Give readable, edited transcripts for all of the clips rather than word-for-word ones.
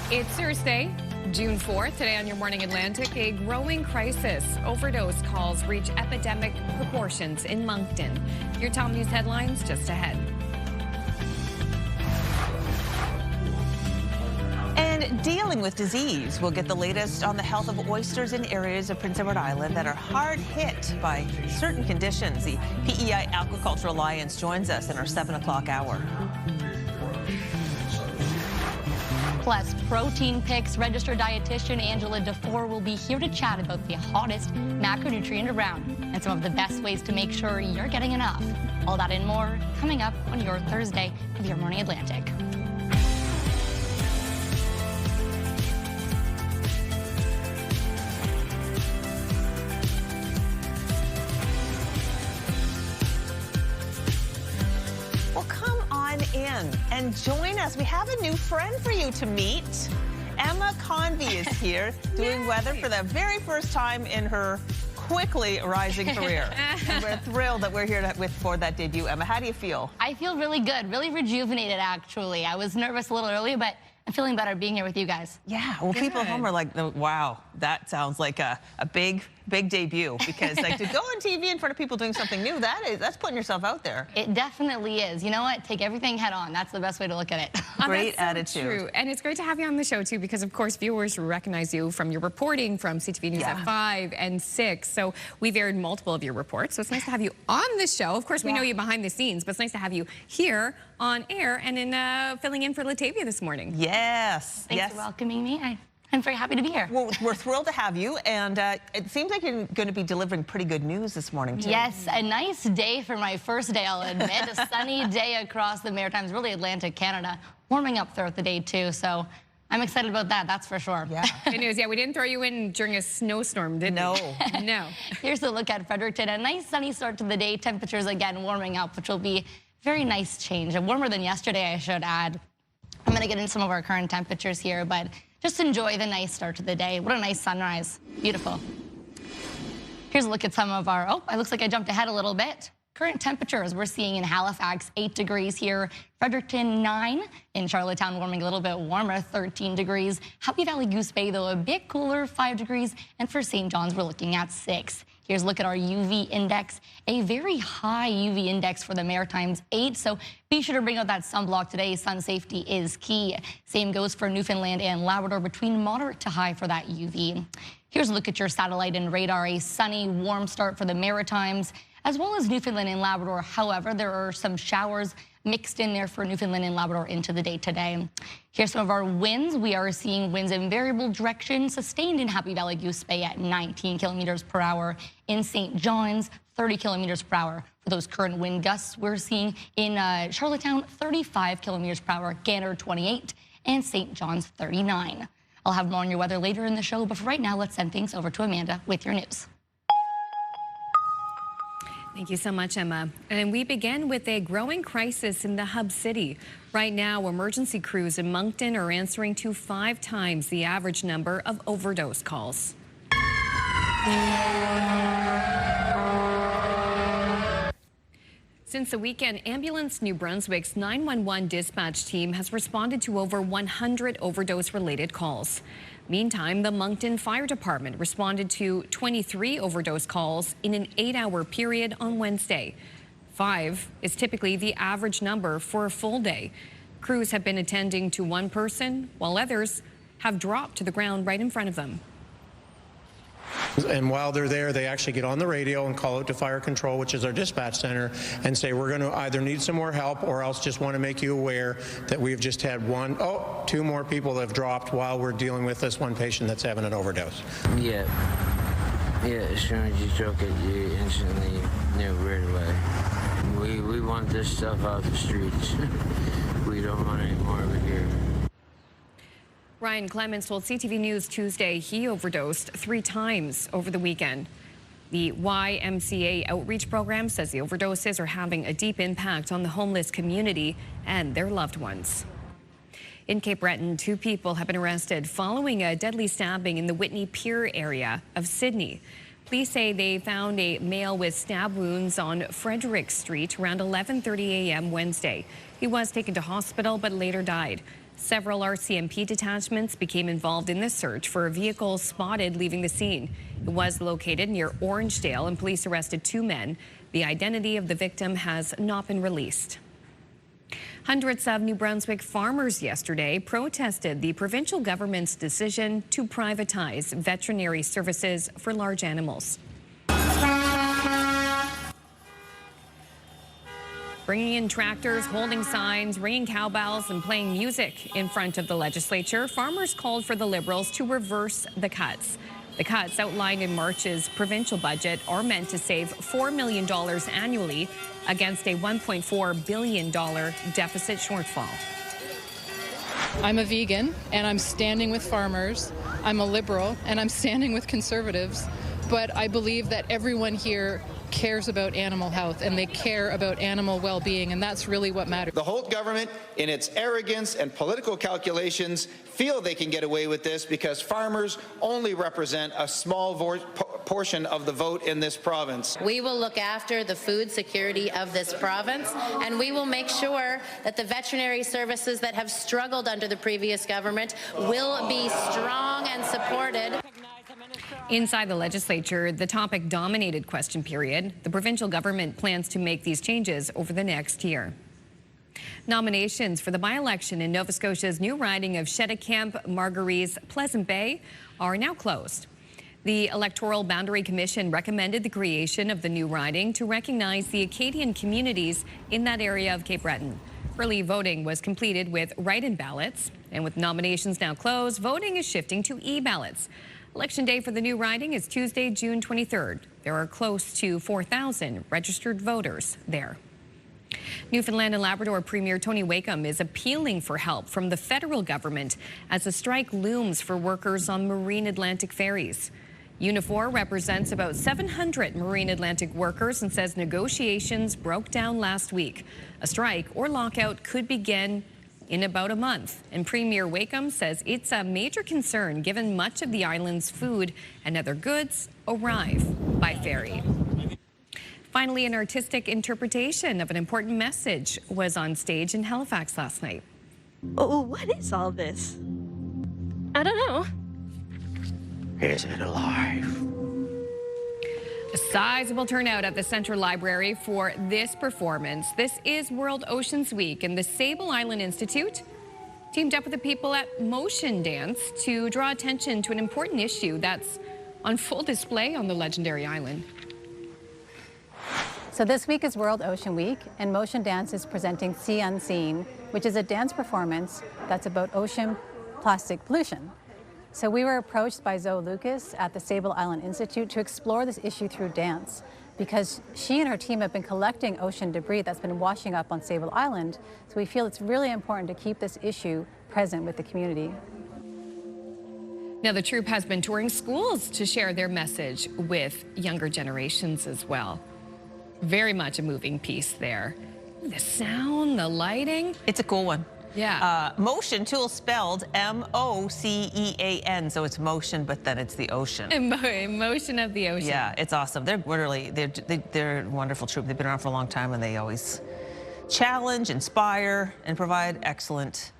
It's Thursday, June 4th. Today on Your Morning Atlantic, a growing crisis. Overdose calls reach epidemic proportions in Moncton. Your top news headlines just ahead. And dealing with disease, we'll get the latest on the health of oysters in areas of Prince Edward Island that are hard hit by certain conditions. The P.E.I. Aquaculture Alliance joins us in our 7 o'clock hour. Plus, protein picks. Registered dietitian Angela DeFore will be here to chat about the hottest macronutrient around and some of the best ways to make sure you're getting enough. All that and more coming up on your Thursday of Your Morning Atlantic. And join us. We have a new friend for you to meet. Emma Convey is here doing weather for the very first time in her quickly rising career. And we're thrilled that we're here for that debut. Emma, how do you feel? I feel really good, really rejuvenated, actually. I was nervous a little earlier, but I'm feeling better being here with you guys. Yeah, well, good. People at home are like, wow, that sounds like a big debut, because like to go on TV in front of people doing something new, that's putting yourself out there. It definitely is. You know what? Take everything head on. That's the best way to look at it. Great so attitude. True. And it's great to have you on the show too, because of course viewers recognize you from your reporting from CTV News at 5 and 6. So we've aired multiple of your reports. So it's nice to have you on the show. Of course, we know you behind the scenes, but it's nice to have you here on air and in filling in for Latavia this morning. Yes. Thanks for welcoming me. I'm very happy to be here. Well, we're thrilled to have you, and it seems like you're going to be delivering pretty good news this morning, too. Yes, a nice day for my first day, I'll admit. A sunny day across the Maritimes, really Atlantic Canada, warming up throughout the day, too. So I'm excited about that, that's for sure. Yeah. Good news. Yeah, we didn't throw you in during a snowstorm, did we? No. Here's a look at Fredericton. A nice sunny start to the day. Temperatures, again, warming up, which will be a very nice change. And warmer than yesterday, I should add. I'm going to get into some of our current temperatures here, but just enjoy the nice start to the day. What a nice sunrise. Beautiful. Here's a look at some of our, it looks like I jumped ahead a little bit. Current temperatures we're seeing in Halifax, 8 degrees here. Fredericton, 9. In Charlottetown, warming a little bit warmer, 13 degrees. Happy Valley Goose Bay, though, a bit cooler, 5 degrees. And for St. John's, we're looking at 6. Here's a look at our UV index. A very high UV index for the Maritimes, 8. So be sure to bring out that sunblock today. Sun safety is key. Same goes for Newfoundland and Labrador, between moderate to high for that UV. Here's a look at your satellite and radar. A sunny, warm start for the Maritimes, as well as Newfoundland and Labrador. However, there are some showers mixed in there for Newfoundland and Labrador into the day today. Here's some of our winds. We are seeing winds in variable direction, sustained in Happy Valley Goose Bay at 19 kilometers per hour. In St. John's, 30 kilometers per hour. For those current wind gusts, we're seeing in Charlottetown, 35 kilometers per hour, Gander 28, and St. John's 39. I'll have more on your weather later in the show, but for right now, let's send things over to Amanda with your news. Thank you so much, Emma. And we begin with a growing crisis in the hub city. Right now, emergency crews in Moncton are answering to 5 times the average number of overdose calls. Since the weekend, Ambulance New Brunswick's 911 dispatch team has responded to over 100 overdose-related calls. Meantime, the Moncton Fire Department responded to 23 overdose calls in an 8-hour period on Wednesday. 5 is typically the average number for a full day. Crews have been attending to one person, while others have dropped to the ground right in front of them. And while they're there, they actually get on the radio and call out to fire control, which is our dispatch center, and say, we're going to either need some more help or else just want to make you aware that we've just had 2 more people that have dropped while we're dealing with this one patient that's having an overdose. Yeah, as soon as you stroke it, you instantly knew right away. We want this stuff off the streets. We don't want any more of it here. Ryan Clements told CTV News Tuesday he overdosed 3 times over the weekend. The YMCA outreach program says the overdoses are having a deep impact on the homeless community and their loved ones. In Cape Breton, 2 people have been arrested following a deadly stabbing in the Whitney Pier area of Sydney. Police say they found a male with stab wounds on Frederick Street around 11:30 a.m. Wednesday. He was taken to hospital but later died. Several RCMP detachments became involved in the search for a vehicle spotted leaving the scene. It was located near Orangedale, and police arrested 2 men. The identity of the victim has not been released. Hundreds of New Brunswick farmers yesterday protested the provincial government's decision to privatize veterinary services for large animals. Bringing in tractors, holding signs, ringing cowbells, and playing music in front of the legislature, farmers called for the Liberals to reverse the cuts. The cuts outlined in March's provincial budget are meant to save $4 million annually against a $1.4 billion deficit shortfall. I'm a vegan, and I'm standing with farmers. I'm a Liberal, and I'm standing with Conservatives. But I believe that everyone here cares about animal health, and they care about animal well-being, and that's really what matters. The Holt government, in its arrogance and political calculations, feel they can get away with this because farmers only represent a small portion of the vote in this province. We will look after the food security of this province, and we will make sure that the veterinary services that have struggled under the previous government will be strong and supported. Inside the legislature, the topic dominated question period. The provincial government plans to make these changes over the next year. Nominations for the by-election in Nova Scotia's new riding of Cheticamp-Margaries Pleasant Bay are now closed. The Electoral Boundary Commission recommended the creation of the new riding to recognize the Acadian communities in that area of Cape Breton. Early voting was completed with write-in ballots, and with nominations now closed, voting is shifting to e-ballots. Election day for the new riding is Tuesday, June 23rd. There are close to 4,000 registered voters there. Newfoundland and Labrador Premier Tony Wakeham is appealing for help from the federal government as a strike looms for workers on Marine Atlantic ferries. Unifor represents about 700 Marine Atlantic workers and says negotiations broke down last week. A strike or lockout could begin in about a month, and Premier Wakeham says it's a major concern given much of the island's food and other goods arrive by ferry. Finally, an artistic interpretation of an important message was on stage in Halifax last night. Oh, what is all this? I don't know. Is it alive? A sizable turnout at the Central Library for this performance. This is World Oceans Week, and the Sable Island Institute teamed up with the people at Motion Dance to draw attention to an important issue that's on full display on the legendary island. So this week is World Ocean Week, and Motion Dance is presenting Sea Unseen, which is a dance performance that's about ocean plastic pollution. So we were approached by Zoe Lucas at the Sable Island Institute to explore this issue through dance, because she and her team have been collecting ocean debris that's been washing up on Sable Island. So we feel it's really important to keep this issue present with the community. Now, the troupe has been touring schools to share their message with younger generations as well. Very much a moving piece there. The sound, the lighting. It's a cool one. Yeah. Motion tool spelled M-O-C-E-A-N. So it's motion, but then it's the ocean. Emotion of the ocean. Yeah, it's awesome. They're a wonderful troupe. They've been around for a long time, and they always challenge, inspire, and provide excellent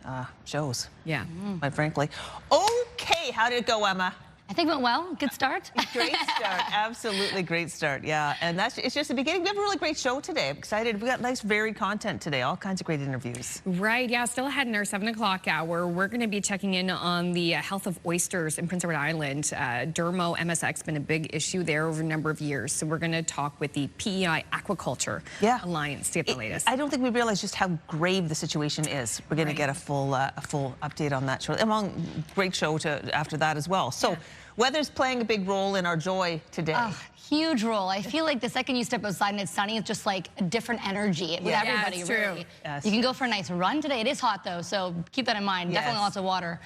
shows. Yeah. Quite frankly. Okay, how did it go, Emma? I think it went well. Good start. Great start. Absolutely great start. Yeah, and it's just the beginning. We have a really great show today. I'm excited. We got nice varied content today. All kinds of great interviews. Right. Yeah. Still ahead in our 7 o'clock hour. We're going to be checking in on the health of oysters in Prince Edward Island. Dermo, MSX, been a big issue there over a number of years. So we're going to talk with the P.E.I. Aquaculture Alliance to get the latest. I don't think we realize just how grave the situation is. We're going to get a full update on that shortly. Among great show after that as well. So. Yeah. Weather's playing a big role in our joy today. Huge role. I feel like the second you step outside and it's sunny, it's just like a different energy with everybody. It's really. True. Yes. You can go for a nice run today. It is hot though, so keep that in mind. Yes. Definitely lots of water.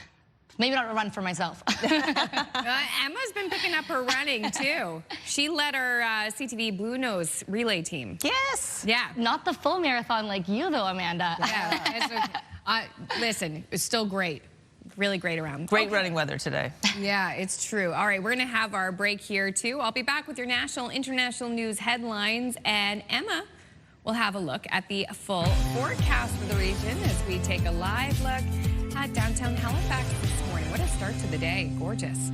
Maybe not a run for myself. Emma's been picking up her running too. She led our CTV Blue Nose relay team. Yes. Yeah. Not the full marathon like you though, Amanda. Yeah. It's okay. Listen, it's still great. Really great around. Great running weather today. Yeah, it's true. All right, we're going to have our break here, too. I'll be back with your national, international news headlines, and Emma will have a look at the full forecast for the region as we take a live look at downtown Halifax this morning. What a start to the day. Gorgeous.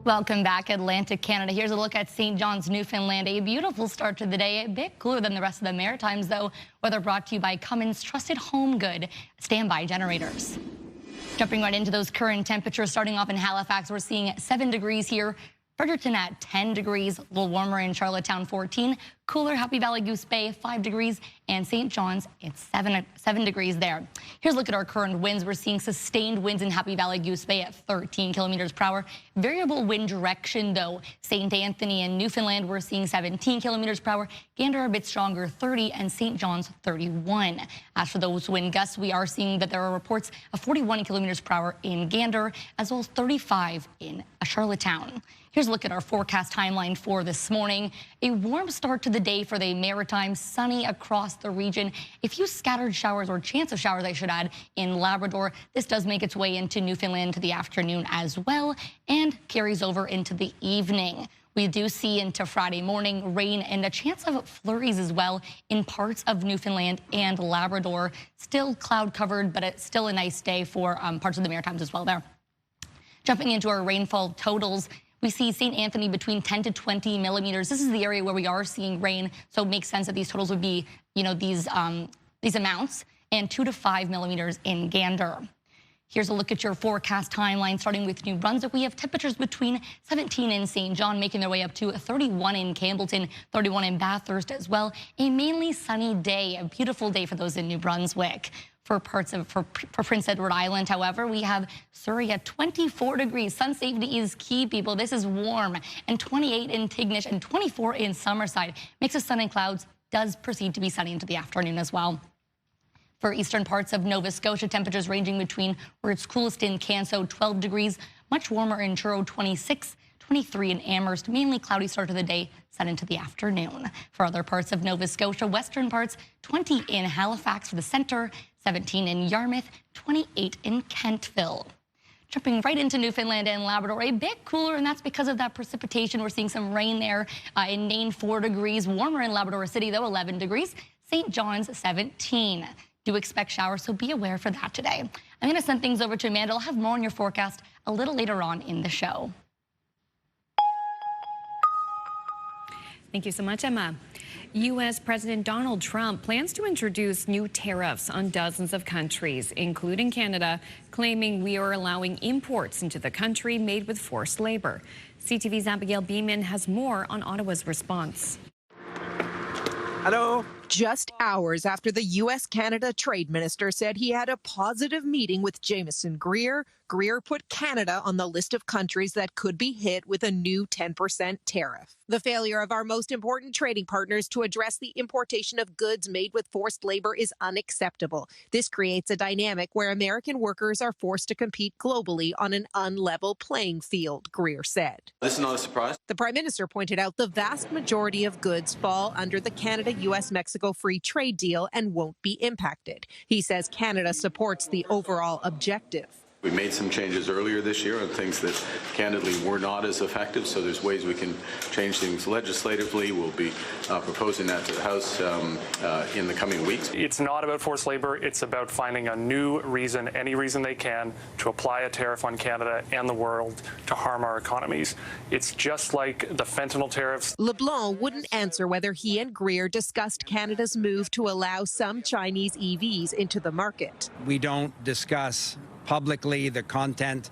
Welcome back, Atlantic Canada. Here's a look at St. John's, Newfoundland. A beautiful start to the day, a bit cooler than the rest of the Maritimes, though. Weather brought to you by Cummins Trusted Home Good standby generators. Jumping right into those current temperatures, starting off in Halifax, we're seeing 7 degrees here. Fredericton at 10 degrees, a little warmer in Charlottetown, 14. Cooler, Happy Valley, Goose Bay, 5 degrees, and St. John's, it's 7 degrees there. Here's a look at our current winds. We're seeing sustained winds in Happy Valley, Goose Bay at 13 kilometers per hour. Variable wind direction, though. St. Anthony and Newfoundland, we're seeing 17 kilometers per hour. Gander a bit stronger, 30, and St. John's, 31. As for those wind gusts, we are seeing that there are reports of 41 kilometers per hour in Gander, as well as 35 in Charlottetown. Here's a look at our forecast timeline for this morning. A warm start to the day for the Maritimes, sunny across the region. A few scattered showers, or chance of showers, I should add, in Labrador. This does make its way into Newfoundland to the afternoon as well, and carries over into the evening. We do see into Friday morning rain and a chance of flurries as well in parts of Newfoundland and Labrador. Still cloud covered, but it's still a nice day for parts of the Maritimes as well there. Jumping into our rainfall totals, we see St. Anthony between 10 to 20 millimeters. This is the area where we are seeing rain, so it makes sense that these totals would be, these amounts, and 2 to 5 millimeters in Gander. Here's a look at your forecast timeline, starting with New Brunswick. We have temperatures between 17 in St. John, making their way up to 31 in Campbellton, 31 in Bathurst as well. A mainly sunny day, a beautiful day for those in New Brunswick. For Prince Edward Island, however, we have Surrey at 24 degrees. Sun safety is key, people. This is warm. And 28 in Tignish and 24 in Summerside. Mix of sun and clouds, does proceed to be sunny into the afternoon as well. For eastern parts of Nova Scotia, temperatures ranging between where it's coolest in Canso, 12 degrees, much warmer in Truro, 26, 23 in Amherst, mainly cloudy start to the day, sun into the afternoon. For other parts of Nova Scotia, western parts, 20 in Halifax for the center, 17 in Yarmouth, 28 in Kentville. Jumping right into Newfoundland and Labrador, a bit cooler, and that's because of that precipitation. We're seeing some rain there in Nain, 4 degrees. Warmer in Labrador City, though, 11 degrees. St. John's, 17. Do expect showers, so be aware for that today. I'm going to send things over to Amanda. I'll have more on your forecast a little later on in the show. Thank you so much, Emma. U.S. President Donald Trump plans to introduce new tariffs on dozens of countries, including Canada, claiming we are allowing imports into the country made with forced labor. CTV's Abigail Beeman has more on Ottawa's response. Hello. Just hours after the U.S.-Canada trade minister said he had a positive meeting with Jameson Greer, Greer put Canada on the list of countries that could be hit with a new 10% tariff. The failure of our most important trading partners to address the importation of goods made with forced labor is unacceptable. This creates a dynamic where American workers are forced to compete globally on an unlevel playing field, Greer said. This is not a surprise. The Prime Minister pointed out the vast majority of goods fall under the Canada-U.S.-Mexico free trade deal and won't be impacted. He says Canada supports the overall objective. We made some changes earlier this year on things that candidly were not as effective, so there's ways we can change things legislatively. We'll be proposing that to the House in the coming weeks. It's not about forced labor. It's about finding a new reason, any reason they can, to apply a tariff on Canada and the world to harm our economies. It's just like the fentanyl tariffs. LeBlanc wouldn't answer whether he and Greer discussed Canada's move to allow some Chinese EVs into the market. We don't discuss publicly the content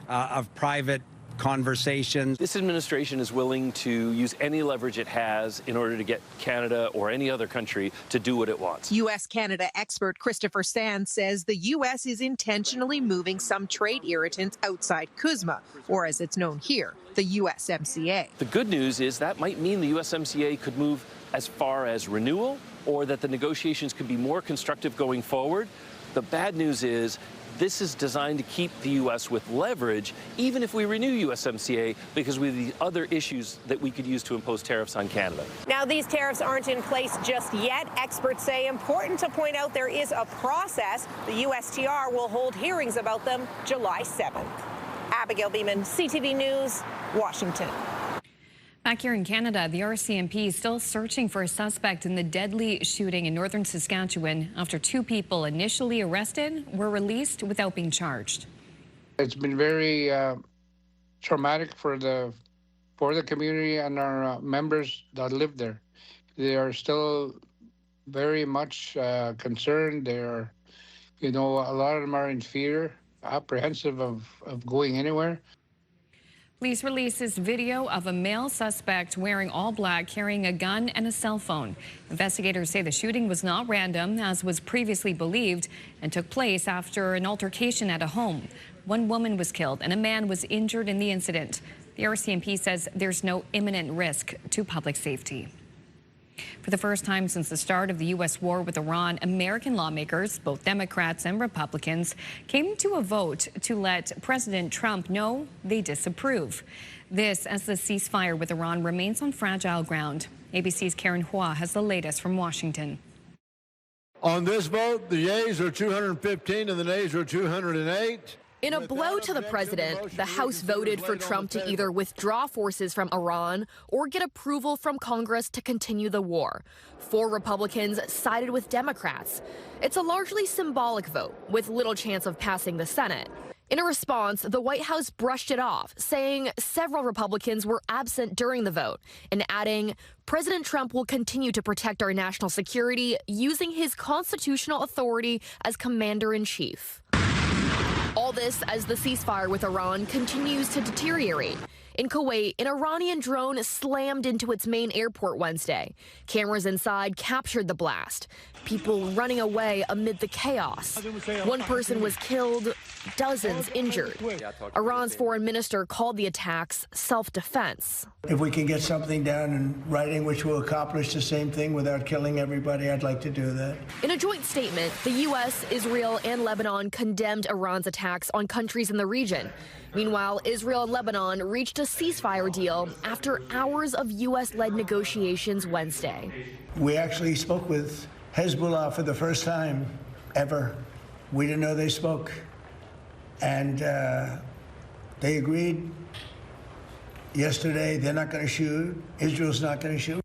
of private conversations. This administration is willing to use any leverage it has in order to get Canada or any other country to do what it wants. U.S.-Canada expert Christopher Sands says the U.S. is intentionally moving some trade irritants outside CUSMA, or as it's known here, the USMCA. The good news is that might mean the USMCA could move as far as renewal, or that the negotiations could be more constructive going forward. The bad news is this is designed to keep the U.S. with leverage, even if we renew USMCA, because we have the other issues that we could use to impose tariffs on Canada. Now, these tariffs aren't in place just yet. Experts say important to point out there is a process. The USTR will hold hearings about them July 7th. Abigail Beeman, CTV News, Washington. Back here in Canada, the RCMP is still searching for a suspect in the deadly shooting in northern Saskatchewan after 2 people initially arrested were released without being charged. It's been very traumatic for the community and our members that live there. They are still very much concerned. They're, a lot of them are in fear, apprehensive of going anywhere. Police releases video of a male suspect wearing all black, carrying a gun and a cell phone. Investigators say the shooting was not random, as was previously believed, and took place after an altercation at a home. 1 woman was killed and a man was injured in the incident. The RCMP says there's no imminent risk to public safety. For the first time since the start of the U.S. war with Iran, American lawmakers, both Democrats and Republicans, came to a vote to let President Trump know they disapprove. This as the ceasefire with Iran remains on fragile ground. ABC's Karen Hua has the latest from Washington. On this vote, the yeas are 215 and the nays are 208. In a blow to the president, the House voted for Trump to either withdraw forces from Iran or get approval from Congress to continue the war. 4 Republicans sided with Democrats. It's a largely symbolic vote with little chance of passing the Senate. In a response, the White House brushed it off, saying several Republicans were absent during the vote, and adding, President Trump will continue to protect our national security using his constitutional authority as commander-in-chief. All this as the ceasefire with Iran continues to deteriorate. In Kuwait, an Iranian drone slammed into its main airport Wednesday. Cameras inside captured the blast. People running away amid the chaos. 1 person was killed, dozens injured. Iran's foreign minister called the attacks self-defense. If we can get something down in writing which will accomplish the same thing without killing everybody, I'd like to do that. In a joint statement, the U.S., Israel, and Lebanon condemned Iran's attacks on countries in the region. Meanwhile, Israel and Lebanon reached a ceasefire deal after hours of U.S.-led negotiations Wednesday. We actually spoke with Hezbollah for the first time ever. We didn't know they spoke. And they agreed yesterday they're not going to shoot. Israel's not going to shoot.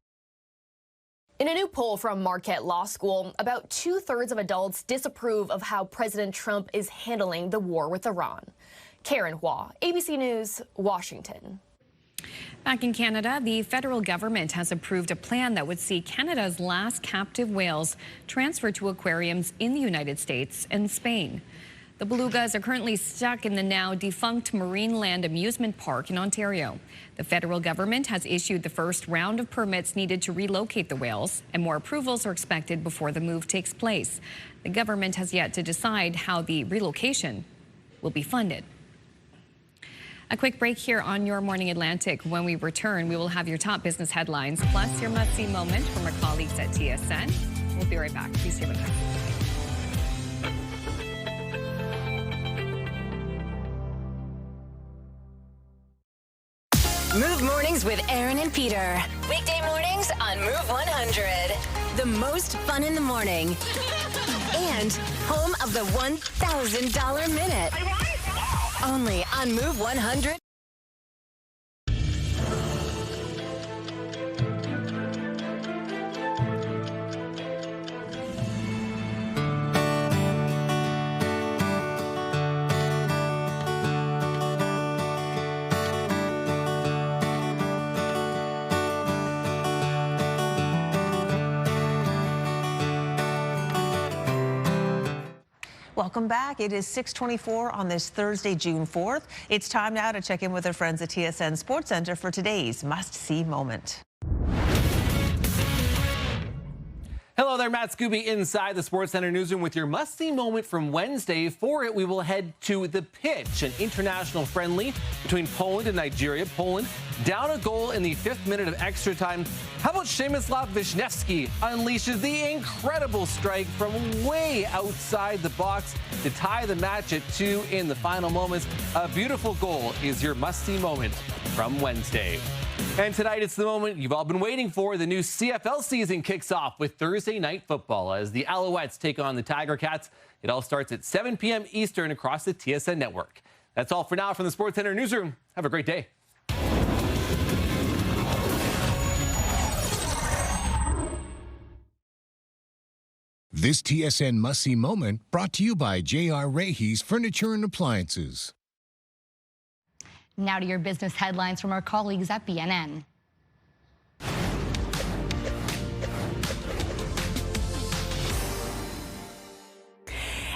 In a new poll from Marquette Law School, about 2/3 of adults disapprove of how President Trump is handling the war with Iran. Karen Hua, ABC News, Washington. Back in Canada, the federal government has approved a plan that would see Canada's last captive whales transferred to aquariums in the United States and Spain. The belugas are currently stuck in the now defunct Marineland Amusement Park in Ontario. The federal government has issued the first round of permits needed to relocate the whales, and more approvals are expected before the move takes place. The government has yet to decide how the relocation will be funded. A quick break here on Your Morning Atlantic. When we return, we will have your top business headlines, plus your must-see moment from our colleagues at TSN. We'll be right back. Please stay with us. Move Mornings with Aaron and Peter. Weekday mornings on Move 100. The most fun in the morning. And home of the $1,000 minute. Only on Move 100. Welcome back. It is 6:24 on this Thursday, June 4th. It's time now to check in with our friends at TSN Sports Center for today's must-see moment. Hello there, Matt Scooby inside the Sports Center newsroom with your must-see moment from Wednesday. For it, we will head to the pitch, an international friendly between Poland and Nigeria. Poland down a goal in the 5th minute of extra time. How about Przemysław Wisniewski unleashes the incredible strike from way outside the box to tie the match at 2 in the final moments. A beautiful goal is your must-see moment from Wednesday. And tonight, it's the moment you've all been waiting for. The new CFL season kicks off with Thursday Night Football as the Alouettes take on the Tiger Cats. It all starts at 7 p.m. Eastern across the TSN network. That's all for now from the Sports Center newsroom. Have a great day. This TSN must-see moment brought to you by J.R. Rahe's Furniture and Appliances. Now to your business headlines from our colleagues at BNN.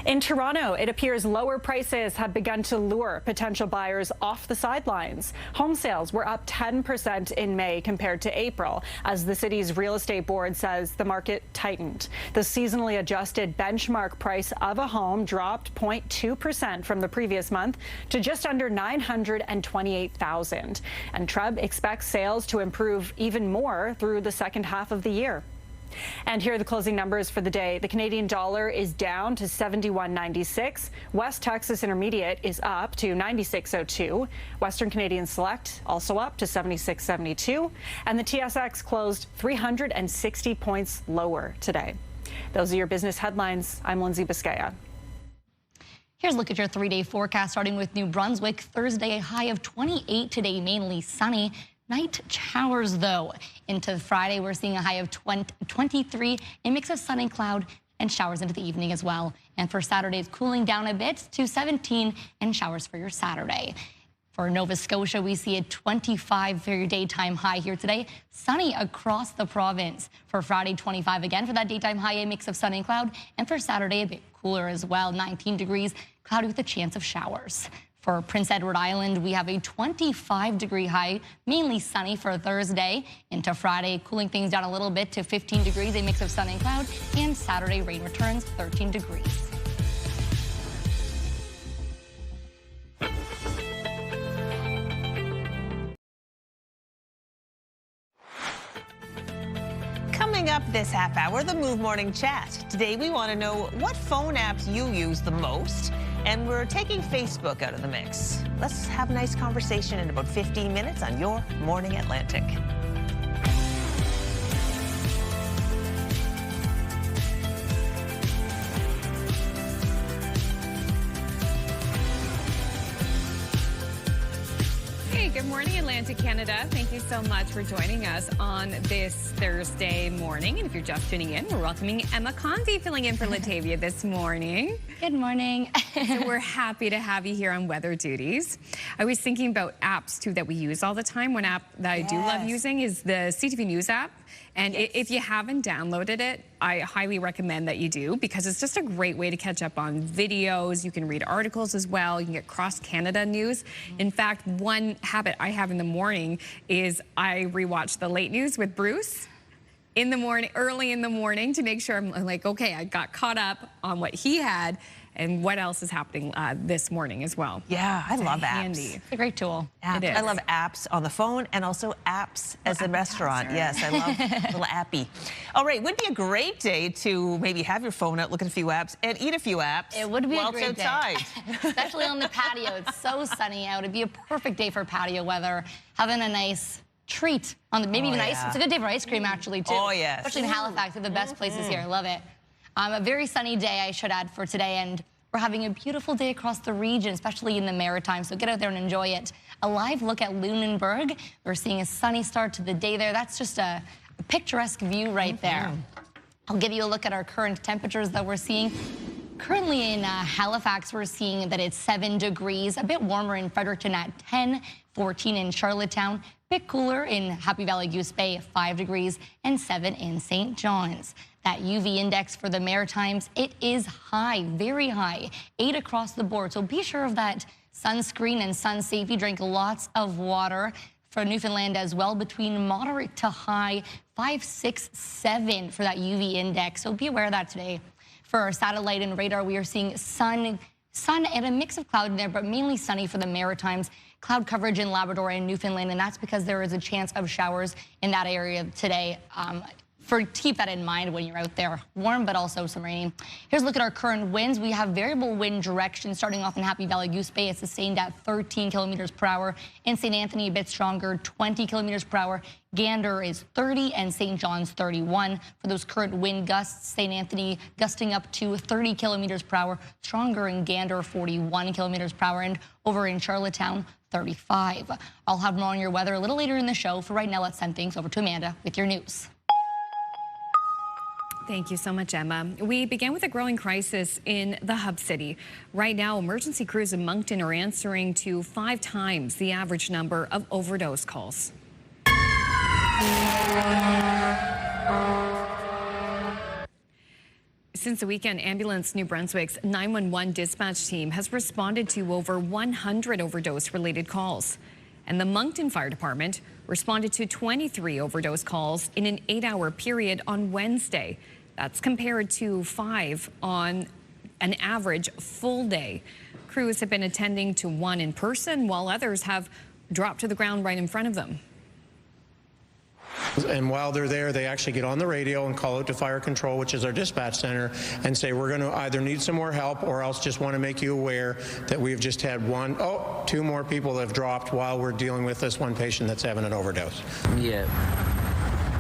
In Toronto, it appears lower prices have begun to lure potential buyers off the sidelines. Home sales were up 10% in May compared to April, as the city's real estate board says the market tightened. The seasonally adjusted benchmark price of a home dropped 0.2% from the previous month to just under $928,000. And Trub expects sales to improve even more through the second half of the year. And here are the closing numbers for the day. The Canadian dollar is down to 71.96. West Texas Intermediate is up to 96.02. Western Canadian Select also up to 76.72. And the TSX closed 360 points lower today. Those are your business headlines. I'm Lindsay Biscaya. Here's a look at your 3-day forecast, starting with New Brunswick. Thursday, a high of 28 today, mainly sunny. Night showers, though. Into Friday, we're seeing a high of 23, a mix of sun and cloud, and showers into the evening as well. And for Saturday, it's cooling down a bit to 17, and showers for your Saturday. For Nova Scotia, we see a 25 for your daytime high here today. Sunny across the province. For Friday, 25 again for that daytime high, a mix of sun and cloud. And for Saturday, a bit cooler as well, 19 degrees, cloudy with a chance of showers. For Prince Edward Island, we have a 25-degree high, mainly sunny for Thursday. Into Friday, cooling things down a little bit to 15 degrees, a mix of sun and cloud. And Saturday, rain returns, 13 degrees. Coming up this half hour, the Move Morning Chat. Today, we want to know what phone apps you use the most. And we're taking Facebook out of the mix. Let's have a nice conversation in about 15 minutes on Your Morning Atlantic. Hey, good morning, Atlantic Canada. Thank you so much for joining us on this Thursday morning. And if you're just tuning in, we're welcoming Emma Convey filling in for Latavia this morning. Good morning. So we're happy to have you here on weather duties. I was thinking about apps, too, that we use all the time. One app that I do love using is the CTV News app. And if you haven't downloaded it, I highly recommend that you do, because it's just a great way to catch up on videos. You can read articles as well. You can get cross-Canada news. In fact, one habit I have in the morning is I rewatch the late news with Bruce in the morning, early in the morning, to make sure I'm like, okay, I got caught up on what he had and what else is happening this morning as well. Yeah, I love apps. Handy. It's a great tool. It is. I love apps on the phone and also apps as a restaurant. Yes, I love little appy. All right, would be a great day to maybe have your phone out, look at a few apps, and eat a few apps. It would be a great outside. day, especially on the patio. It's so sunny out. It'd be a perfect day for patio weather. Having a nice treat on the even ice. It's a good day for ice cream actually too. Oh yes. Especially in Halifax, they're the best places here. I love it. A very sunny day, I should add, for today, and we're having a beautiful day across the region, especially in the Maritimes, so get out there and enjoy it. A live look at Lunenburg. We're seeing a sunny start to the day there. That's just a picturesque view right there. I'll give you a look at our current temperatures that we're seeing. Currently in Halifax, we're seeing that it's 7 degrees, a bit warmer in Fredericton at 10, 14 in Charlottetown, a bit cooler in Happy Valley Goose Bay, 5 degrees, and 7 in St. John's. That UV index for the Maritimes, it is high, very high, 8 across the board. So be sure of that sunscreen and sun safety. Drink lots of water. For Newfoundland as well, between moderate to high, 5, 6, 7 for that UV index. So be aware of that today. For our satellite and radar, we are seeing sun and a mix of cloud in there, but mainly sunny for the Maritimes. Cloud coverage in Labrador and Newfoundland, and that's because there is a chance of showers in that area today. Keep that in mind when you're out there. Warm, but also some rain. Here's a look at our current winds. We have variable wind direction starting off in Happy Valley Goose Bay. It's sustained at 13 kilometers per hour. In St. Anthony, a bit stronger, 20 kilometers per hour. Gander is 30 and St. John's 31. For those current wind gusts, St. Anthony gusting up to 30 kilometers per hour. Stronger in Gander, 41 kilometers per hour. And over in Charlottetown, 35. I'll have more on your weather a little later in the show. For right now, let's send things over to Amanda with your news. Thank you so much, Emma. We began with a growing crisis in the hub city. Right now, emergency crews in Moncton are answering to 5 times the average number of overdose calls. Since the weekend, Ambulance New Brunswick's 911 dispatch team has responded to over 100 overdose-related calls. And the Moncton Fire Department responded to 23 overdose calls in an 8-hour period on Wednesday. That's compared to 5 on an average full day. Crews have been attending to 1 in person, while others have dropped to the ground right in front of them. And while they're there, they actually get on the radio and call out to fire control, which is our dispatch center, and say, we're going to either need some more help or else just want to make you aware that we've just had 2 more people that have dropped while we're dealing with this one patient that's having an overdose. Yeah,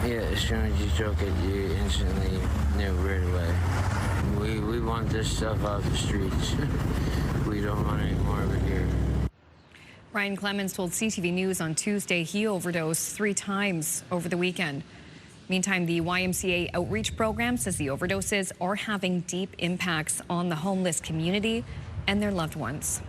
as soon as you choke it, you instantly know right away. We want this stuff off the streets. We don't want any more of it here. Ryan Clemens told CTV News on Tuesday he overdosed 3 times over the weekend. Meantime, the YMCA outreach program says the overdoses are having deep impacts on the homeless community and their loved ones.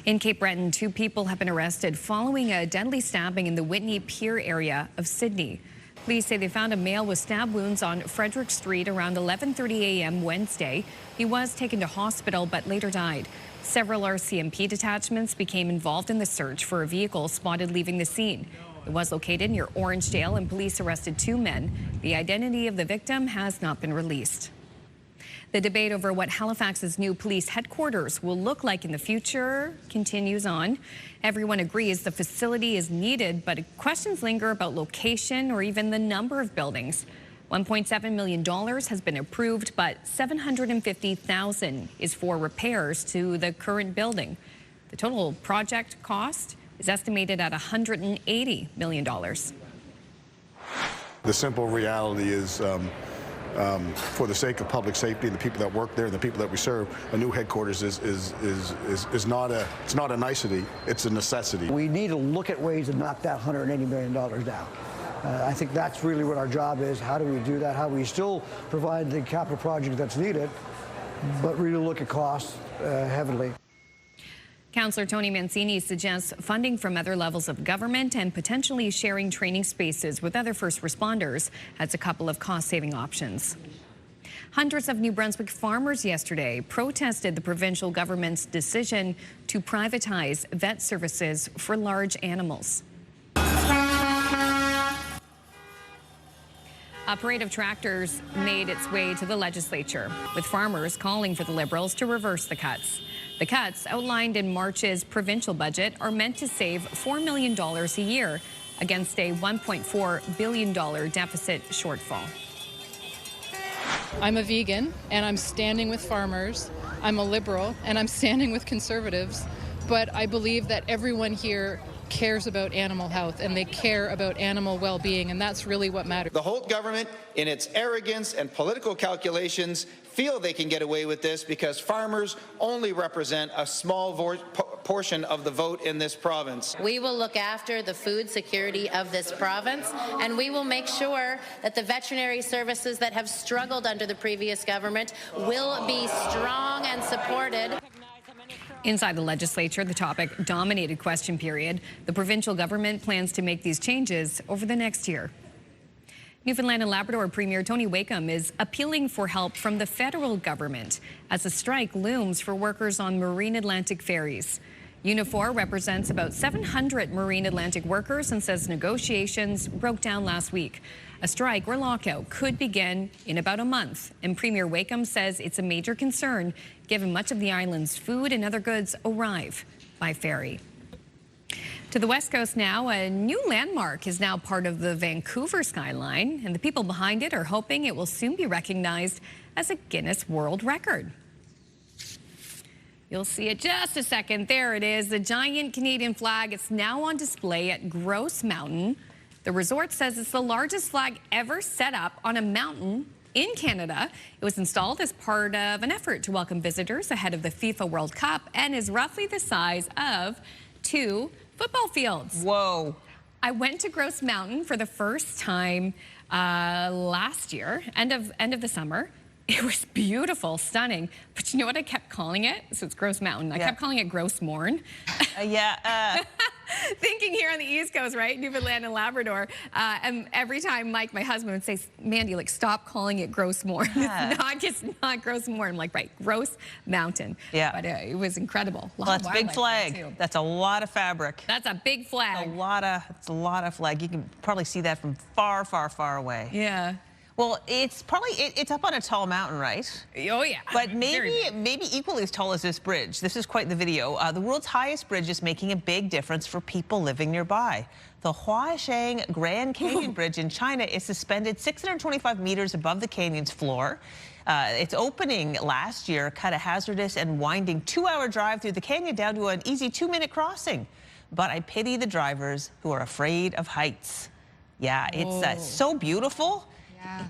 In Cape Breton, 2 people have been arrested following a deadly stabbing in the Whitney Pier area of Sydney. Police say they found a male with stab wounds on Frederick Street around 11:30 a.m. Wednesday. He was taken to hospital but later died. Several RCMP detachments became involved in the search for a vehicle spotted leaving the scene. It was located near Orangedale, and police arrested 2 men. The identity of the victim has not been released. The debate over what Halifax's new police headquarters will look like in the future continues on. Everyone agrees the facility is needed, but questions linger about location or even the number of buildings. $1.7 million has been approved, but $750,000 is for repairs to the current building. The total project cost is estimated at $180 million. The simple reality is, for the sake of public safety and the people that work there and the people that we serve, a new headquarters is not a nicety, it's a necessity. We need to look at ways to knock that $180 million down. I think that's really what our job is. How do we do that? How do we still provide the capital project that's needed, but really look at costs heavily? Councillor Tony Mancini suggests funding from other levels of government and potentially sharing training spaces with other first responders as a couple of cost-saving options. Hundreds of New Brunswick farmers yesterday protested the provincial government's decision to privatize vet services for large animals. A parade of tractors made its way to the legislature, with farmers calling for the Liberals to reverse the cuts. The cuts, outlined in March's provincial budget, are meant to save $4 million a year against a $1.4 billion deficit shortfall. I'm a vegan, and I'm standing with farmers. I'm a Liberal, and I'm standing with Conservatives. But I believe that everyone here cares about animal health, and they care about animal well-being, and that's really what matters. The Holt government, in its arrogance and political calculations, feel they can get away with this because farmers only represent a small portion of the vote in this province. We will look after the food security of this province, and we will make sure that the veterinary services that have struggled under the previous government will be strong and supported. Inside the legislature, the topic dominated question period. The provincial government plans to make these changes over the next year. Newfoundland and Labrador Premier Tony Wakeham is appealing for help from the federal government as a strike looms for workers on Marine Atlantic ferries. Unifor represents about 700 Marine Atlantic workers and says negotiations broke down last week. A strike or lockout could begin in about a month, and Premier Wakeham says it's a major concern given much of the island's food and other goods arrive by ferry. To the west coast now, a new landmark is now part of the Vancouver skyline, and the people behind it are hoping it will soon be recognized as a Guinness World Record. You'll see it just a second. There it is, the giant Canadian flag. It's now on display at Gross Mountain. The resort says it's the largest flag ever set up on a mountain in Canada. It was installed as part of an effort to welcome visitors ahead of the FIFA World Cup and is roughly the size of 2 football fields. Whoa. I went to Grouse Mountain for the first time last year, end of the summer. It was beautiful, stunning. But you know what I kept calling it? So it's Grouse Mountain. I kept calling it Grouse Morn. Thinking here on the East Coast, right? Newfoundland and Labrador. And every time Mike, my husband, would say, Mandy, like, stop calling it Grouse Morn. It's not Grouse Morn. I'm like, right, Grouse Mountain. Yeah. But it was incredible. Well, that's a big flag. That's a lot of fabric. That's a big flag. It's a lot of flag. You can probably see that from far, far, far away. Yeah. Well, it's probably, it's up on a tall mountain, right? Oh, yeah. But maybe equally as tall as this bridge. This is quite the video. The world's highest bridge is making a big difference for people living nearby. The Huaisheng Grand Canyon Bridge in China is suspended 625 meters above the canyon's floor. Its opening last year cut a hazardous and winding 2-hour drive through the canyon down to an easy 2-minute crossing. But I pity the drivers who are afraid of heights. Yeah, it's so beautiful.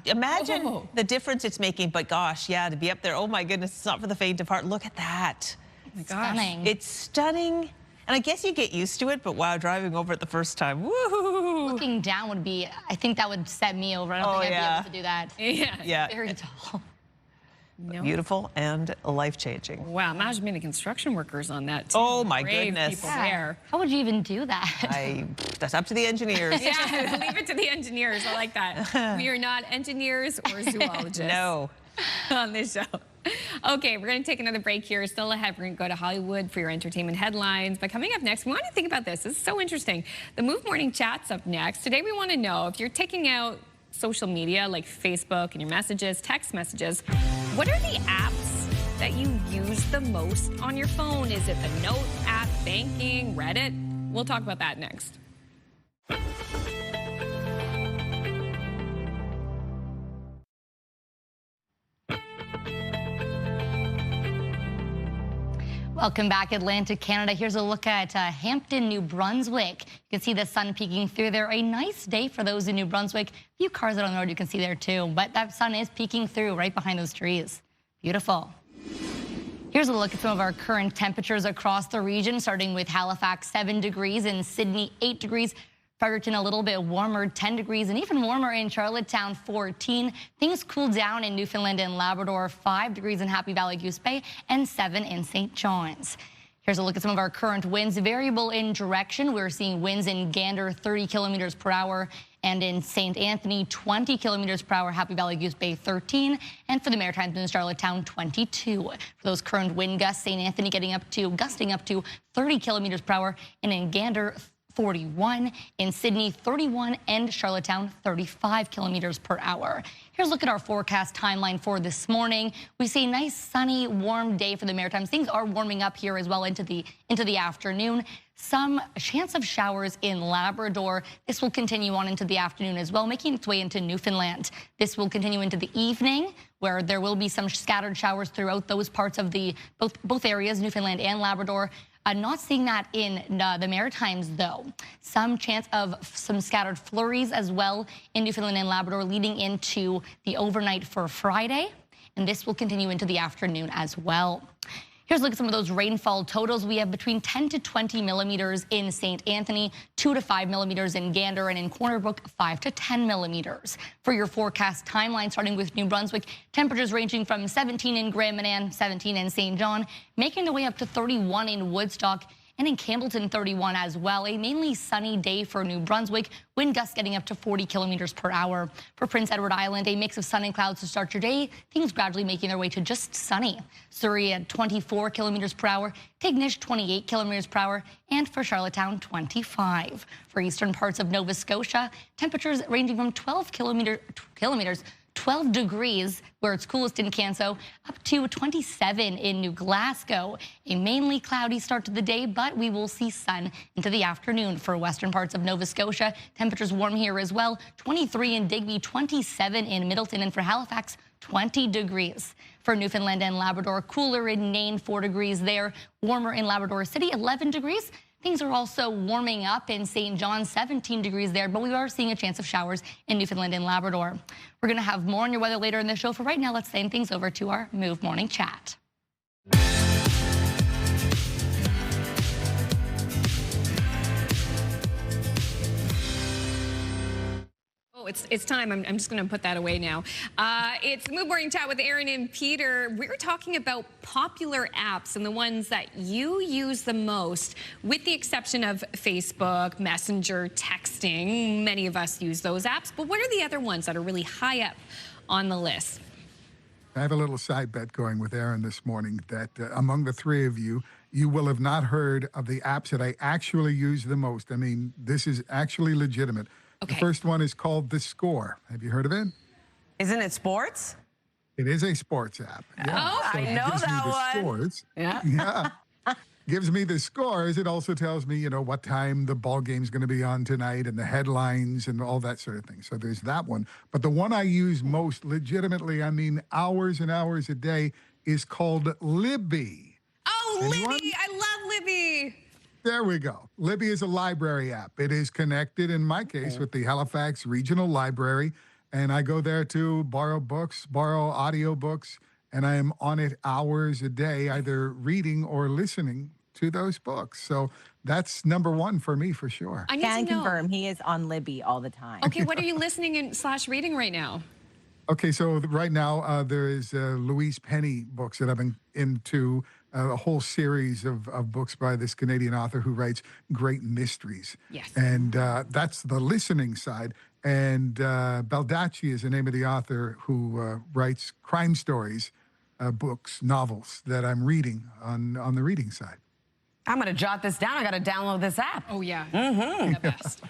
Imagine the difference it's making, but gosh, yeah, to be up there, oh my goodness, it's not for the faint of heart. Look at that. Oh my gosh. Stunning. It's stunning. And I guess you get used to it, but wow, driving over it the first time, woo! Looking down would be, I think that would set me over. I don't think I'd be able to do that. Yeah. Very tall. Beautiful and life-changing. Wow, imagine being the construction workers on that. Oh my Brave goodness. people there. How would you even do that? That's up to the engineers. Yeah, leave it to the engineers. I like that. We are not engineers or zoologists. No. On this show. Okay, we're going to take another break here. Still ahead, we're going to go to Hollywood for your entertainment headlines. But coming up next, we want to think about this. This is so interesting. The Move Morning Chat's up next. Today, we want to know if you're taking out social media like Facebook and your messages, text messages, what are the apps that you use the most on your phone? Is it the Notes app, banking, Reddit? We'll talk about that next. Welcome back, Atlantic Canada. Here's a look at Hampton, New Brunswick. You can see the sun peeking through there. A nice day for those in New Brunswick. A few cars out on the road you can see there too, but that sun is peeking through right behind those trees. Beautiful. Here's a look at some of our current temperatures across the region, starting with Halifax, 7 degrees, in Sydney, 8 degrees. Fredericton a little bit warmer, 10 degrees, and even warmer in Charlottetown, 14. Things cool down in Newfoundland and Labrador, 5 degrees in Happy Valley, Goose Bay, and 7 in St. John's. Here's a look at some of our current winds. Variable in direction. We're seeing winds in Gander, 30 kilometers per hour, and in St. Anthony, 20 kilometers per hour. Happy Valley, Goose Bay, 13. And for the Maritimes in Charlottetown, 22. For those current wind gusts, St. Anthony gusting up to 30 kilometers per hour, and in Gander, 41, in Sydney 31, and Charlottetown 35 kilometers per hour. Here's a look at our forecast timeline for this morning. We see a nice sunny, warm day for the Maritimes. Things are warming up here as well into the afternoon. Some chance of showers in Labrador. This will continue on into the afternoon as well, making its way into Newfoundland. This will continue into the evening, where there will be some scattered showers throughout those parts of the both areas, Newfoundland and Labrador. Not seeing that in the Maritimes, though. Some chance of some scattered flurries as well in Newfoundland and Labrador leading into the overnight for Friday, and this will continue into the afternoon as well. Here's a look at some of those rainfall totals. We have between 10 to 20 millimeters in St. Anthony, 2 to 5 millimeters in Gander, and in Corner Brook, 5 to 10 millimeters. For your forecast timeline, starting with New Brunswick, temperatures ranging from 17 in Grand Manan, 17 in St. John, making their way up to 31 in Woodstock, and in Campbellton, 31 as well. A mainly sunny day for New Brunswick. Wind gusts getting up to 40 kilometers per hour. For Prince Edward Island, a mix of sun and clouds to start your day. Things gradually making their way to just sunny. Surrey at 24 kilometers per hour. Tignish, 28 kilometers per hour. And for Charlottetown, 25. For eastern parts of Nova Scotia, temperatures ranging from 12 degrees, where it's coolest in Canso, up to 27 in New Glasgow. A mainly cloudy start to the day, but we will see sun into the afternoon. For western parts of Nova Scotia, temperatures warm here as well. 23 in Digby, 27 in Middleton, and for Halifax, 20 degrees. For Newfoundland and Labrador, cooler in Nain, 4 degrees there. Warmer in Labrador City, 11 degrees. Things are also warming up in St. John, 17 degrees there, but we are seeing a chance of showers in Newfoundland and Labrador. We're going to have more on your weather later in the show. For right now, let's send things over to our Move Morning Chat. Oh, it's time. I'm just going to put that away now. It's Move Morning Chat with Aaron and Peter. We're talking about popular apps and the ones that you use the most, with the exception of Facebook, Messenger, texting. Many of us use those apps. But what are the other ones that are really high up on the list? I have a little side bet going with Aaron this morning that among the three of you, you will have not heard of the apps that I actually use the most. I mean, this is actually legitimate. Okay. The first one is called The Score. Have you heard of it? Isn't it sports? It is a sports app. Yeah. Oh, so I know that one. Scores. Yeah. Yeah. Gives me the scores. It also tells me, what time the ball game's going to be on tonight and the headlines and all that sort of thing. So there's that one. But the one I use most legitimately, I mean hours and hours a day, is called Libby. Oh, Anyone? Libby. I love Libby. There we go. Libby is a library app. It is connected, in my case, with the Halifax Regional Library. And I go there to borrow books, borrow audiobooks, and I am on it hours a day, either reading or listening to those books. So that's number one for me, for sure. I can confirm he is on Libby all the time. Okay, what are you listening and / reading right now? Okay, so right now there is Louise Penny books that I've been into, a whole series of books by this Canadian author who writes great mysteries. Yes. And that's the listening side. And Baldacci is the name of the author who writes crime stories, books, novels that I'm reading on the reading side. I'm going to jot this down. I got to download this app. Oh, yeah. Mm-hmm. The best.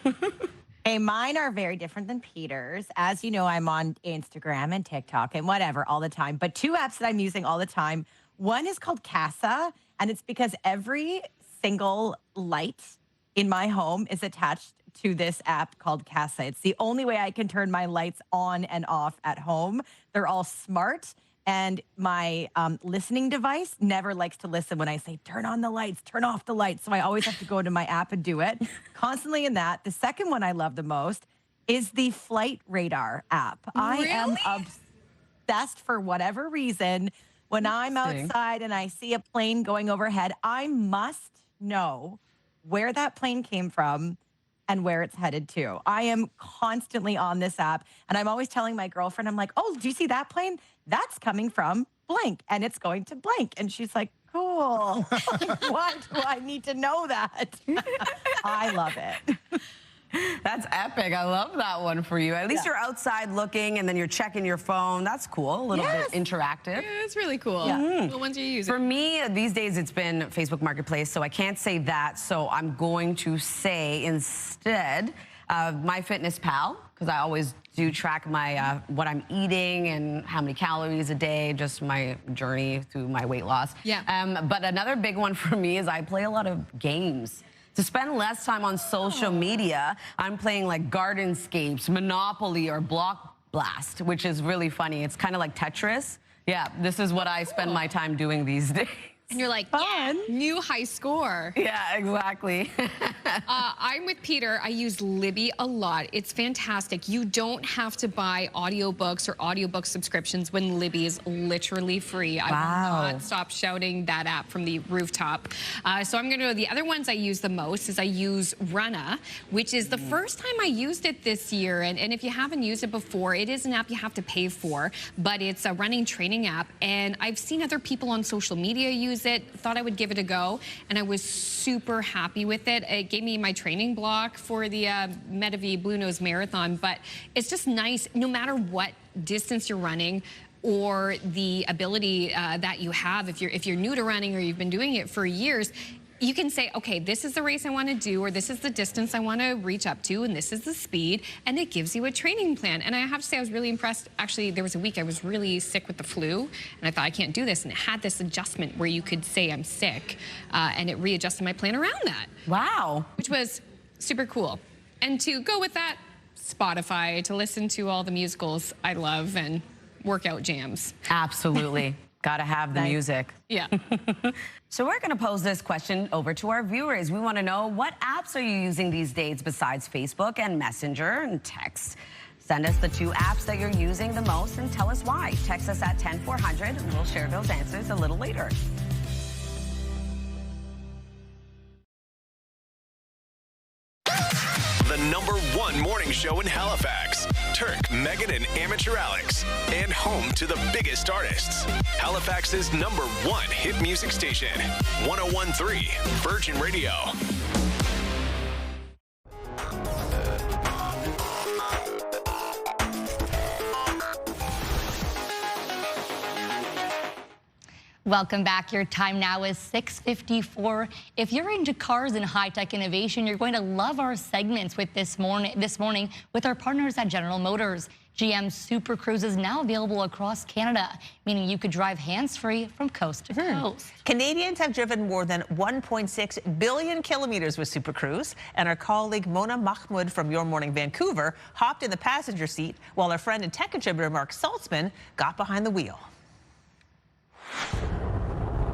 Hey, mine are very different than Peter's. As you know, I'm on Instagram and TikTok and whatever all the time. But two apps that I'm using all the time. One is called Casa, and it's because every single light in my home is attached to this app called Casa. It's the only way I can turn my lights on and off at home. They're all smart. And my listening device never likes to listen when I say, turn on the lights, turn off the lights. So I always have to go to my app and do it. Constantly in that. The second one I love the most is the Flight Radar app. Really? I am obsessed for whatever reason. When I'm outside and I see a plane going overhead, I must know where that plane came from and where it's headed to. I am constantly on this app, and I'm always telling my girlfriend, I'm like, oh, do you see that plane? That's coming from blank, and it's going to blank. And she's like, cool. Why do I need to know that? I love it. That's epic. I love that one for you. At least you're outside looking, and then you're checking your phone. That's cool. A little bit interactive. Yeah, it's really cool. Yeah. What ones are you using? For me, these days, it's been Facebook Marketplace, so I can't say that. So I'm going to say instead MyFitnessPal, because I always do track my what I'm eating and how many calories a day, just my journey through my weight loss. Yeah. But another big one for me is I play a lot of games. To spend less time on social media, I'm playing like Gardenscapes, Monopoly, or Block Blast, which is really funny. It's kind of like Tetris. Yeah, this is what I spend my time doing these days. And you're like, yeah, new high score. Yeah, exactly. I'm with Peter. I use Libby a lot. It's fantastic. You don't have to buy audiobooks or audiobook subscriptions when Libby is literally free. I will not stop shouting that app from the rooftop. So I'm going to go. The other ones I use the most is I use Runna, which is the first time I used it this year. And if you haven't used it before, it is an app you have to pay for, but it's a running training app. And I've seen other people on social media use it, thought I would give it a go, and I was super happy with it. It gave me my training block for the Medavie Blue Nose Marathon, but it's just nice no matter what distance you're running or the ability that you have. If you're new to running or you've been doing it for years, you can say, okay, this is the race I want to do, or this is the distance I want to reach up to, and this is the speed, and it gives you a training plan. And I have to say I was really impressed. Actually, there was a week I was really sick with the flu, and I thought I can't do this, and it had this adjustment where you could say I'm sick, and it readjusted my plan around that. Wow. Which was super cool. And to go with that, Spotify, to listen to all the musicals I love and workout jams. Absolutely. Gotta have the music. Yeah. So we're gonna pose this question over to our viewers. We wanna know, what apps are you using these days besides Facebook and Messenger and text? Send us the 2 apps that you're using the most and tell us why. Text us at 10400 and we'll share those answers a little later. The #1 morning show in Halifax. Turk, Megan, and Amateur Alex. And home to the biggest artists. Halifax's #1 hit music station. 101.3 Virgin Radio. Welcome back. Your time now is 6:54. If you're into cars and high-tech innovation, you're going to love our segments with this morning with our partners at General Motors. GM Super Cruise is now available across Canada, meaning you could drive hands-free from coast to coast. Canadians have driven more than 1.6 billion kilometers with Super Cruise, and our colleague Mona Mahmoud from Your Morning Vancouver hopped in the passenger seat while our friend and tech contributor Mark Saltzman got behind the wheel.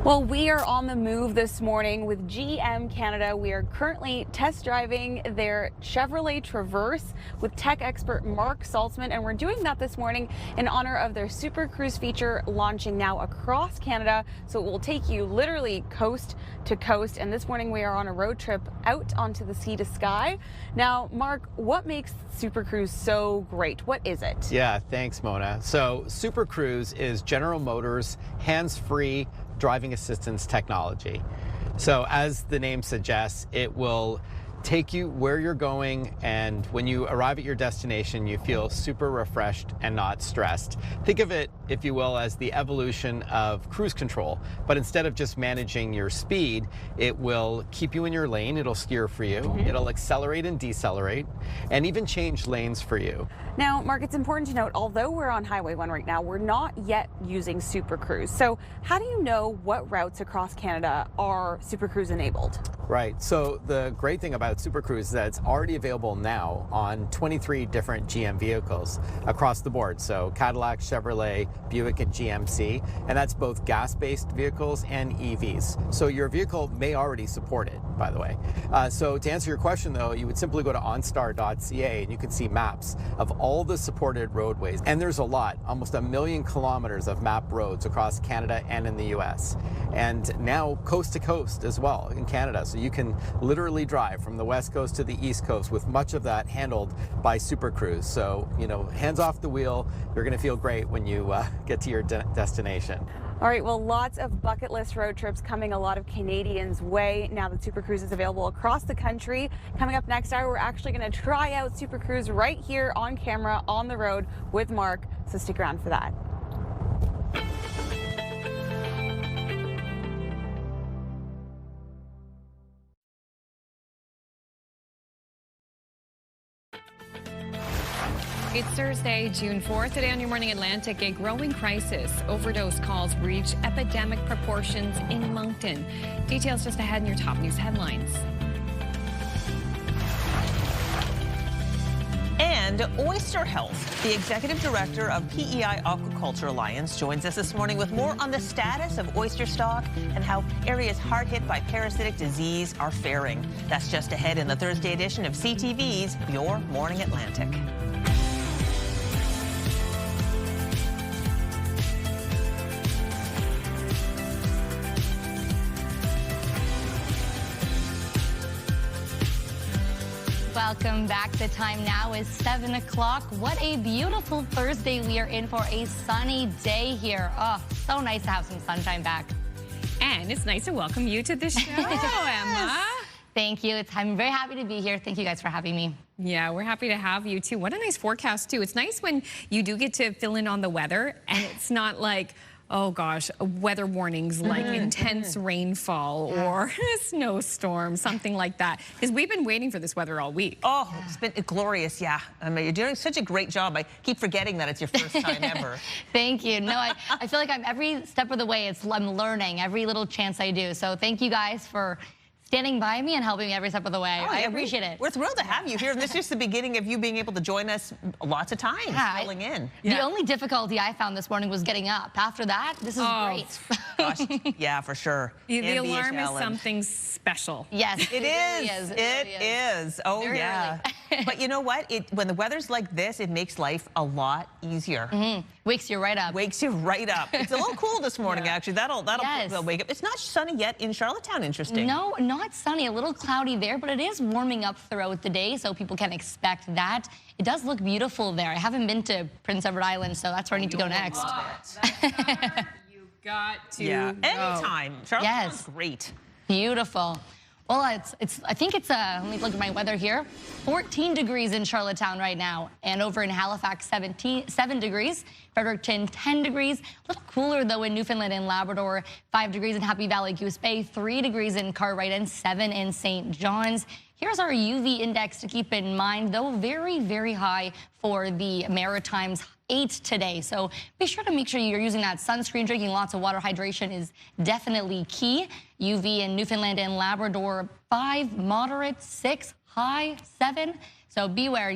Well, we are on the move this morning with GM Canada. We are currently test driving their Chevrolet Traverse with tech expert Mark Saltzman, and we're doing that this morning in honor of their Super Cruise feature launching now across Canada. So it will take you literally coast to coast, and this morning we are on a road trip out onto the sea to sky. Now, Mark, what makes Super Cruise so great? What is it? Yeah, thanks, Mona. So Super Cruise is General Motors hands-free driving assistance technology. So as the name suggests, it will take you where you're going, and when you arrive at your destination, you feel super refreshed and not stressed. Think of it, if you will, as the evolution of cruise control, but instead of just managing your speed, it will keep you in your lane, it'll steer for you, it'll accelerate and decelerate, and even change lanes for you. Now, Mark, it's important to note, although we're on Highway 1 right now, we're not yet using Super Cruise. So how do you know what routes across Canada are Super Cruise enabled? Right, so the great thing about Super Cruise is that it's already available now on 23 different GM vehicles across the board. So Cadillac, Chevrolet, Buick, and GMC, and that's both gas-based vehicles and EVs. So your vehicle may already support it, by the way. So to answer your question though, you would simply go to onstar.ca and you can see maps of all the supported roadways. And there's a lot, almost 1 million kilometers of mapped roads across Canada and in the US. And now coast to coast as well in Canada. So you can literally drive from the west coast to the east coast, with much of that handled by Super Cruise. So, you know, hands off the wheel, you're going to feel great when you get to your destination. All right, well, lots of bucket list road trips coming a lot of Canadians' way now that Super Cruise is available across the country. Coming up next hour, we're actually going to try out Super Cruise right here on camera on the road with Mark, so stick around for that. It's Thursday, June 4th. Today on Your Morning Atlantic, a growing crisis. Overdose calls reach epidemic proportions in Moncton. Details just ahead in your top news headlines. And Oyster Health, the executive director of P.E.I. Aquaculture Alliance, joins us this morning with more on the status of oyster stock and how areas hard hit by parasitic disease are faring. That's just ahead in the Thursday edition of CTV's Your Morning Atlantic. Welcome back. The time now is 7 o'clock. What a beautiful Thursday we are in for, a sunny day here. Oh, so nice to have some sunshine back. And it's nice to welcome you to the show, Emma. Thank you. I'm very happy to be here. Thank you guys for having me. Yeah, we're happy to have you too. What a nice forecast too. It's nice when you do get to fill in on the weather and it's not like, oh gosh, weather warnings like intense rainfall or a snowstorm, something like that. Because we've been waiting for this weather all week. Oh, it's been glorious, yeah. I mean, you're doing such a great job. I keep forgetting that it's your first time ever. Thank you. No, I feel like I'm every step of the way, I'm learning every little chance I do. So thank you guys for standing by me and helping me every step of the way. Oh, I yeah, appreciate it. We're thrilled to have you here. And this is just the beginning of you being able to join us lots of times, filling in. The only difficulty I found this morning was getting up. After that, this is great. Gosh, yeah, for sure. The alarm is something special. Yes, it is. It is. Oh, very yeah. But you know what? When the weather's like this, it makes life a lot easier. Wakes you right up. Wakes you right up. It's a little cool this morning, actually. That'll wake up. It's not sunny yet in Charlottetown, interesting. No, not not sunny, a little cloudy there, but it is warming up throughout the day, so people can expect that. It does look beautiful there. I haven't been to Prince Edward Island, so that's where I need to go next. You got to Yeah, go. anytime. Charlottetown's Yes. great. Beautiful. Well, I think it's, let me look at my weather here. 14 degrees in Charlottetown right now. And over in Halifax, 7 degrees. Fredericton, 10 degrees. A little cooler, though, in Newfoundland and Labrador. 5 degrees in Happy Valley, Goose Bay. 3 degrees in Cartwright and 7 in St. John's. Here's our UV index to keep in mind, though very, very high for the Maritimes. 8 today. So be sure to make sure you're using that sunscreen. Drinking lots of water. Hydration is definitely key. UV in Newfoundland and Labrador, 5, moderate, 6, high, 7. So beware,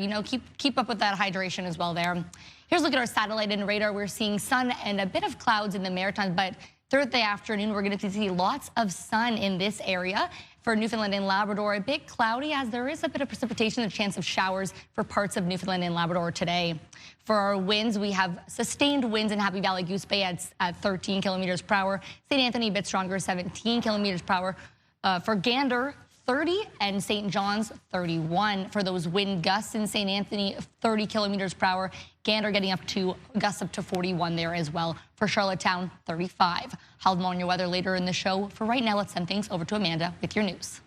keep up with that hydration as well there. Here's a look at our satellite and radar. We're seeing sun and a bit of clouds in the Maritimes, but throughout the afternoon, we're going to see lots of sun in this area. For Newfoundland and Labrador, a bit cloudy as there is a bit of precipitation, a chance of showers for parts of Newfoundland and Labrador today. For our winds, we have sustained winds in Happy Valley, Goose Bay at 13 kilometers per hour. St. Anthony, a bit stronger, 17 kilometers per hour. For Gander, 30, and St. John's, 31. For those wind gusts in St. Anthony, 30 kilometers per hour. Gander getting up to gusts up to 41 there as well. For Charlottetown, 35. I'll have more on your weather later in the show. For right now, let's send things over to Amanda with your news.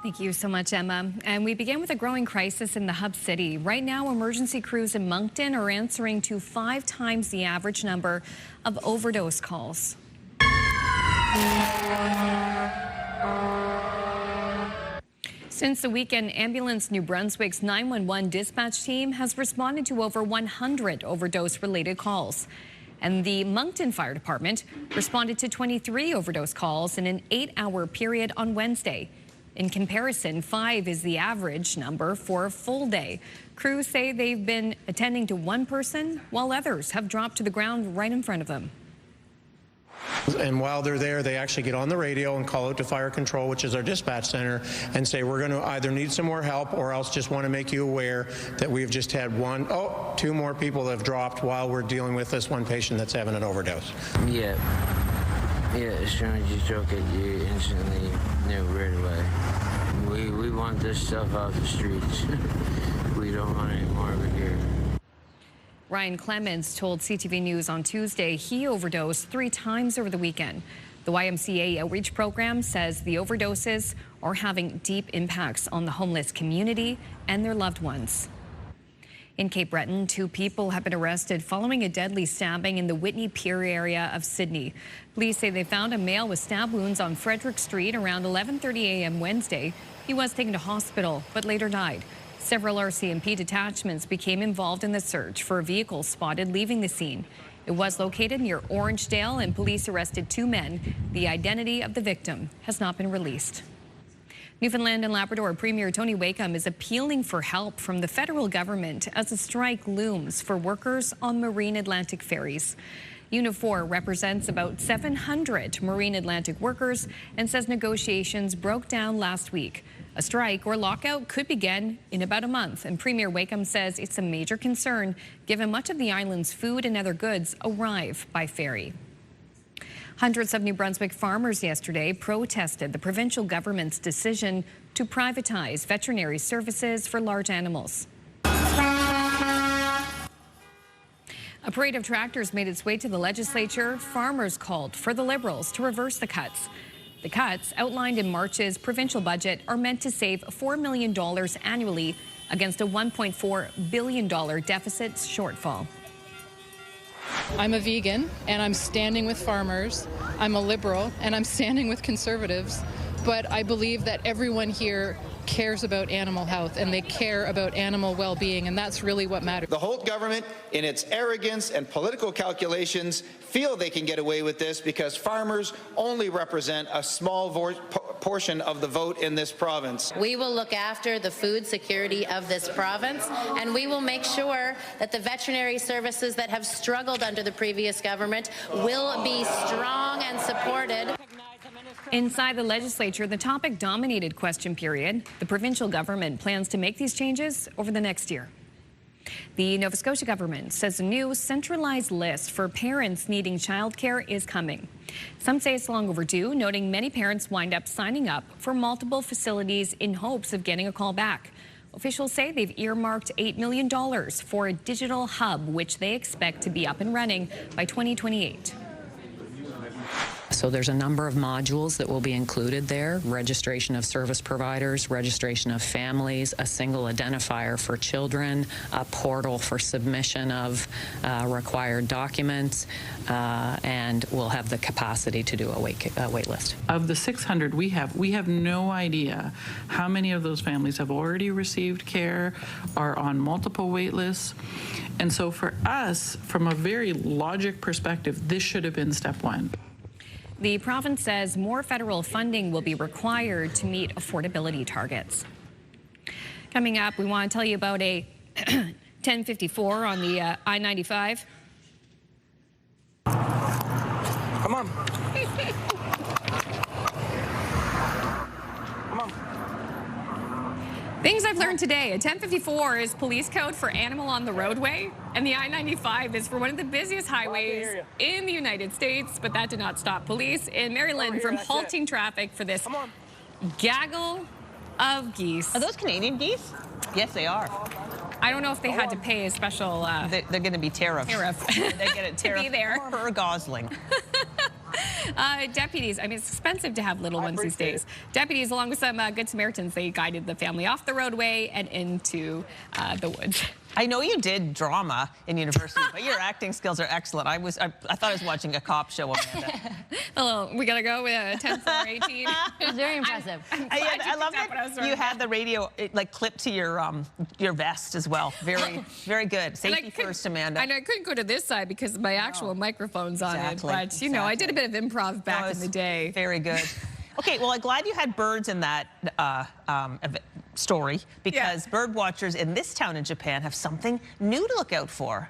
Thank you so much, Emma. And we begin with a growing crisis in the hub city. Right now, emergency crews in Moncton are answering to 5 times the average number of overdose calls. Since the weekend, Ambulance New Brunswick's 911 dispatch team has responded to over 100 overdose-related calls. And the Moncton Fire Department responded to 23 overdose calls in an 8-hour period on Wednesday. In comparison, 5 is the average number for a full day. Crews say they've been attending to one person, while others have dropped to the ground right in front of them. And while they're there, they actually get on the radio and call out to fire control, which is our dispatch center, and say we're going to either need some more help or else just want to make you aware that we've just had 2 more people that have dropped while we're dealing with this one patient that's having an overdose. Yeah, as soon as you stroke it, you instantly know right away. We want this stuff off the streets. We don't want any more of it here. Ryan Clements told CTV News on Tuesday he overdosed 3 times over the weekend. The YMCA outreach program says the overdoses are having deep impacts on the homeless community and their loved ones. In Cape Breton, 2 people have been arrested following a deadly stabbing in the Whitney Pier area of Sydney. Police say they found a male with stab wounds on Frederick Street around 11:30 a.m. Wednesday. He was taken to hospital but later died. Several RCMP detachments became involved in the search for a vehicle spotted leaving the scene. It was located near Orangedale, and police arrested 2 men. The identity of the victim has not been released. Newfoundland and Labrador Premier Tony Wakeham is appealing for help from the federal government as a strike looms for workers on Marine Atlantic ferries. Unifor represents about 700 Marine Atlantic workers and says negotiations broke down last week. A strike or lockout could begin in about a month, and Premier Wakeham says it's a major concern given much of the island's food and other goods arrive by ferry. Hundreds of New Brunswick farmers yesterday protested the provincial government's decision to privatize veterinary services for large animals. A parade of tractors made its way to the legislature. Farmers called for the Liberals to reverse the cuts. The cuts, outlined in March's provincial budget, are meant to save $4 million annually against a $1.4 billion deficit shortfall. I'm a vegan, and I'm standing with farmers. I'm a liberal, and I'm standing with conservatives. But I believe that everyone here cares about animal health, and they care about animal well-being, and that's really what matters. The Holt government, in its arrogance and political calculations, feel they can get away with this because farmers only represent a small portion of the vote in this province. We will look after the food security of this province, and we will make sure that the veterinary services that have struggled under the previous government will be strong and supported. Inside the legislature, the topic dominated question period. The provincial government plans to make these changes over the next year. The Nova Scotia government says a new centralized list for parents needing childcare is coming. Some say it's long overdue, noting many parents wind up signing up for multiple facilities in hopes of getting a call back. Officials say they've earmarked $8 million for a digital hub, which they expect to be up and running by 2028. So there's a number of modules that will be included there: registration of service providers, registration of families, a single identifier for children, a portal for submission of required documents, and we'll have the capacity to do a wait list. Of the 600 we have no idea how many of those families have already received care, are on multiple wait lists. And so for us, from a very logic perspective, this should have been step one. The province says more federal funding will be required to meet affordability targets. Coming up, we want to tell you about a 1054 on the I-95. Come on. Things I've learned today: a 1054 is police code for animal on the roadway, and the I-95 is for one of the busiest highways in the United States, but that did not stop police in Maryland from halting traffic for this gaggle of geese. Are those Canadian geese? Yes, they are. I don't know if they had to pay a special... They're going to be tariff. They get a tariff to be there. Per gosling. Deputies, I mean, it's expensive to have little ones these days. Deputies, along with some Good Samaritans, they guided the family off the roadway and into the woods. I know you did drama in university, but your acting skills are excellent. I thought I was watching a cop show, Amanda. Hello, we gotta go with 10, 4, 18. It was very impressive. I love that you had the radio like clipped to your vest as well. Very, very good. Safety first, Amanda. I couldn't go to this side because my actual microphone's on it, but you know, I did a bit of improv back in the day. Very good. Okay, well, I'm glad you had birds in that story, because bird watchers in this town in Japan have something new to look out for.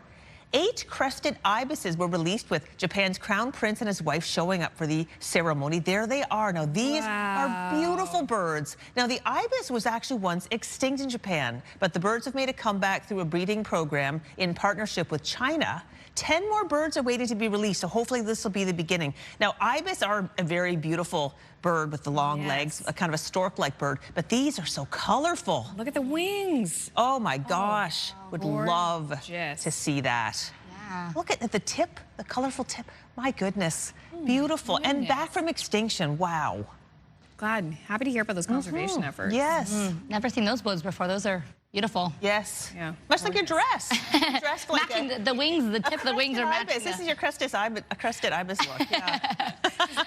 8 crested ibises were released with Japan's crown prince and his wife showing up for the ceremony. There they are. Now, these are beautiful birds. Now, the ibis was actually once extinct in Japan, but the birds have made a comeback through a breeding program in partnership with China. 10 more birds are waiting to be released, so hopefully this will be the beginning. Now, ibis are a very beautiful bird with the long legs, a kind of a stork-like bird, but these are so colorful. Look at the wings. Oh my gosh, would love to see that. Yeah. Look at the tip, the colorful tip. My goodness, beautiful. And back from extinction, wow. Glad, happy to hear about those conservation efforts. Yes. Never seen those birds before. Those are beautiful. Yes. Yeah. Much like your dress. Dressed like matching the wings, the tip of the wings are matching. This is your crested ibis look. Yeah.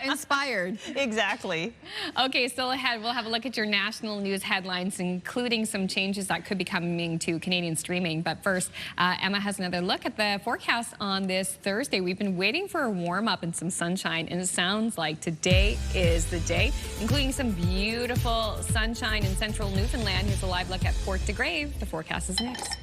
Inspired. Exactly. Okay, still ahead, we'll have a look at your national news headlines, including some changes that could be coming to Canadian streaming. But first, Emma has another look at the forecast on this Thursday. We've been waiting for a warm up and some sunshine, and it sounds like today is the day, including some beautiful sunshine in central Newfoundland. Here's a live look at Port de Grave. The forecast is next.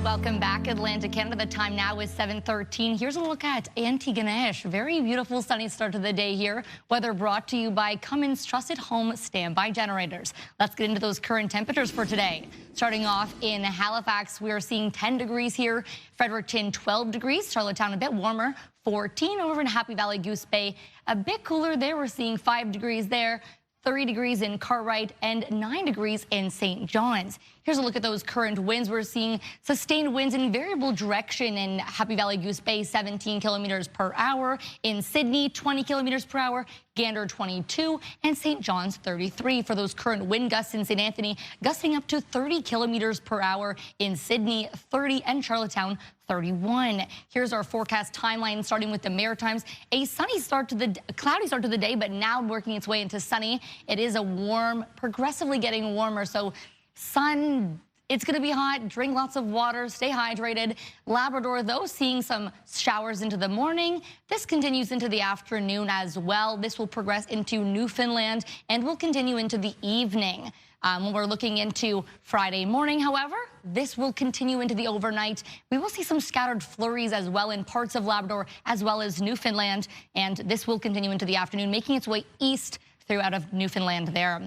Welcome back, Atlantic Canada. The time now is 7:13. Here's a look at Antigonish. Very beautiful sunny start to the day here. Weather brought to you by Cummins Trusted Home Standby Generators. Let's get into those current temperatures for today. Starting off in Halifax, we are seeing 10 degrees here. Fredericton, 12 degrees. Charlottetown, a bit warmer. 14 over in Happy Valley, Goose Bay. A bit cooler there. We're seeing 5 degrees there. 30 degrees in Cartwright and 9 degrees in St. John's. Here's a look at those current winds. We're seeing sustained winds in variable direction in Happy Valley, Goose Bay, 17 kilometers per hour. In Sydney, 20 kilometers per hour. Gander, 22. And St. John's, 33. For those current wind gusts in St. Anthony, gusting up to 30 kilometers per hour. In Sydney, 30. And Charlottetown, 31. Here's our forecast timeline, starting with the Maritimes. A cloudy start to the day, but now working its way into sunny. It is a warm, progressively getting warmer. So sun, it's going to be hot. Drink lots of water. Stay hydrated. Labrador, though, seeing some showers into the morning. This continues into the afternoon as well. This will progress into Newfoundland and will continue into the evening. When we're looking into Friday morning, however, this will continue into the overnight. We will see some scattered flurries as well in parts of Labrador as well as Newfoundland, and this will continue into the afternoon, making its way east throughout of Newfoundland there.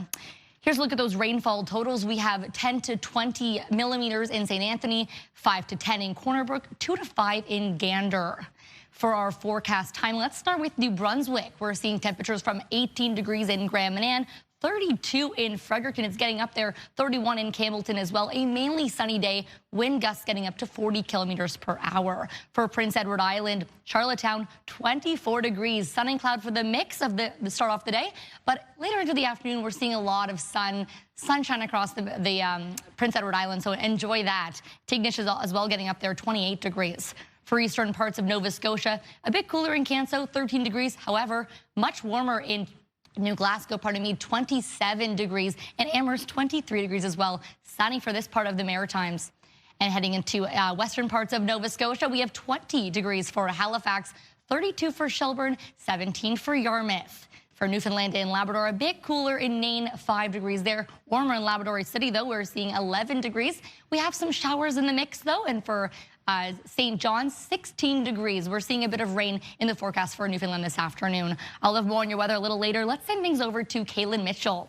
Here's a look at those rainfall totals. We have 10 to 20 millimeters in St. Anthony, 5 to 10 in Corner Brook, 2 to 5 in Gander. For our forecast time, let's start with New Brunswick. We're seeing temperatures from 18 degrees in Grand Manan, 32 in Fredericton. It's getting up there, 31 in Campbellton as well. A mainly sunny day, wind gusts getting up to 40 kilometers per hour. For Prince Edward Island, Charlottetown, 24 degrees. Sun and cloud for the mix of the start off the day. But later into the afternoon, we're seeing a lot of sunshine across the Prince Edward Island, so enjoy that. Tignish is as well getting up there, 28 degrees. For eastern parts of Nova Scotia, a bit cooler in Canso, 13 degrees. However, much warmer in New Glasgow, 27 degrees, and Amherst, 23 degrees as well. Sunny for this part of the Maritimes. And heading into western parts of Nova Scotia, we have 20 degrees for Halifax, 32 for Shelburne, 17 for Yarmouth. For Newfoundland and Labrador, a bit cooler in Nain, 5 degrees there. Warmer in Labrador City, though, we're seeing 11 degrees. We have some showers in the mix, though, and for St. John's, 16 degrees. We're seeing a bit of rain in the forecast for Newfoundland this afternoon. I'll have more on your weather a little later. Let's send things over to Kaylin Mitchell.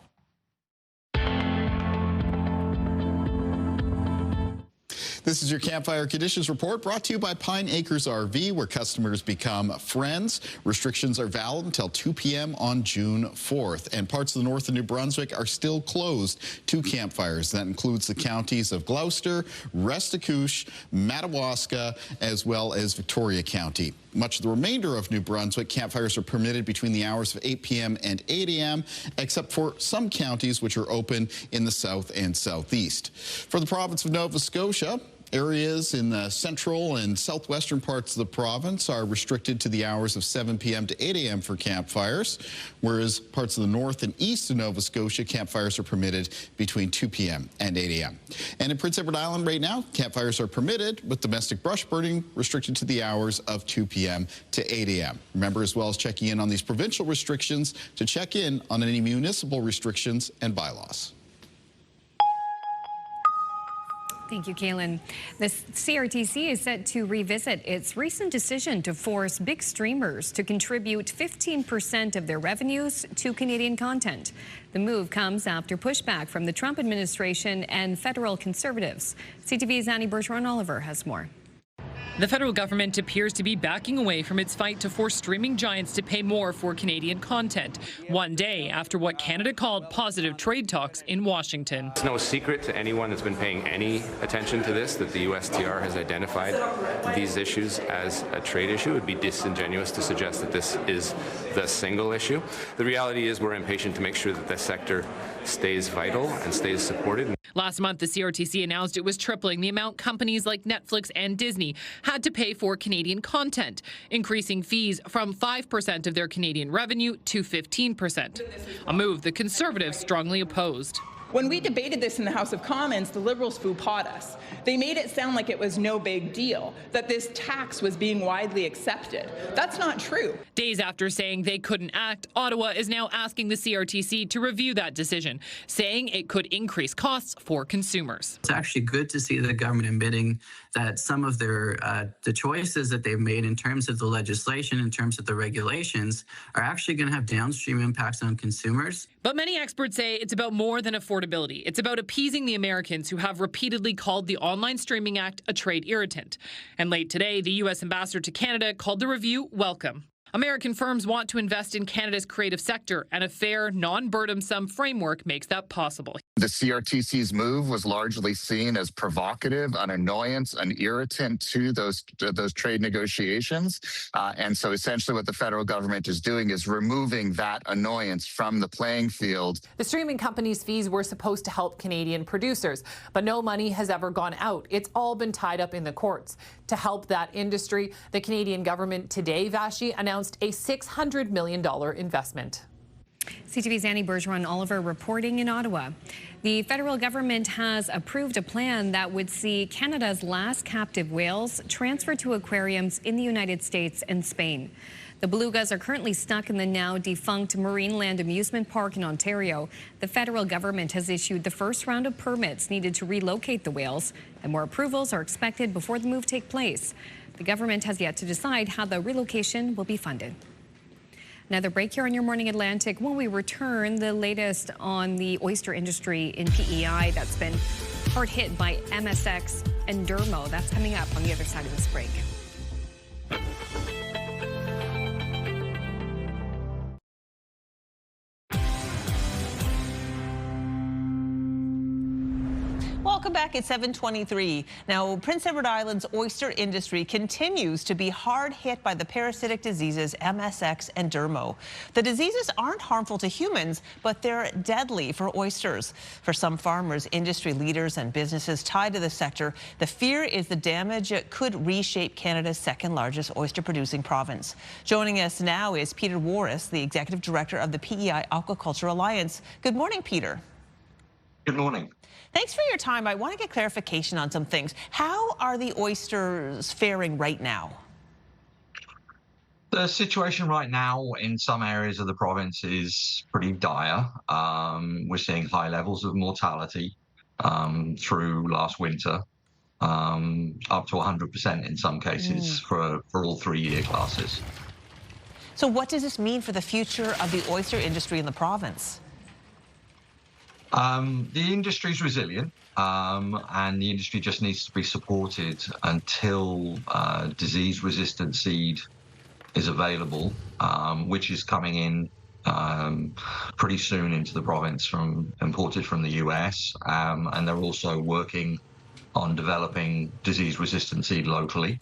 This is your Campfire Conditions Report brought to you by Pine Acres RV, where customers become friends. Restrictions are valid until 2 p.m. on June 4th. And parts of the north of New Brunswick are still closed to campfires. That includes the counties of Gloucester, Resticouche, Madawaska, as well as Victoria County. Much of the remainder of New Brunswick, campfires are permitted between the hours of 8 p.m. and 8 a.m., except for some counties which are open in the south and southeast. For the province of Nova Scotia, areas in the central and southwestern parts of the province are restricted to the hours of 7 p.m. to 8 a.m. for campfires, whereas parts of the north and east of Nova Scotia, campfires are permitted between 2 p.m. and 8 a.m. And in Prince Edward Island right now, campfires are permitted, with domestic brush burning restricted to the hours of 2 p.m. to 8 a.m. Remember, as well as checking in on these provincial restrictions, to check in on any municipal restrictions and bylaws. Thank you, Kaylin. The CRTC is set to revisit its recent decision to force big streamers to contribute 15% of their revenues to Canadian content. The move comes after pushback from the Trump administration and federal conservatives. CTV's Annie Bergeron-Oliver has more. The federal government appears to be backing away from its fight to force streaming giants to pay more for Canadian content, one day after what Canada called positive trade talks in Washington. It's no secret to anyone that's been paying any attention to this that the USTR has identified these issues as a trade issue. It would be disingenuous to suggest that this is the single issue. The reality is we're impatient to make sure that this sector stays vital and stays supported. Last month, the CRTC announced it was tripling the amount companies like Netflix and Disney had to pay for Canadian content, increasing fees from 5% of their Canadian revenue to 15%, a move the Conservatives strongly opposed. When we debated this in the House of Commons, the Liberals faux-pas us. They made it sound like it was no big deal, that this tax was being widely accepted. That's not true. Days after saying they couldn't act, Ottawa is now asking the CRTC to review that decision, saying it could increase costs for consumers. It's actually good to see the government admitting that some of their the choices that they've made in terms of the legislation, in terms of the regulations, are actually going to have downstream impacts on consumers. But many experts say it's about more than affordability. It's about appeasing the Americans who have repeatedly called the Online Streaming Act a trade irritant. And late today, the U.S. ambassador to Canada called the review welcome. American firms want to invest in Canada's creative sector, and a fair, non-burdensome framework makes that possible. The CRTC's move was largely seen as provocative, an annoyance, an irritant to those trade negotiations. And so essentially what the federal government is doing is removing that annoyance from the playing field. The streaming company's fees were supposed to help Canadian producers, but no money has ever gone out. It's all been tied up in the courts. To help that industry, the Canadian government today, Vashi, announced a $600 million investment. CTV's Annie Bergeron-Oliver reporting in Ottawa. The federal government has approved a plan that would see Canada's last captive whales transferred to aquariums in the United States and Spain. The belugas are currently stuck in the now defunct Marineland Amusement Park in Ontario. The federal government has issued the first round of permits needed to relocate the whales, and more approvals are expected before the move takes place. The government has yet to decide how the relocation will be funded. Another break here on Your Morning Atlantic. When we return, the latest on the oyster industry in P.E.I. that's been hard hit by MSX and Dermo. That's coming up on the other side of this break. Welcome back at 7:23. Now, Prince Edward Island's oyster industry continues to be hard hit by the parasitic diseases MSX and Dermo. The diseases aren't harmful to humans, but they're deadly for oysters. For some farmers, industry leaders, and businesses tied to the sector, the fear is the damage could reshape Canada's second largest oyster producing province. Joining us now is Peter Warris, the executive director of the P.E.I. Aquaculture Alliance. Good morning, Peter. Good morning. Thanks for your time. I want to get clarification on some things. How are the oysters faring right now? The situation right now in some areas of the province is pretty dire. We're seeing high levels of mortality through last winter, up to 100% in some cases for all 3 year classes. So what does this mean for the future of the oyster industry in the province? The industry is resilient, and the industry just needs to be supported until disease-resistant seed is available, which is coming in pretty soon into the province imported from the US, and they're also working on developing disease-resistant seed locally.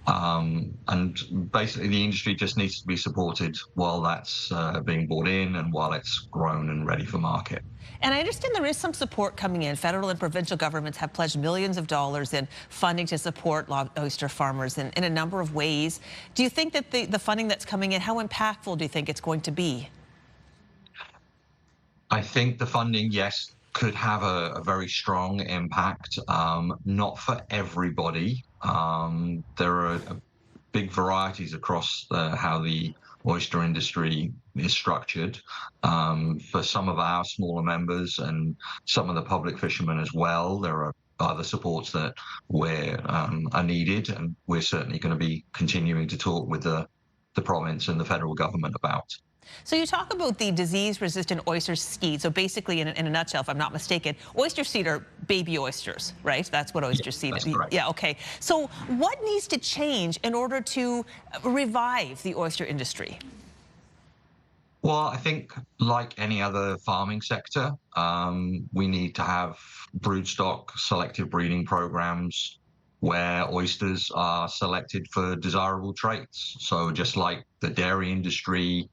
And basically the industry just needs to be supported while that's being brought in and while it's grown and ready for market. And I understand there is some support coming in. Federal and provincial governments have pledged millions of dollars in funding to support oyster farmers in a number of ways. Do you think that the funding that's coming in, how impactful do you think it's going to be? I think the funding, yes, could have a very strong impact. Not for everybody. There are big varieties across how the oyster industry is structured. For some of our smaller members and some of the public fishermen as well, there are other supports that are needed, and we're certainly going to be continuing to talk with the province and the federal government about. So you talk about the disease-resistant oyster seed. So basically, in a nutshell, if I'm not mistaken, oyster seed are baby oysters, right? That's what oyster seed is. Yeah, okay. So what needs to change in order to revive the oyster industry? Well, I think like any other farming sector, we need to have broodstock selective breeding programs where oysters are selected for desirable traits. So just like the dairy industry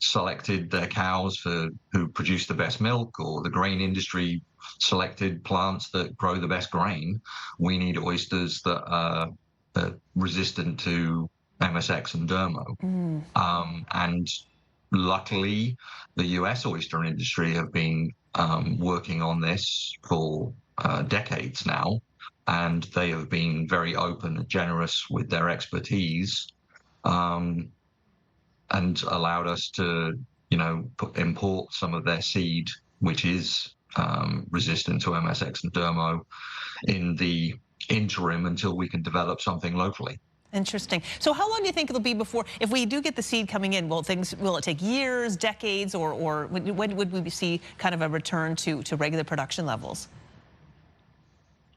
selected their cows who produce the best milk, or the grain industry selected plants that grow the best grain, we need oysters that are resistant to MSX and Dermo. And luckily, the US oyster industry have been working on this for decades now, and they have been very open and generous with their expertise, and allowed us to, import some of their seed, which is resistant to MSX and Dermo, in the interim until we can develop something locally. Interesting. So how long do you think it'll be before, if we do get the seed coming in, will it take years, decades, or when would we see kind of a return to regular production levels?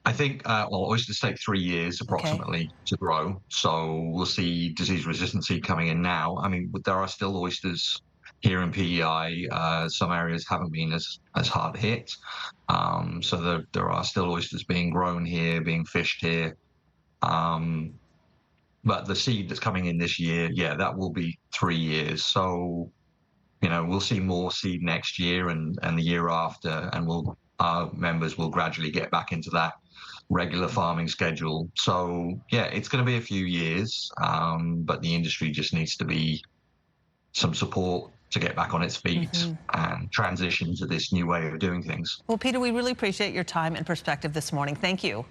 I think, oysters take 3 years approximately to grow. So we'll see disease-resistant seed coming in now. I mean, there are still oysters here in P.E.I. Some areas haven't been as hard hit. So there are still oysters being grown here, being fished here. But the seed that's coming in this year, yeah, that will be 3 years. So, we'll see more seed next year and the year after, and our members will gradually get back into that regular farming schedule. So, yeah, it's going to be a few years, but the industry just needs to be some support to get back on its feet and transition to this new way of doing things. Well, Peter, we really appreciate your time and perspective this morning. Thank you.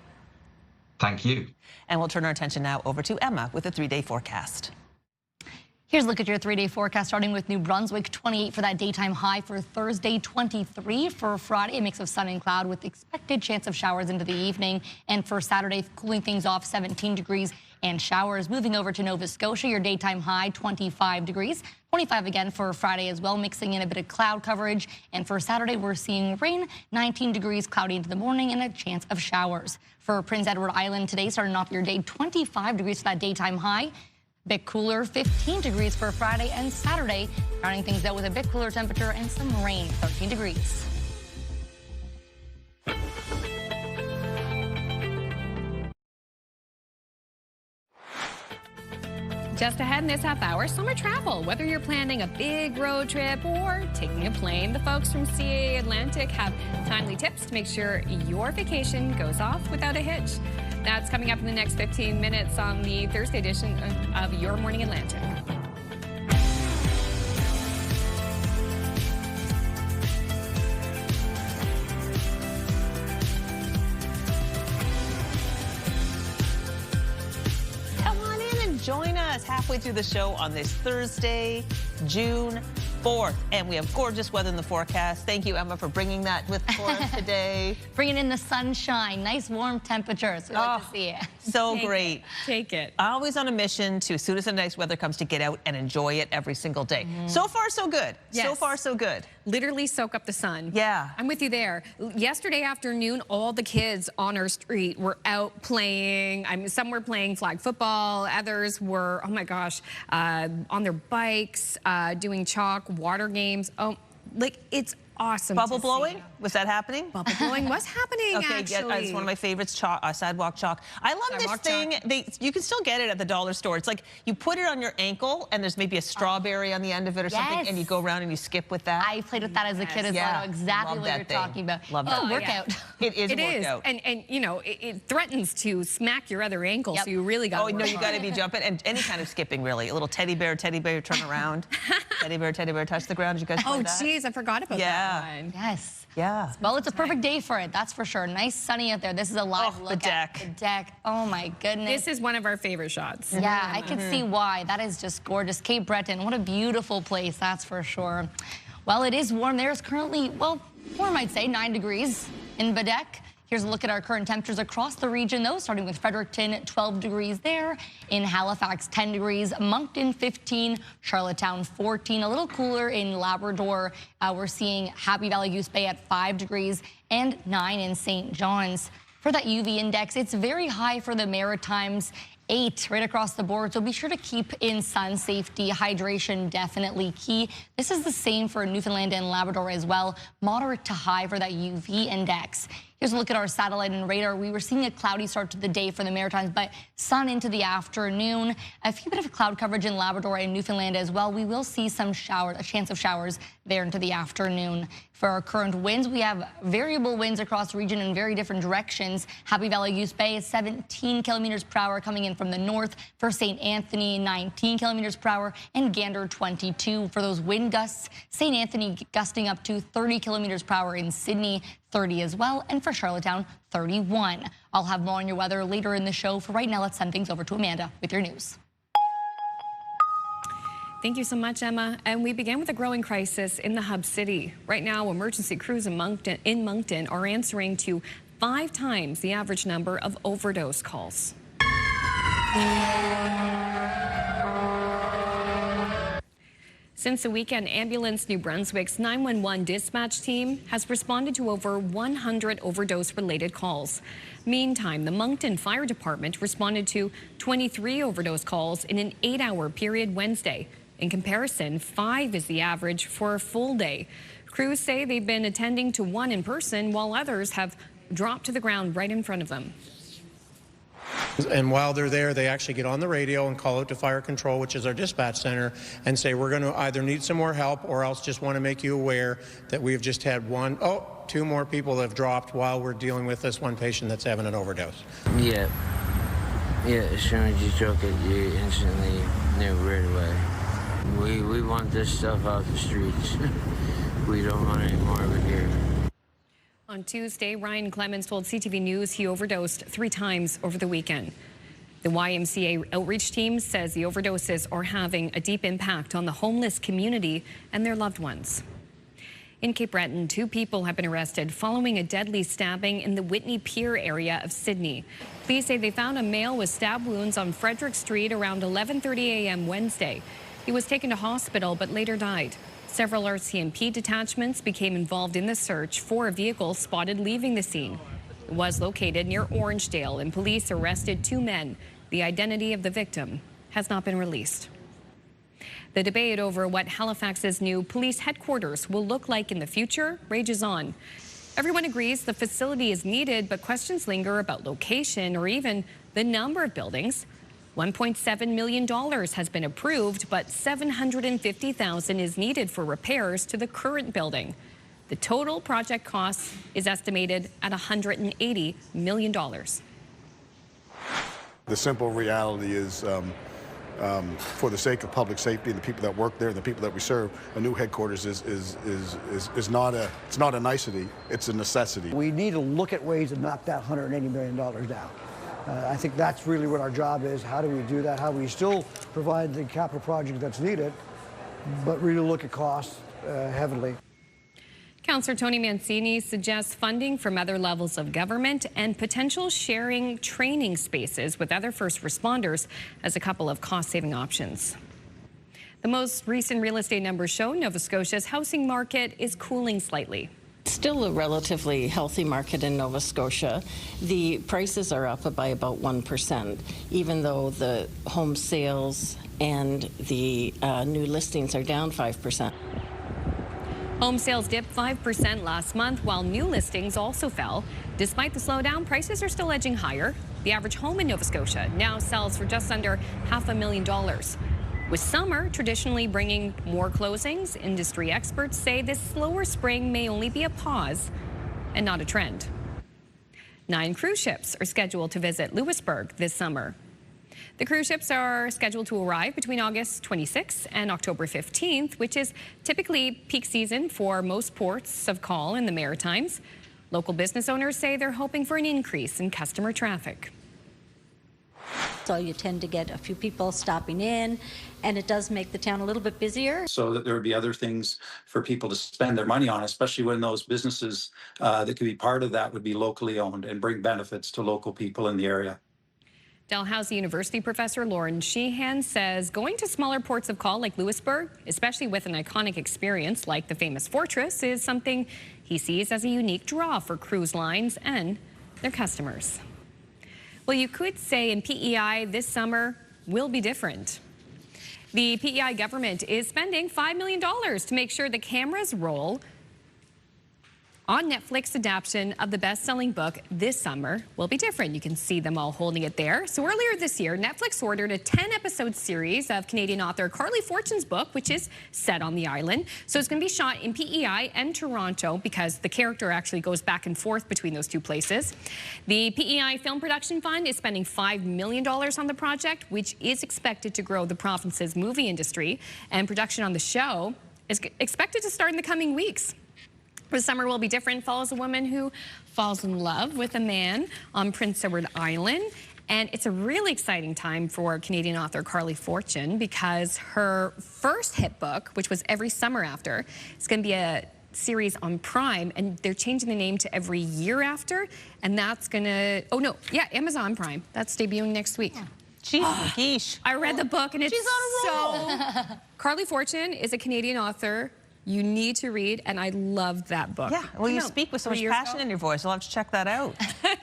Thank you. And we'll turn our attention now over to Emma with a 3-day forecast. Here's a look at your 3-day forecast, starting with New Brunswick, 28 for that daytime high for Thursday, 23 for Friday, a mix of sun and cloud with expected chance of showers into the evening. And for Saturday, cooling things off, 17 degrees and showers. Moving over to Nova Scotia, your daytime high, 25 degrees. 25 again for Friday as well, mixing in a bit of cloud coverage. And for Saturday, we're seeing rain, 19 degrees, cloudy into the morning, and a chance of showers. For Prince Edward Island today, starting off your day, 25 degrees for that daytime high. Bit cooler, 15 degrees for Friday and Saturday, rounding things out with a bit cooler temperature and some rain, 13 degrees. Just ahead in this half hour, summer travel. Whether you're planning a big road trip or taking a plane, the folks from CTV Atlantic have timely tips to make sure your vacation goes off without a hitch. That's coming up in the next 15 minutes on the Thursday edition of Your Morning Atlantic. Join us halfway through the show on this Thursday, June 4th. And we have gorgeous weather in the forecast. Thank you, Emma, for bringing that for us today. Bringing in the sunshine, nice warm temperatures. We like to see it. So great. Take it. Always on a mission to, as soon as the nice weather comes, to get out and enjoy it every single day. So far, so good. Yes. So far, so good. Literally soak up the sun. Yeah. I'm with you there. Yesterday afternoon, all the kids on our street were out playing. Some were playing flag football. Others were, oh my gosh, on their bikes, doing chalk, water games. Oh, like, it's awesome. Bubble blowing? Was that happening? Bubble blowing was happening, actually. Yeah, it's one of my favorites, sidewalk chalk. I love Sidewalk this thing. You can still get it at the dollar store. It's like you put it on your ankle, and there's maybe a strawberry on the end of it or something, and you go around and you skip with that. I played with that as a kid as well. I know exactly what you're talking about. Love It's that. a workout. It is a workout. And you know, it threatens to smack your other ankle, so you really got to Oh, no, you got to be jumping. And any kind of skipping, really. A little teddy bear, turn around. teddy bear, touch the ground. Did you guys play that? Oh, geez, I forgot about that one. Yes. Yeah. Well, it's a perfect day for it, that's for sure. Nice sunny out there. This is a live look the deck. at the deck. Oh my goodness. This is one of our favorite shots. Yeah, I can see why. That is just gorgeous. Cape Breton, what a beautiful place, that's for sure. Well, it is warm. There's currently, well, warm I'd say, 9 degrees in Badek. Here's a look at our current temperatures across the region, though, starting with Fredericton, 12 degrees there. In Halifax, 10 degrees. Moncton, 15. Charlottetown, 14. A little cooler in Labrador. We're seeing Happy Valley Goose Bay at 5 degrees and 9 in St. John's. For that UV index, it's very high for the Maritimes. 8 right across the board, so be sure to keep in sun safety. Hydration definitely key. This is the same for Newfoundland and Labrador as well. Moderate to high for that UV index. Here's a look at our satellite and radar. We were seeing a cloudy start to the day for the Maritimes, but sun into the afternoon. A few bit of cloud coverage in Labrador and Newfoundland as well. We will see some showers, a chance of showers there into the afternoon. For our current winds, we have variable winds across the region in very different directions. Happy Valley Goose Bay is 17 kilometers per hour coming in from the north. For St. Anthony, 19 kilometers per hour, and Gander, 22. For those wind gusts, St. Anthony gusting up to 30 kilometers per hour in Sydney, 30 as well, and for Charlottetown, 31. I'll have more on your weather later in the show. For right now, let's send things over to Amanda with your news. Thank you so much, Emma. And we began with a growing crisis in the hub city. Right now, emergency crews in Moncton are answering to 5 times the average number of overdose calls. Since the weekend, Ambulance New Brunswick's 911 dispatch team has responded to over 100 overdose-related calls. Meantime, the Moncton Fire Department responded to 23 overdose calls in an 8-hour period Wednesday. In comparison, 5 is the average for a full day. Crews say they've been attending to 1 in person, while others have dropped to the ground right in front of them. And while they're there, they actually get on the radio and call out to fire control, which is our dispatch center, and say, we're going to either need some more help or else just want to make you aware that we've just had 2 more people that have dropped while we're dealing with this one patient that's having an overdose. Yeah, as soon as you choke it, you instantly know right away. We want this stuff off the streets. We don't want any more of it here. On Tuesday, Ryan Clemens told CTV News he overdosed 3 times over the weekend. The YMCA outreach team says the overdoses are having a deep impact on the homeless community and their loved ones. In Cape Breton, 2 people have been arrested following a deadly stabbing in the Whitney Pier area of Sydney. Police say they found a male with stab wounds on Frederick Street around 11:30 a.m. Wednesday. He was taken to hospital but later died. Several RCMP detachments became involved in the search for a vehicle spotted leaving the scene. It was located near Orangedale, and police arrested 2 men. The identity of the victim has not been released. The debate over what Halifax's new police headquarters will look like in the future rages on. Everyone agrees the facility is needed, but questions linger about location or even the number of buildings. $1.7 million has been approved, but $750,000 is needed for repairs to the current building. The total project cost is estimated at $180 million. The simple reality is, for the sake of public safety and the people that work there and the people that we serve, a new headquarters is not a nicety, it's a necessity. We need to look at ways to knock that $180 million down. I think that's really what our job is. How do we do that? How do we still provide the capital project that's needed, but really look at costs heavily. Councillor Tony Mancini suggests funding from other levels of government and potential sharing training spaces with other first responders as a couple of cost-saving options. The most recent real estate numbers show Nova Scotia's housing market is cooling slightly. Still a relatively healthy market in Nova Scotia. The prices are up by about 1%, even though the home sales and the new listings are down 5%. Home sales dipped 5% last month, while new listings also fell. Despite the slowdown, prices are still edging higher. The average home in Nova Scotia now sells for just under $500,000. With summer traditionally bringing more closings, industry experts say this slower spring may only be a pause and not a trend. 9 cruise ships are scheduled to visit Lewisburg this summer. The cruise ships are scheduled to arrive between August 26th and October 15th, which is typically peak season for most ports of call in the Maritimes. Local business owners say they're hoping for an increase in customer traffic. So you tend to get a few people stopping in, and it does make the town a little bit busier. So that there would be other things for people to spend their money on, especially when those businesses that could be part of that would be locally owned and bring benefits to local people in the area. Dalhousie University professor Lauren Sheehan says going to smaller ports of call like Lewisburg, especially with an iconic experience like the famous Fortress, is something he sees as a unique draw for cruise lines and their customers. Well, you could say in P.E.I. this summer will be different. The P.E.I. government is spending $5 million to make sure the cameras roll on Netflix adaptation of the best-selling book this summer will be different. You can see them all holding it there. So earlier this year, Netflix ordered a 10-episode series of Canadian author Carly Fortune's book, which is set on the island. So it's going to be shot in P.E.I. and Toronto because the character actually goes back and forth between those two places. The P.E.I. Film Production Fund is spending $5 million on the project, which is expected to grow the province's movie industry. And production on the show is expected to start in the coming weeks. The summer will be different follows a woman who falls in love with a man on Prince Edward Island. And it's a really exciting time for Canadian author Carly Fortune because her first hit book, which was Every Summer After, is going to be a series on Prime, and they're changing the name to Every Year After, and that's going to, Amazon Prime. That's debuting next week. Jeez, geesh. I read the book, and it's She's on a roll. Carly Fortune is a Canadian author you need to read, and I love that book. Yeah, well, you speak with so much passion in your voice. I'll have to check that out.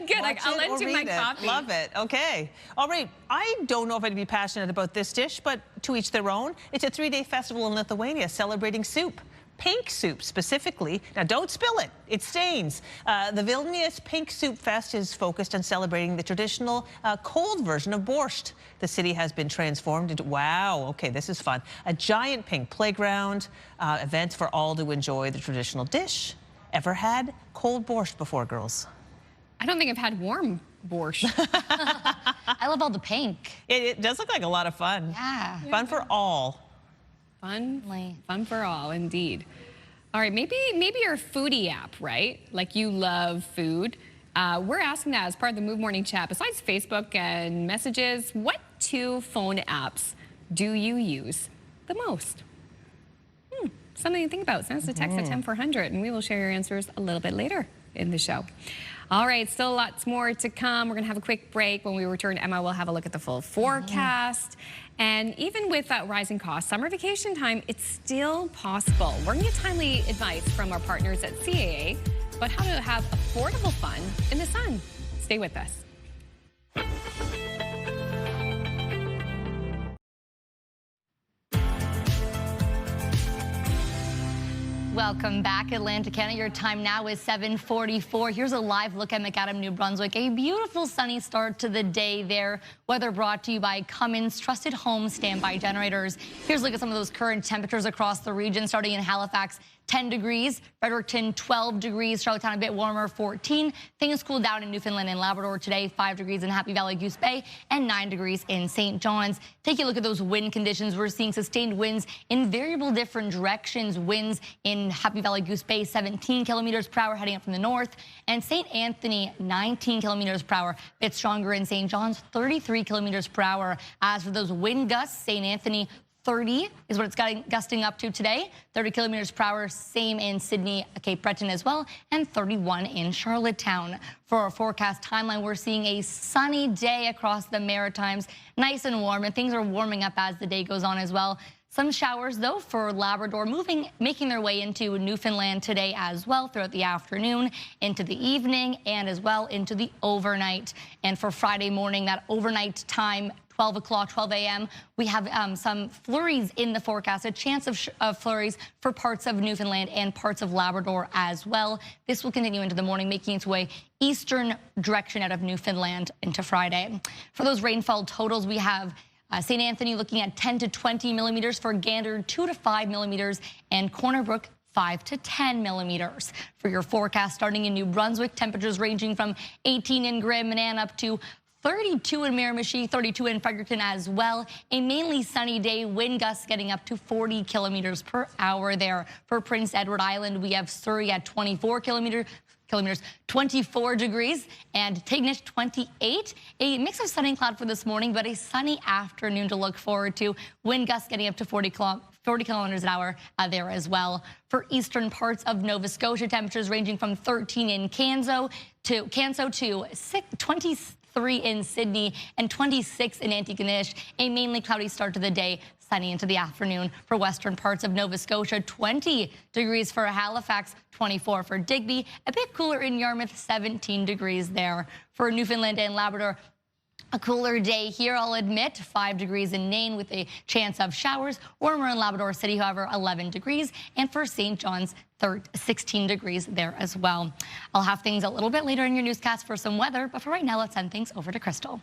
Good, I'll lend you my copy. Love it. Okay. All right. I don't know if I'd be passionate about this dish, but to each their own. It's a 3-day festival in Lithuania celebrating soup. Pink soup specifically. Now, don't spill it. It stains. The Vilnius Pink Soup Fest is focused on celebrating the traditional cold version of borscht. The city has been transformed into, wow, okay, this is fun, a giant pink playground, events for all to enjoy the traditional dish. Ever had cold borscht before, girls? I don't think I've had warm borscht. I love all the pink. It does look like a lot of fun. Yeah. Fun for all. Fun for all, indeed. All right, maybe you're a foodie app, right? Like you love food. We're asking that as part of the Move Morning Chat. Besides Facebook and messages, what 2 phone apps do you use the most? Something to think about. Send us a text at 10400, and we will share your answers a little bit later in the show. All right, still lots more to come. We're going to have a quick break. When we return, Emma will have a look at the full forecast. And even with rising costs, summer vacation time, it's still possible. We're going to get timely advice from our partners at CAA about how to have affordable fun in the sun. Stay with us. Welcome back, Atlantic Canada. Your time now is 7:44. Here's a live look at McAdam, New Brunswick. A beautiful sunny start to the day there. Weather brought to you by Cummins Trusted Home Standby Generators. Here's a look at some of those current temperatures across the region, starting in Halifax. 10 degrees, Fredericton 12 degrees, Charlottetown a bit warmer, 14. Things cooled down in Newfoundland and Labrador today, 5 degrees in Happy Valley, Goose Bay, and 9 degrees in St. John's. Take a look at those wind conditions. We're seeing sustained winds in variable different directions. Winds in Happy Valley, Goose Bay, 17 kilometers per hour heading up from the north, and St. Anthony, 19 kilometers per hour. A bit stronger in St. John's, 33 kilometers per hour. As for those wind gusts, St. Anthony, 30 is what it's gusting up to today. 30 kilometers per hour, same in Sydney, Cape Breton as well, and 31 in Charlottetown. For our forecast timeline, we're seeing a sunny day across the Maritimes, nice and warm, and things are warming up as the day goes on as well. Some showers, though, for Labrador, making their way into Newfoundland today as well throughout the afternoon, into the evening, and as well into the overnight. And for Friday morning, that overnight time, 12 o'clock, 12 a.m., we have some flurries in the forecast, a chance of flurries for parts of Newfoundland and parts of Labrador as well. This will continue into the morning, making its way eastern direction out of Newfoundland into Friday. For those rainfall totals, we have St. Anthony looking at 10 to 20 millimeters, for Gander 2 to 5 millimeters, and Corner Brook 5 to 10 millimeters. For your forecast, starting in New Brunswick, temperatures ranging from 18 in Grand Manan up to 32 in Miramichi, 32 in Fredericton as well. A mainly sunny day, wind gusts getting up to 40 kilometers per hour there. For Prince Edward Island, we have Surrey at 24 kilometers, 24 degrees, and Tignish 28. A mix of sun and cloud for this morning, but a sunny afternoon to look forward to. Wind gusts getting up to 40 kilometers an hour there as well. For eastern parts of Nova Scotia, temperatures ranging from 13 in Canso to 23 in Sydney and 26 in Antigonish. A mainly cloudy start to the day, sunny into the afternoon. For western parts of Nova Scotia, 20 degrees for Halifax, 24 for Digby. A bit cooler in Yarmouth, 17 degrees there. For Newfoundland and Labrador, a cooler day here, I'll admit. 5 degrees in Nain with a chance of showers. Warmer in Labrador City, however, 11 degrees. And for St. John's, 16 degrees there as well. I'll have things a little bit later in your newscast for some weather, but for right now, let's send things over to Crystal.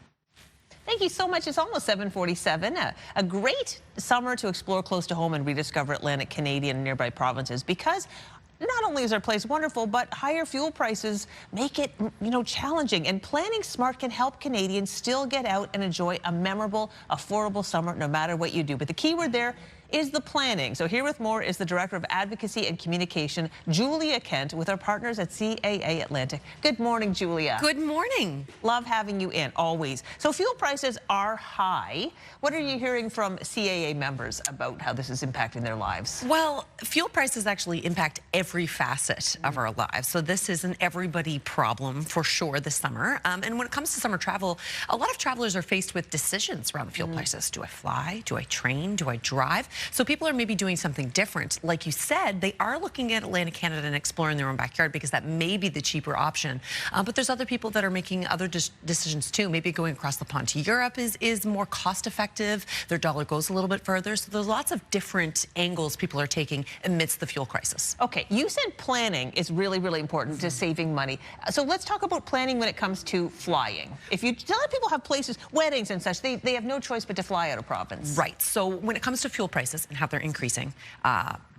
Thank you so much. It's almost 7:47. A great summer to explore close to home and rediscover Atlantic Canadian and nearby provinces, because not only is our place wonderful, but higher fuel prices make it, challenging. And planning smart can help Canadians still get out and enjoy a memorable, affordable summer no matter what you do. But the key word there is the planning. So here with more is the Director of Advocacy and Communication, Julia Kent, with our partners at CAA Atlantic. Good morning, Julia. Good morning. Love having you in, always. So fuel prices are high. What are you hearing from CAA members about how this is impacting their lives? Well, fuel prices actually impact every facet of our lives. So this is an everybody problem for sure this summer. And when it comes to summer travel, a lot of travelers are faced with decisions around the fuel prices. Do I fly? Do I train? Do I drive? So people are maybe doing something different. Like you said, they are looking at Atlantic Canada and exploring their own backyard because that may be the cheaper option. But there's other people that are making other decisions too. Maybe going across the pond to Europe is more cost effective. Their dollar goes a little bit further. So there's lots of different angles people are taking amidst the fuel crisis. Okay, you said planning is really, really important to saving money. So let's talk about planning when it comes to flying. If you a lot of people have places, weddings and such, they have no choice but to fly out of province. Right. So when it comes to fuel prices and how they're increasing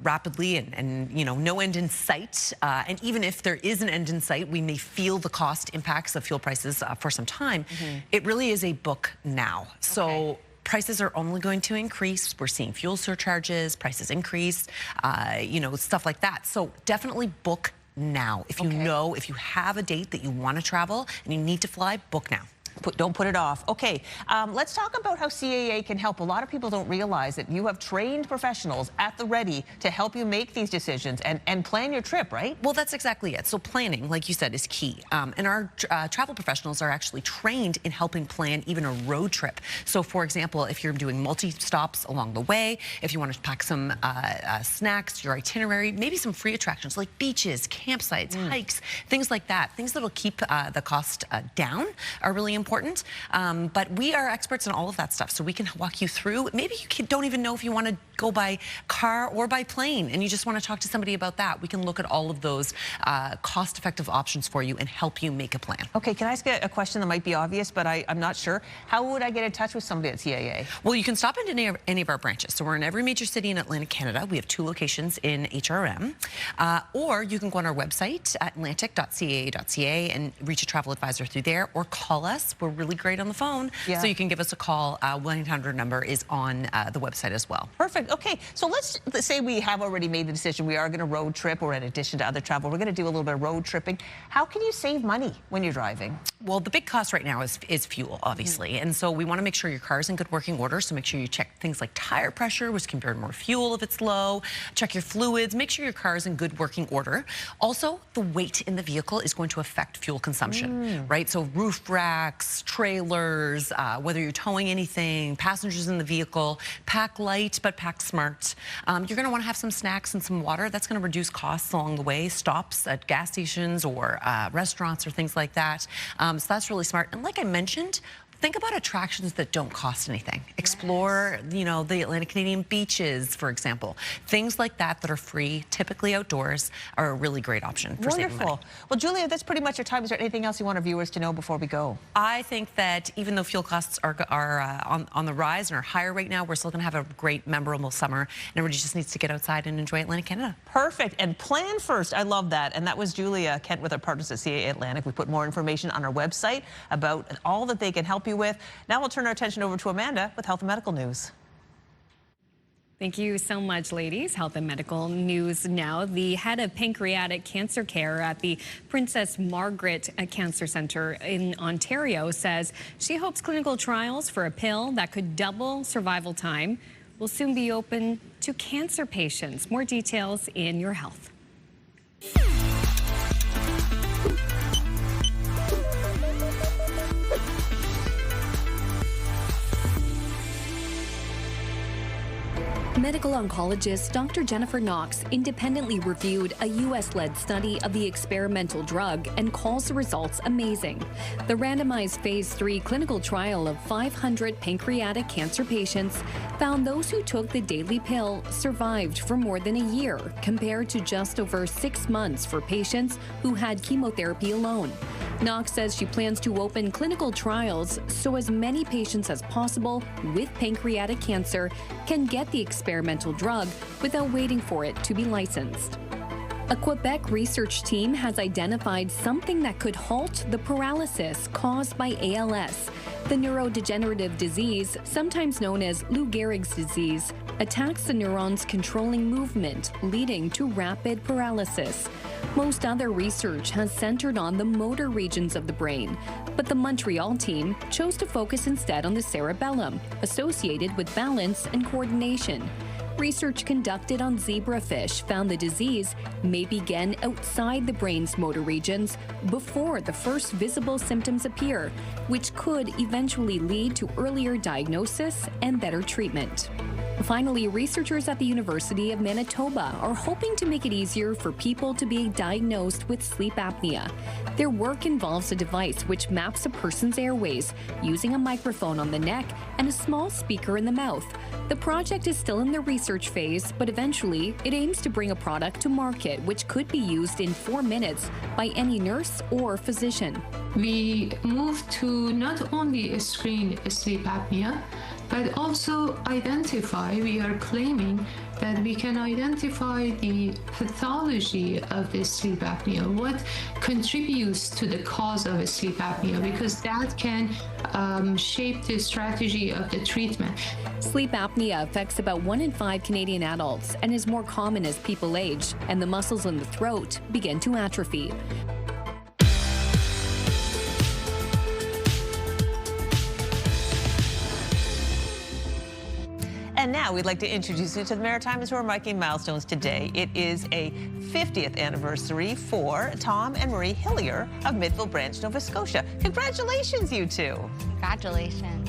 rapidly and no end in sight. And even if there is an end in sight, we may feel the cost impacts of fuel prices for some time. It really is a book now. So prices are only going to increase. We're seeing fuel surcharges, prices increase, stuff like that. So definitely book now. If you know, if you have a date that you want to travel and you need to fly, book now. Don't put it off. Okay, let's talk about how CAA can help. A lot of people don't realize that you have trained professionals at the ready to help you make these decisions and plan your trip, right? Well, that's exactly it. So planning, like you said, is key. And our travel professionals are actually trained in helping plan even a road trip. So, for example, if you're doing multi-stops along the way, if you want to pack some snacks, your itinerary, maybe some free attractions like beaches, campsites, hikes, things like that. Things that'll keep the cost down are really important. But we are experts in all of that stuff, so we can walk you through. Maybe you don't even know if you want to go by car or by plane, and you just want to talk to somebody about that. We can look at all of those cost-effective options for you and help you make a plan. Okay, can I ask a question that might be obvious, but I'm not sure? How would I get in touch with somebody at CAA? Well, you can stop into any of our branches. So we're in every major city in Atlantic Canada. We have 2 locations in HRM. Or you can go on our website, atlantic.caa.ca, and reach a travel advisor through there, or call us. We're really great on the phone, so you can give us a call. 1-800 number is on the website as well. Perfect. Okay, so let's say we have already made the decision. We are going to road trip, or in addition to other travel, we're going to do a little bit of road tripping. How can you save money when you're driving? Well, the big cost right now is fuel, obviously. And so we want to make sure your car is in good working order. So make sure you check things like tire pressure, which can burn more fuel if it's low. Check your fluids. Make sure your car is in good working order. Also, the weight in the vehicle is going to affect fuel consumption, right? So roof racks, trailers, whether you're towing anything, passengers in the vehicle, pack light, but pack smart. You're going to want to have some snacks and some water. That's going to reduce costs along the way, stops at gas stations or restaurants or things like that. So that's really smart. And like I mentioned, think about attractions that don't cost anything. Explore, you know, the Atlantic Canadian beaches, for example. Things like that that are free, typically outdoors, are a really great option for saving money. Wonderful. Well, Julia, that's pretty much your time. Is there anything else you want our viewers to know before we go? I think that even though fuel costs are on the rise and are higher right now, we're still going to have a great, memorable summer, and everybody just needs to get outside and enjoy Atlantic Canada. Perfect. And plan first. I love that. And that was Julia Kent with our partners at CAA Atlantic. We put more information on our website about all that they can help you with. Now we'll turn our attention over to Amanda with health and medical news. Thank you so much, ladies. Health and medical news now. The head of pancreatic cancer care at the Princess Margaret Cancer Centre in Ontario says she hopes clinical trials for a pill that could double survival time will soon be open to cancer patients. More details in Your Health. Medical oncologist Dr. Jennifer Knox independently reviewed a U.S.-led study of the experimental drug and calls the results amazing. The randomized phase 3 clinical trial of 500 pancreatic cancer patients found those who took the daily pill survived for more than a year, compared to just over 6 months for patients who had chemotherapy alone. Knox says she plans to open clinical trials so as many patients as possible with pancreatic cancer can get the experimental drug without waiting for it to be licensed. A Quebec research team has identified something that could halt the paralysis caused by ALS. The neurodegenerative disease, sometimes known as Lou Gehrig's disease, attacks the neurons controlling movement, leading to rapid paralysis. Most other research has centered on the motor regions of the brain, but the Montreal team chose to focus instead on the cerebellum, associated with balance and coordination. Research conducted on zebrafish found the disease may begin outside the brain's motor regions before the first visible symptoms appear, which could eventually lead to earlier diagnosis and better treatment. Finally, researchers at the University of Manitoba are hoping to make it easier for people to be diagnosed with sleep apnea. Their work involves a device which maps a person's airways using a microphone on the neck and a small speaker in the mouth. The project is still in the research phase, but eventually it aims to bring a product to market which could be used in 4 minutes by any nurse or physician. We moved to not only screen sleep apnea, but also identify, we are claiming that we can identify the pathology of the sleep apnea, what contributes to the cause of sleep apnea, because that can shape the strategy of the treatment. Sleep apnea affects about 1 in 5 Canadian adults and is more common as people age and the muscles in the throat begin to atrophy. And now we'd like to introduce you to the Maritimers who are marking milestones today. It is a 50th anniversary for Tom and Marie Hillier of Midville Branch, Nova Scotia. Congratulations, you two. Congratulations.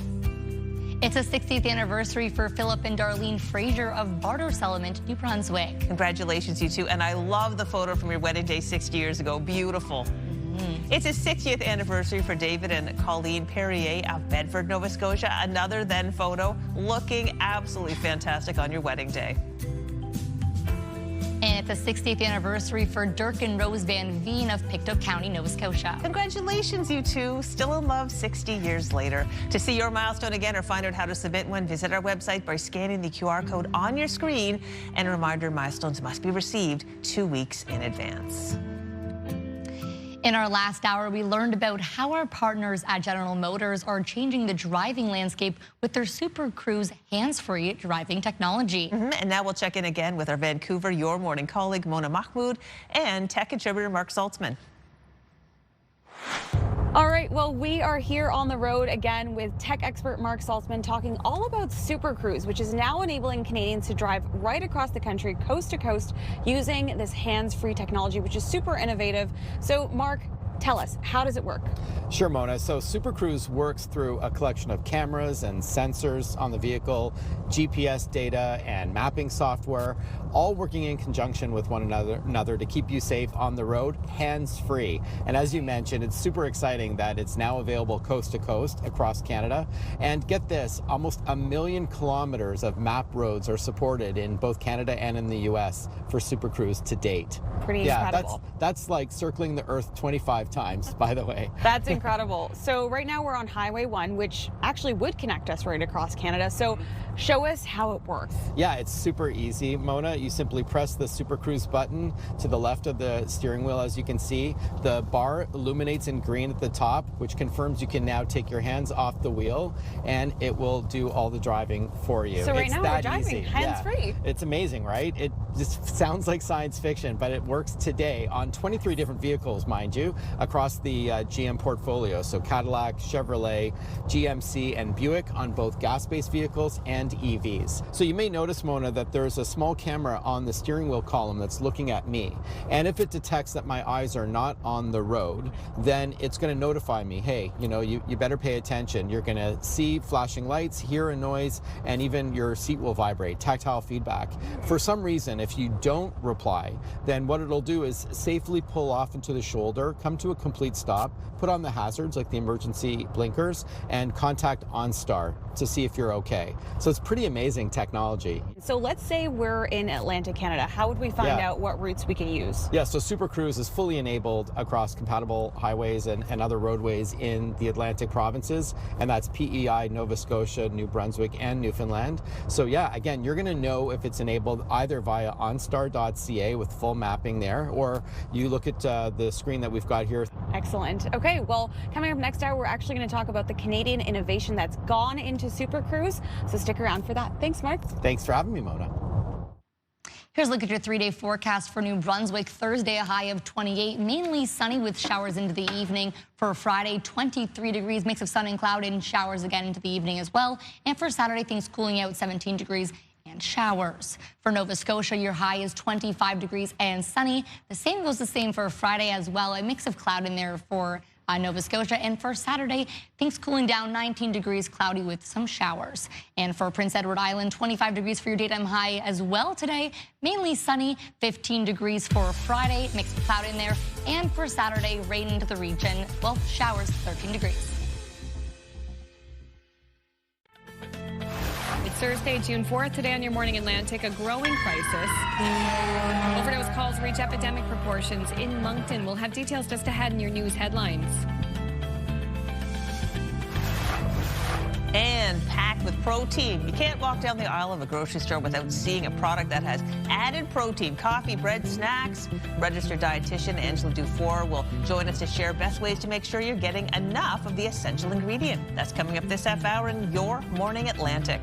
It's a 60th anniversary for Philip and Darlene Fraser of Barter Settlement, New Brunswick. Congratulations, you two. And I love the photo from your wedding day 60 years ago. Beautiful. It's a 60th anniversary for David and Colleen Perrier of Bedford, Nova Scotia. Another then photo looking absolutely fantastic on your wedding day. And it's a 60th anniversary for Dirk and Rose Van Veen of Pictou County, Nova Scotia. Congratulations, you two. Still in love 60 years later. To see your milestone again or find out how to submit one, visit our website by scanning the QR code on your screen. And a reminder, milestones must be received 2 weeks in advance. In our last hour, we learned about how our partners at General Motors are changing the driving landscape with their Super Cruise hands-free driving technology. And now we'll check in again with our Vancouver Your Morning colleague Mona Mahmoud and tech contributor Mark Saltzman. All right, well, we are here on the road again with tech expert Mark Saltzman talking all about Super Cruise, which is now enabling Canadians to drive right across the country, coast to coast, using this hands-free technology, which is super innovative. So, Mark, tell us, how does it work? Sure, Mona. So Super Cruise works through a collection of cameras and sensors on the vehicle, GPS data and mapping software, all working in conjunction with one another to keep you safe on the road, hands-free. And as you mentioned, it's super exciting that it's now available coast to coast across Canada. And get this, almost 1 million kilometers of map roads are supported in both Canada and in the US for Super Cruise to date. Pretty incredible. That's like circling the Earth 25 times, by the way. That's incredible. So right now we're on Highway 1, which actually would connect us right across Canada. So show us how it works. Yeah, it's super easy, Mona. You simply press the Super Cruise button to the left of the steering wheel. As you can see, the bar illuminates in green at the top, which confirms you can now take your hands off the wheel and it will do all the driving for you. So right now we're driving hands-free. Yeah. It's amazing, right? It just sounds like science fiction, but it works today on 23 different vehicles, mind you, across the GM portfolio. So Cadillac, Chevrolet, GMC, and Buick on both gas-based vehicles and EVs. So you may notice, Mona, that there's a small camera on the steering wheel column that's looking at me. And if it detects that my eyes are not on the road, then it's going to notify me, hey, you better pay attention. You're going to see flashing lights, hear a noise, and even your seat will vibrate, tactile feedback. For some reason, if you don't reply, then what it'll do is safely pull off into the shoulder, come to a complete stop, put on the hazards like the emergency blinkers, and contact OnStar to see if you're okay. So it's pretty amazing technology. So let's say we're in Atlantic Canada. How would we find out what routes we can use? Yeah, so Super Cruise is fully enabled across compatible highways and other roadways in the Atlantic provinces, and that's P.E.I, Nova Scotia, New Brunswick, and Newfoundland. So yeah, again, you're gonna know if it's enabled either via onstar.ca with full mapping there, or you look at the screen that we've got here. Excellent. Okay, well, coming up next hour, we're actually going to talk about the Canadian innovation that's gone into Super Cruise. So stick around for that. Thanks, Mark. Thanks for having me, Mona. Here's a look at your 3-day forecast for New Brunswick. Thursday, a high of 28, mainly sunny with showers into the evening. For Friday, 23 degrees, mix of sun and cloud and showers again into the evening as well. And for Saturday, things cooling out, 17 degrees and showers. For Nova Scotia, your high is 25 degrees and sunny. The same goes the same for Friday as well. A mix of cloud in there for Nova Scotia. And for Saturday, things cooling down, 19 degrees, cloudy with some showers. And for Prince Edward Island, 25 degrees for your daytime high as well today. Mainly sunny, 15 degrees for Friday, mixed with cloud in there. And for Saturday, rain into the region, well, showers, 13 degrees. It's Thursday, June 4th. Today on Your Morning Atlantic, a growing crisis. Overdose calls reach epidemic proportions in Moncton. We'll have details just ahead in your news headlines. And packed with protein. You can't walk down the aisle of a grocery store without seeing a product that has added protein. Coffee, bread, snacks. Registered dietitian Angela Dufour will join us to share best ways to make sure you're getting enough of the essential ingredient. That's coming up this half hour in Your Morning Atlantic.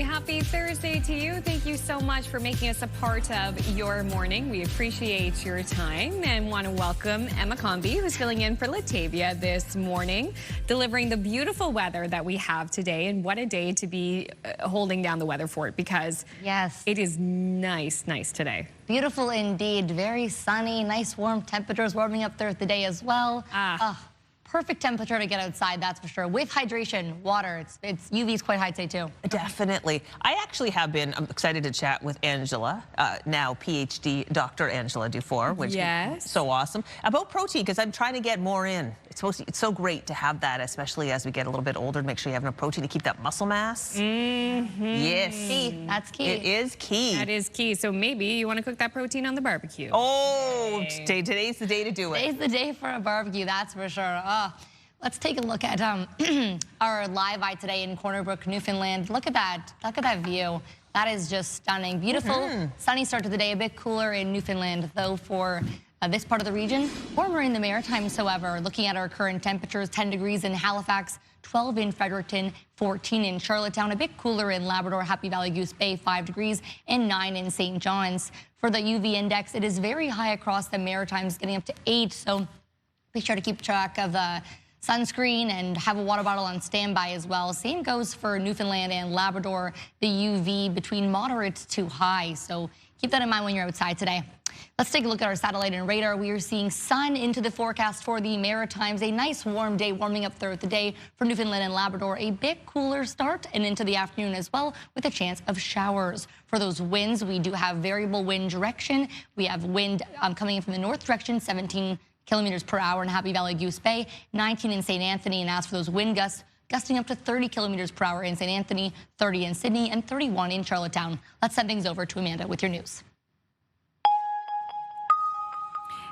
Happy Thursday to you. Thank you so much for making us a part of your morning. We appreciate your time and want to welcome Emma Convey, who's filling in for Latavia this morning, delivering the beautiful weather that we have today. And what a day to be holding down the weather for it, because yes, it is nice today. Beautiful indeed. Very sunny, nice warm temperatures warming up throughout the day as well. Perfect temperature to get outside, that's for sure. With hydration, water, it's UV's quite high today too. Definitely. I actually have been excited to chat with Angela, now PhD Dr. Angela Dufour, which is so awesome, about protein, because I'm trying to get more in. It's so great to have that, especially as we get a little bit older, to make sure you have enough protein to keep that muscle mass. Yes. Key. That's key. It is key. That is key. So maybe you want to cook that protein on the barbecue. Oh, today's the day to do it. Today's the day for a barbecue, that's for sure. Let's take a look at our live eye today in Corner Brook, Newfoundland. Look at that view. That is just stunning. Beautiful, sunny start to the day. A bit cooler in Newfoundland, though, for this part of the region. Warmer in the Maritimes, however. Looking at our current temperatures, 10 degrees in Halifax, 12 in Fredericton, 14 in Charlottetown. A bit cooler in Labrador, Happy Valley, Goose Bay, 5 degrees, and 9 in St. John's. For the UV index, it is very high across the Maritimes, getting up to 8. So be sure to keep track of sunscreen and have a water bottle on standby as well. Same goes for Newfoundland and Labrador, the UV between moderate to high. So keep that in mind when you're outside today. Let's take a look at our satellite and radar. We are seeing sun into the forecast for the Maritimes. A nice warm day warming up throughout the day for Newfoundland and Labrador. A bit cooler start and into the afternoon as well, with a chance of showers. For those winds, we do have variable wind direction. We have wind coming in from the north direction, 17 kilometers per hour in Happy Valley, Goose Bay, 19 in St. Anthony. And as for those wind gusts, gusting up to 30 kilometers per hour in St. Anthony, 30 in Sydney, and 31 in Charlottetown. Let's send things over to Amanda with your news.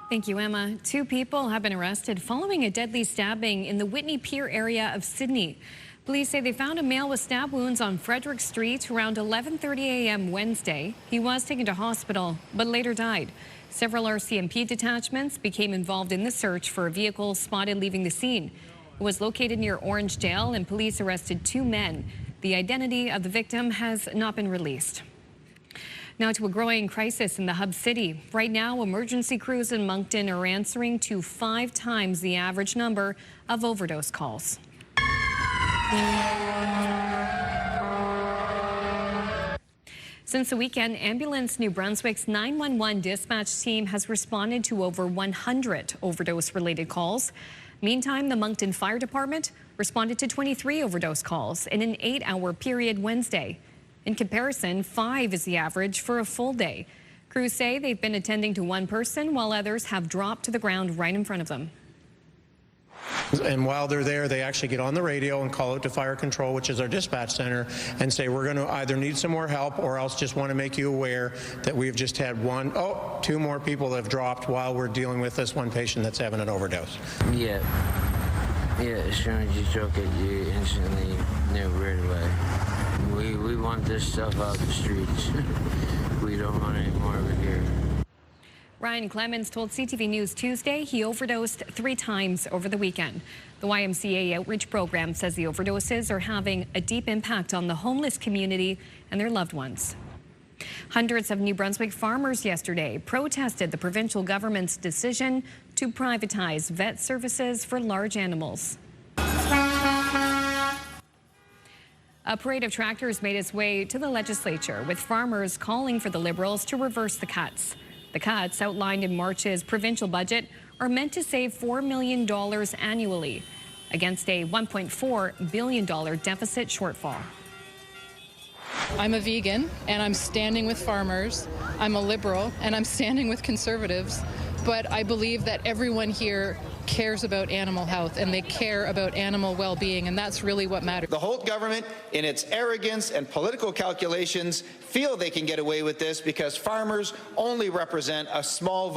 Thank you, Emma. 2 people have been arrested following a deadly stabbing in the Whitney Pier area of Sydney. Police say they found a male with stab wounds on Frederick Street around 11:30 a.m. Wednesday. He was taken to hospital, but later died. Several RCMP detachments became involved in the search for a vehicle spotted leaving the scene. It was located near Orangedale, and police arrested 2 men. The identity of the victim has not been released. Now to a growing crisis in the hub city. Right now, emergency crews in Moncton are answering to 5 times the average number of overdose calls. Since the weekend, Ambulance New Brunswick's 911 dispatch team has responded to over 100 overdose-related calls. Meantime, the Moncton Fire Department responded to 23 overdose calls in an 8-hour period Wednesday. In comparison, 5 is the average for a full day. Crews say they've been attending to 1 person while others have dropped to the ground right in front of them. And while they're there, they actually get on the radio and call out to fire control, which is our dispatch center, and say, we're going to either need some more help or else just want to make you aware that we've just had 2 more people that have dropped while we're dealing with this 1 patient that's having an overdose. Yeah, as soon as you choke it, you instantly know right away. We want this stuff out the streets. We don't want any more of it here. Ryan Clemens told CTV News Tuesday he overdosed 3 times over the weekend. The YMCA outreach program says the overdoses are having a deep impact on the homeless community and their loved ones. Hundreds of New Brunswick farmers yesterday protested the provincial government's decision to privatize vet services for large animals. A parade of tractors made its way to the legislature, with farmers calling for the Liberals to reverse the cuts. The cuts, outlined in March's provincial budget, are meant to save $4 million annually against a $1.4 billion deficit shortfall. I'm a vegan, and I'm standing with farmers. I'm a Liberal, and I'm standing with Conservatives. But I believe that everyone here cares about animal health, and they care about animal well-being, and that's really what matters. The Holt government, in its arrogance and political calculations, feel they can get away with this because farmers only represent a small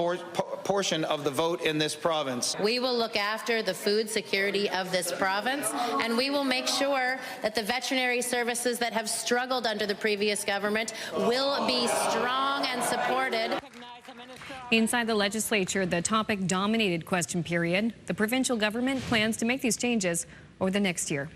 portion of the vote in this province. We will look after the food security of this province, and we will make sure that the veterinary services that have struggled under the previous government will be strong and supported. Inside the legislature, the topic dominated question period. The provincial government plans to make these changes over the next year.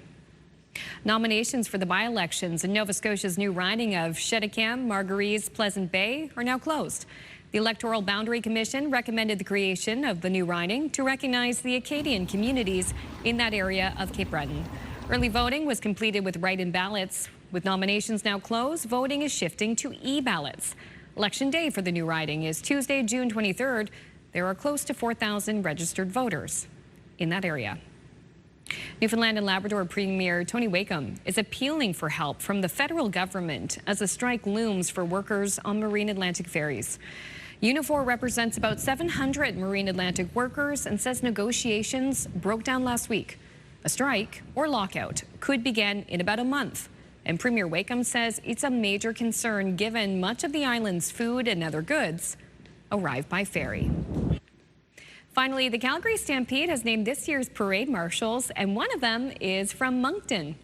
Nominations for the by-elections in Nova Scotia's new riding of Cheticam, Marguerite, Pleasant Bay are now closed. The Electoral Boundary Commission recommended the creation of the new riding to recognize the Acadian communities in that area of Cape Breton. Early voting was completed with write-in ballots. With nominations now closed, voting is shifting to e-ballots. Election day for the new riding is Tuesday, June 23rd. There are close to 4,000 registered voters in that area. Newfoundland and Labrador Premier Tony Wakeham is appealing for help from the federal government as a strike looms for workers on Marine Atlantic ferries. Unifor represents about 700 Marine Atlantic workers and says negotiations broke down last week. A strike or lockout could begin in about a month. And Premier Wakeham says it's a major concern given much of the island's food and other goods arrive by ferry. Finally, the Calgary Stampede has named this year's parade marshals, and one of them is from Moncton.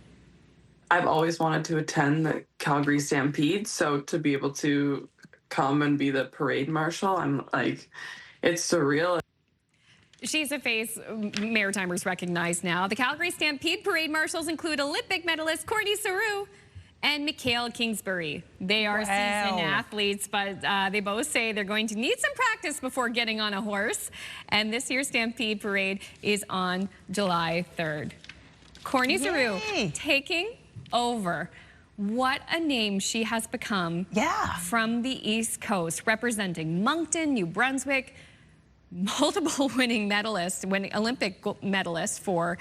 I've always wanted to attend the Calgary Stampede, so to be able to come and be the parade marshal, I'm like, it's surreal. She's a face Maritimers recognize now. The Calgary Stampede parade marshals include Olympic medalist Courtney Saru and Mikhail Kingsbury. They are seasoned athletes, but they both say they're going to need some practice before getting on a horse. And this year's Stampede parade is on July 3rd. Courtney Saru taking over. What a name she has become from the East Coast, representing Moncton, New Brunswick, multiple winning medalist, Olympic medalist for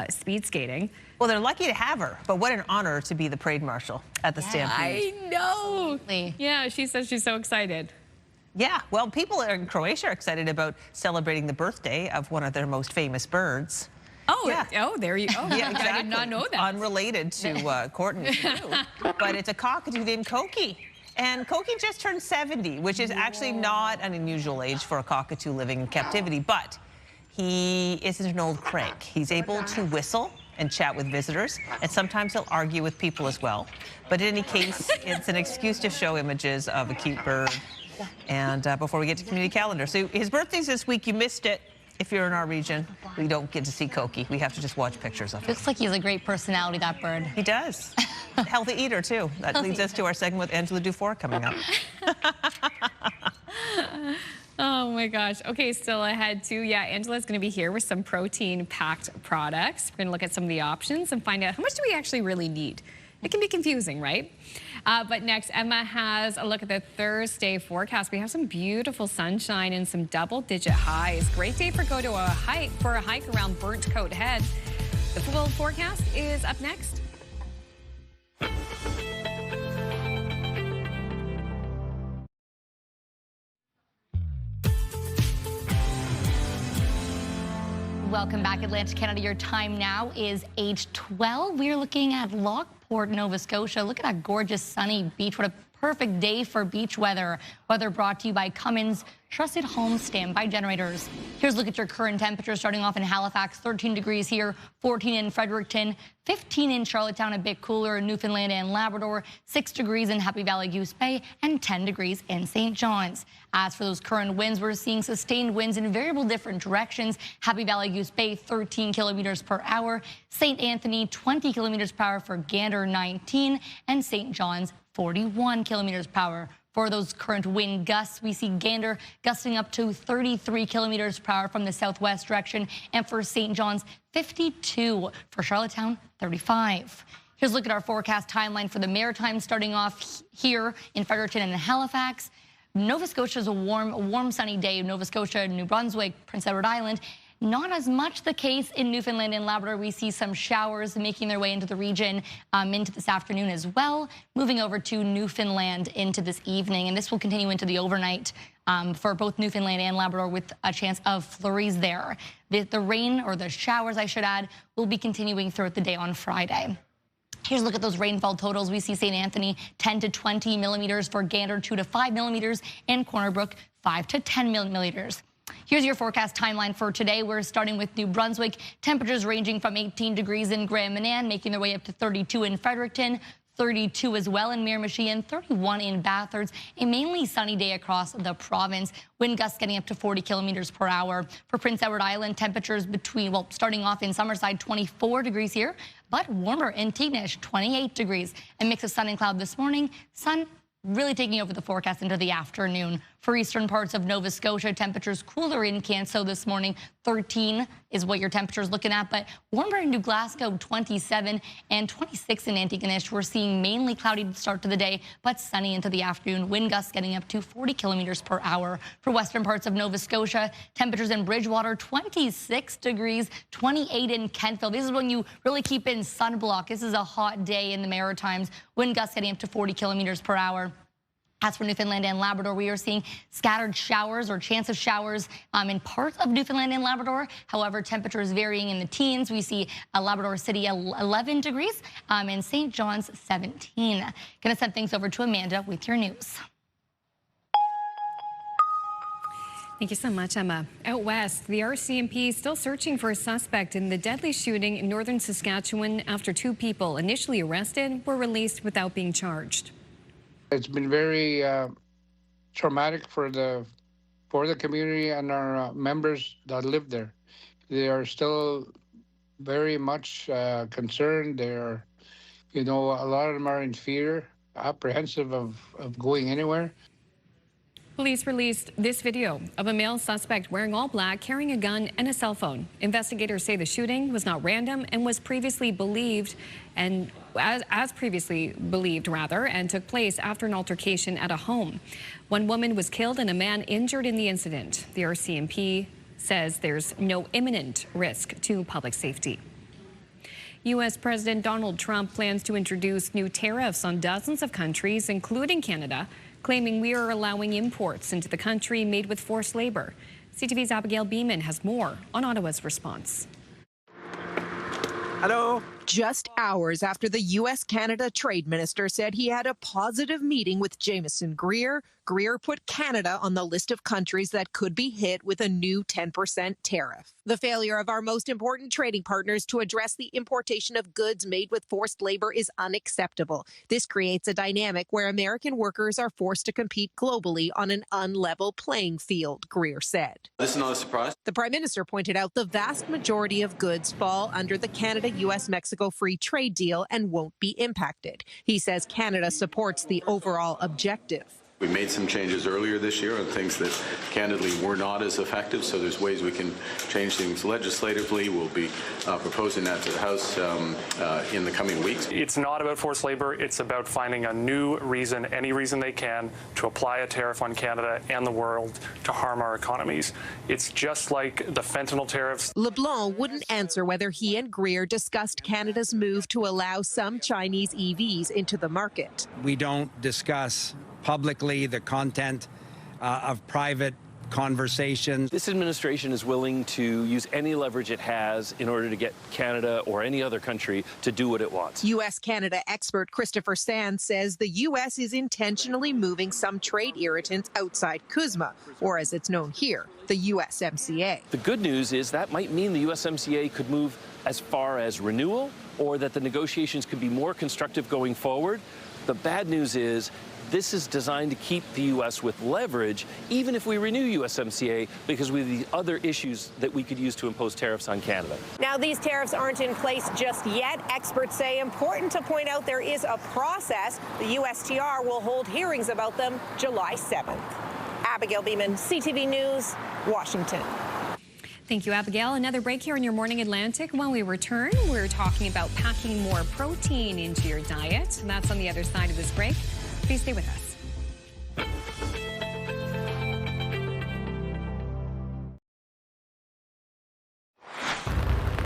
speed skating. Well, they're lucky to have her, but what an honor to be the parade marshal at the Stampede. I know. Yeah, she says she's so excited. Yeah, well, people in Croatia are excited about celebrating the birthday of one of their most famous birds. Oh, there you go. Yeah, exactly. I did not know that. Unrelated to Courtney Saru, but it's a cockatoo named Koki. And Koki just turned 70, which is actually not an unusual age for a cockatoo living in captivity, but he isn't an old crank. He's able to whistle and chat with visitors, and sometimes he'll argue with people as well. But in any case, it's an excuse to show images of a cute bird. And before we get to community calendar, so his birthday's this week. You missed it. If you're in our region, we don't get to see Koki. We have to just watch pictures of him. Looks like he has a great personality, that bird. He does. Healthy eater, too. That leads us to our segment with Angela Dufour coming up. Oh, my gosh. Okay, still ahead, too. Yeah, Angela's going to be here with some protein-packed products. We're going to look at some of the options and find out how much do we actually really need. It can be confusing, right? But next, Emma has a look at the Thursday forecast. We have some beautiful sunshine and some double-digit highs. Great day for a hike around Burnt Coat Head. The full forecast is up next. Welcome back, Atlantic Canada. Your time now is 8:12. We're looking at Lockport, Nova Scotia. Look at that gorgeous sunny beach. What a perfect day for beach weather. Weather brought to you by Cummins, trusted home standby generators. Here's a look at your current temperature, starting off in Halifax, 13 degrees here, 14 in Fredericton, 15 in Charlottetown, a bit cooler in Newfoundland and Labrador, 6 degrees in Happy Valley Goose Bay, and 10 degrees in St. John's. As for those current winds, we're seeing sustained winds in variable different directions. Happy Valley Goose Bay, 13 kilometers per hour, St. Anthony, 20 kilometers per hour for Gander, 19, and St. John's, 41 kilometers per hour. For those current wind gusts, we see Gander gusting up to 33 kilometers per hour from the southwest direction, and for St. John's, 52. For Charlottetown, 35. Here's a look at our forecast timeline for the Maritimes, starting off here in Fredericton and Halifax. Nova Scotia is a warm, sunny day. Nova Scotia, New Brunswick, Prince Edward Island. Not as much the case in Newfoundland and Labrador. We see some showers making their way into the region into this afternoon as well. Moving over to Newfoundland into this evening, and this will continue into the overnight for both Newfoundland and Labrador with a chance of flurries there. The rain, or the showers I should add, will be continuing throughout the day on Friday. Here's a look at those rainfall totals. We see St. Anthony 10 to 20 millimeters, for Gander 2 to 5 millimeters, and Corner Brook 5 to 10 millimeters. Here's your forecast timeline for today. We're starting with New Brunswick. Temperatures ranging from 18 degrees in Grand Manan, making their way up to 32 in Fredericton, 32 as well in Miramichi, and 31 in Bathurst. A mainly sunny day across the province. Wind gusts getting up to 40 kilometers per hour. For Prince Edward Island, temperatures between, well, starting off in Summerside, 24 degrees here, but warmer in Tignish, 28 degrees. A mix of sun and cloud this morning. Sun really taking over the forecast into the afternoon. For eastern parts of Nova Scotia, temperatures cooler in Canso this morning. 13 is what your temperature's looking at, but warmer in New Glasgow, 27, and 26 in Antigonish. We're seeing mainly cloudy start to the day, but sunny into the afternoon. Wind gusts getting up to 40 kilometers per hour. For western parts of Nova Scotia, temperatures in Bridgewater, 26 degrees, 28 in Kentville. This is when you really keep in sunblock. This is a hot day in the Maritimes. Wind gusts getting up to 40 kilometers per hour. As for Newfoundland and Labrador, we are seeing scattered showers or chance of showers in parts of Newfoundland and Labrador. However, temperatures varying in the teens. We see Labrador City 11 degrees and St. John's 17. Going to send things over to Amanda with your news. Thank you so much, Emma. Out west, the RCMP is still searching for a suspect in the deadly shooting in northern Saskatchewan after 2 people initially arrested were released without being charged. It's been very traumatic for the community and our members that live there. They are still very much concerned. They're, a lot of them are in fear, apprehensive of going anywhere. Police released this video of a male suspect wearing all black, carrying a gun and a cell phone. Investigators say the shooting was not random and was previously believed, and as previously believed, and took place after an altercation at a home. 1 woman was killed and a man injured in the incident. The RCMP says there's no imminent risk to public safety. U.S. President Donald Trump plans to introduce new tariffs on dozens of countries, including Canada, claiming we are allowing imports into the country made with forced labor. CTV's Abigail Beeman has more on Ottawa's response. Hello. Just hours after the U.S.-Canada trade minister said he had a positive meeting with Jameson Greer, Greer put Canada on the list of countries that could be hit with a new 10% tariff. The failure of our most important trading partners to address the importation of goods made with forced labor is unacceptable. This creates a dynamic where American workers are forced to compete globally on an unlevel playing field, Greer said. This is not a surprise. The Prime Minister pointed out the vast majority of goods fall under the Canada-U.S.-Mexico free trade deal and won't be impacted. He says Canada supports the overall objective. We made some changes earlier this year on things that candidly were not as effective, so there's ways we can change things legislatively. We'll be proposing that to the House in the coming weeks. It's not about forced labor. It's about finding a new reason, any reason they can, to apply a tariff on Canada and the world to harm our economies. It's just like the fentanyl tariffs. LeBlanc wouldn't answer whether he and Greer discussed Canada's move to allow some Chinese EVs into the market. We don't discuss publicly the content of private conversations. This administration is willing to use any leverage it has in order to get Canada or any other country to do what it wants. U.S.-Canada expert Christopher Sands says the U.S. is intentionally moving some trade irritants outside CUSMA, or as it's known here, the USMCA. The good news is that might mean the USMCA could move as far as renewal, or that the negotiations could be more constructive going forward. The bad news is this is designed to keep the U.S. with leverage, even if we renew USMCA, because we have the other issues that we could use to impose tariffs on Canada. Now, these tariffs aren't in place just yet. Experts say important to point out there is a process. The USTR will hold hearings about them July 7th. Abigail Beeman, CTV News, Washington. Thank you, Abigail. Another break here in your Morning Atlantic. When we return, we're talking about packing more protein into your diet. And that's on the other side of this break. Please stay with us.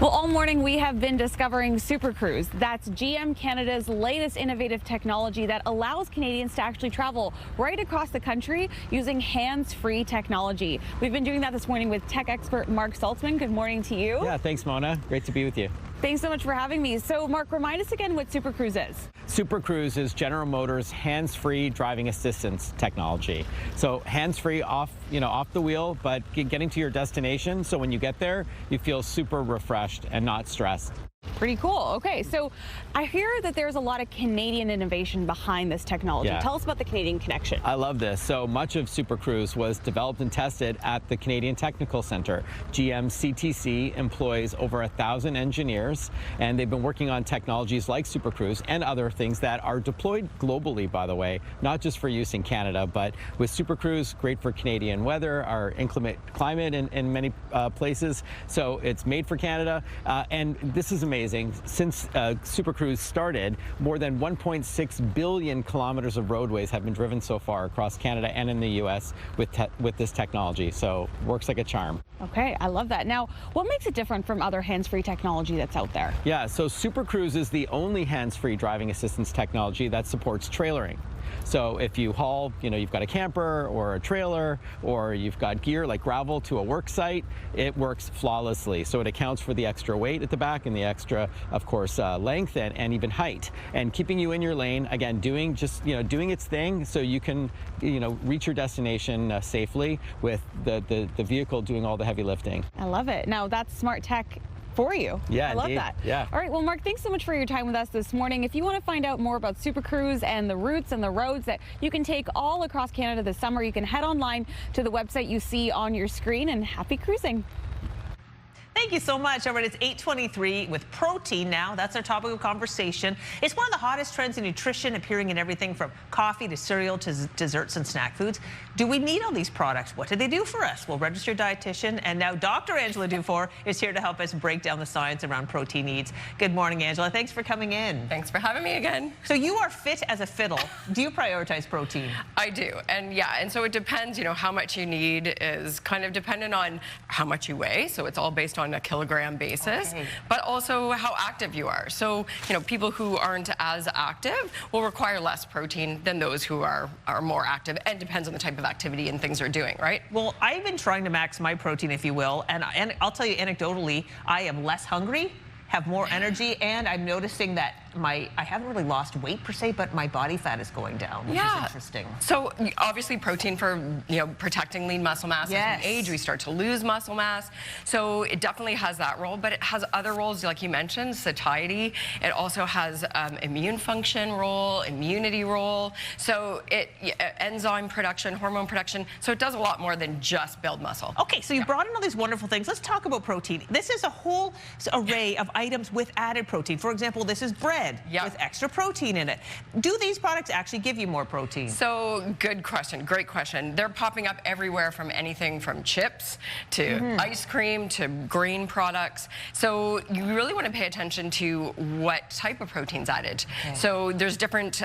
Well, all morning we have been discovering Super Cruise. That's GM Canada's latest innovative technology that allows Canadians to actually travel right across the country using hands-free technology. We've been doing that this morning with tech expert Mark Saltzman. Good morning to you. Yeah, thanks, Mona. Great to be with you. Thanks so much for having me. So, Mark, remind us again what Super Cruise is. Super Cruise is General Motors' hands-free driving assistance technology. So hands-free off the wheel, but getting to your destination. So when you get there, you feel super refreshed and not stressed. Pretty cool. Okay, so I hear that there's a lot of Canadian innovation behind this technology. Yeah. Tell us about the Canadian connection. I love this. So much of Super Cruise was developed and tested at the Canadian Technical Centre. GM CTC employs over 1,000 engineers, and they've been working on technologies like Super Cruise and other things that are deployed globally, by the way, not just for use in Canada, but with Super Cruise, great for Canadian weather, our inclement climate in many places. So it's made for Canada, and this is amazing. Since Super Cruise started, more than 1.6 billion kilometers of roadways have been driven so far across Canada and in the U.S. with this technology. So works like a charm. Okay, I love that. Now, what makes it different from other hands-free technology that's out there? Yeah, so Super Cruise is the only hands-free driving assistance technology that supports trailering. So if you haul, you've got a camper or a trailer, or you've got gear like gravel to a work site, it works flawlessly. So it accounts for the extra weight at the back and the extra, of course, length and even height, and keeping you in your lane, again, doing its thing so you can, reach your destination safely with the vehicle doing all the heavy lifting. I love it. Now, that's smart tech for you. Yeah, I love indeed. that. Yeah. All right, well, Mark, thanks so much for your time with us this morning. If you want to find out more about Super Cruise and the routes and the roads that you can take all across Canada this summer, you can head online to the website you see on your screen, and happy cruising. Thank you so much. All right, it's 8:23 with protein now. That's our topic of conversation. It's one of the hottest trends in nutrition, appearing in everything from coffee to cereal to desserts and snack foods. Do we need all these products? What do they do for us? Well, registered dietitian and now Dr. Angela Dufour is here to help us break down the science around protein needs. Good morning, Angela. Thanks for coming in. Thanks for having me again. So you are fit as a fiddle. Do you prioritize protein? I do, and so it depends. How much you need is kind of dependent on how much you weigh. So it's all based on a kilogram basis, but also how active you are. So, people who aren't as active will require less protein than those who are more active, and depends on the type of activity and things they're doing, right? Well, I've been trying to max my protein, if you will, and I'll tell you anecdotally, I am less hungry, have more energy, and I'm noticing that I haven't really lost weight per se, but my body fat is going down, which is interesting. So obviously protein for protecting lean muscle mass. As we age, we start to lose muscle mass. So it definitely has that role, but it has other roles, like you mentioned, satiety. It also has immune function role, immunity role. So enzyme production, hormone production. So it does a lot more than just build muscle. Okay, so you brought in all these wonderful things. Let's talk about protein. This is a whole array of items with added protein. For example, this is bread with extra protein in it. Do these products actually give you more protein? So good question, great question. They're popping up everywhere, from anything from chips to ice cream to grain products. So you really want to pay attention to what type of protein's added. So there's different,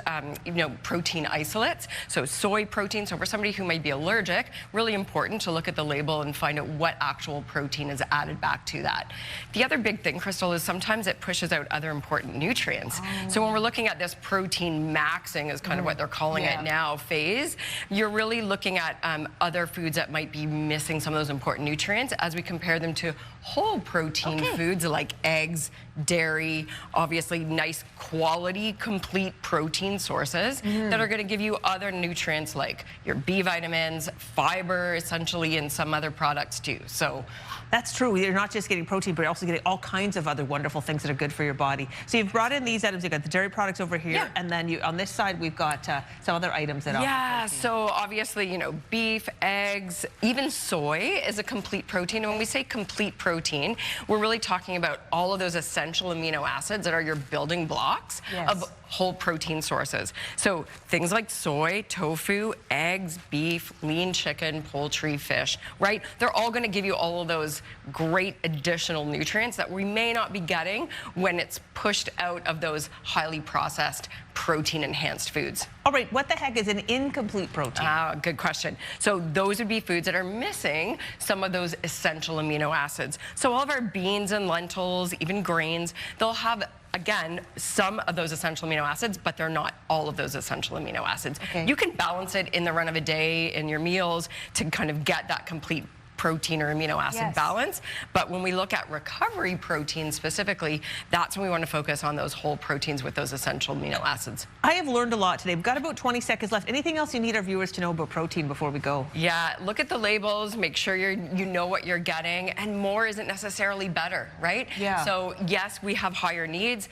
protein isolates. So soy protein, so for somebody who might be allergic, really important to look at the label and find out what actual protein is added back to that. The other big thing, Crystal, is sometimes it pushes out other important nutrients. So when we're looking at this protein maxing, is kind of what they're calling it now, phase, you're really looking at other foods that might be missing some of those important nutrients as we compare them to whole protein foods like eggs, dairy, obviously nice quality, complete protein sources that are going to give you other nutrients like your B vitamins, fiber, essentially, and some other products too. So that's true. You're not just getting protein, but you're also getting all kinds of other wonderful things that are good for your body. So you've brought in these items. You've got the dairy products over here, and then on this side, we've got some other items that offer protein. So obviously, beef, eggs, even soy is a complete protein. And when we say complete protein, we're really talking about all of those essential amino acids that are your building blocks of whole protein sources. So things like soy, tofu, eggs, beef, lean chicken, poultry, fish, right? They're all going to give you all of those great additional nutrients that we may not be getting when it's pushed out of those highly processed protein-enhanced foods. All right, what the heck is an incomplete protein? Good question. So those would be foods that are missing some of those essential amino acids. So all of our beans and lentils, even grains, they'll have, again, some of those essential amino acids, but they're not all of those essential amino acids. You can balance it in the run of a day in your meals to kind of get that complete protein or amino acid Yes. balance. But when we look at recovery protein specifically, that's when we want to focus on those whole proteins with those essential amino acids. I have learned a lot today. We've got about 20 seconds left. Anything else you need our viewers to know about protein before we go? Yeah, look at the labels, make sure you know what you're getting, and more isn't necessarily better, right? Yeah. So yes, we have higher needs.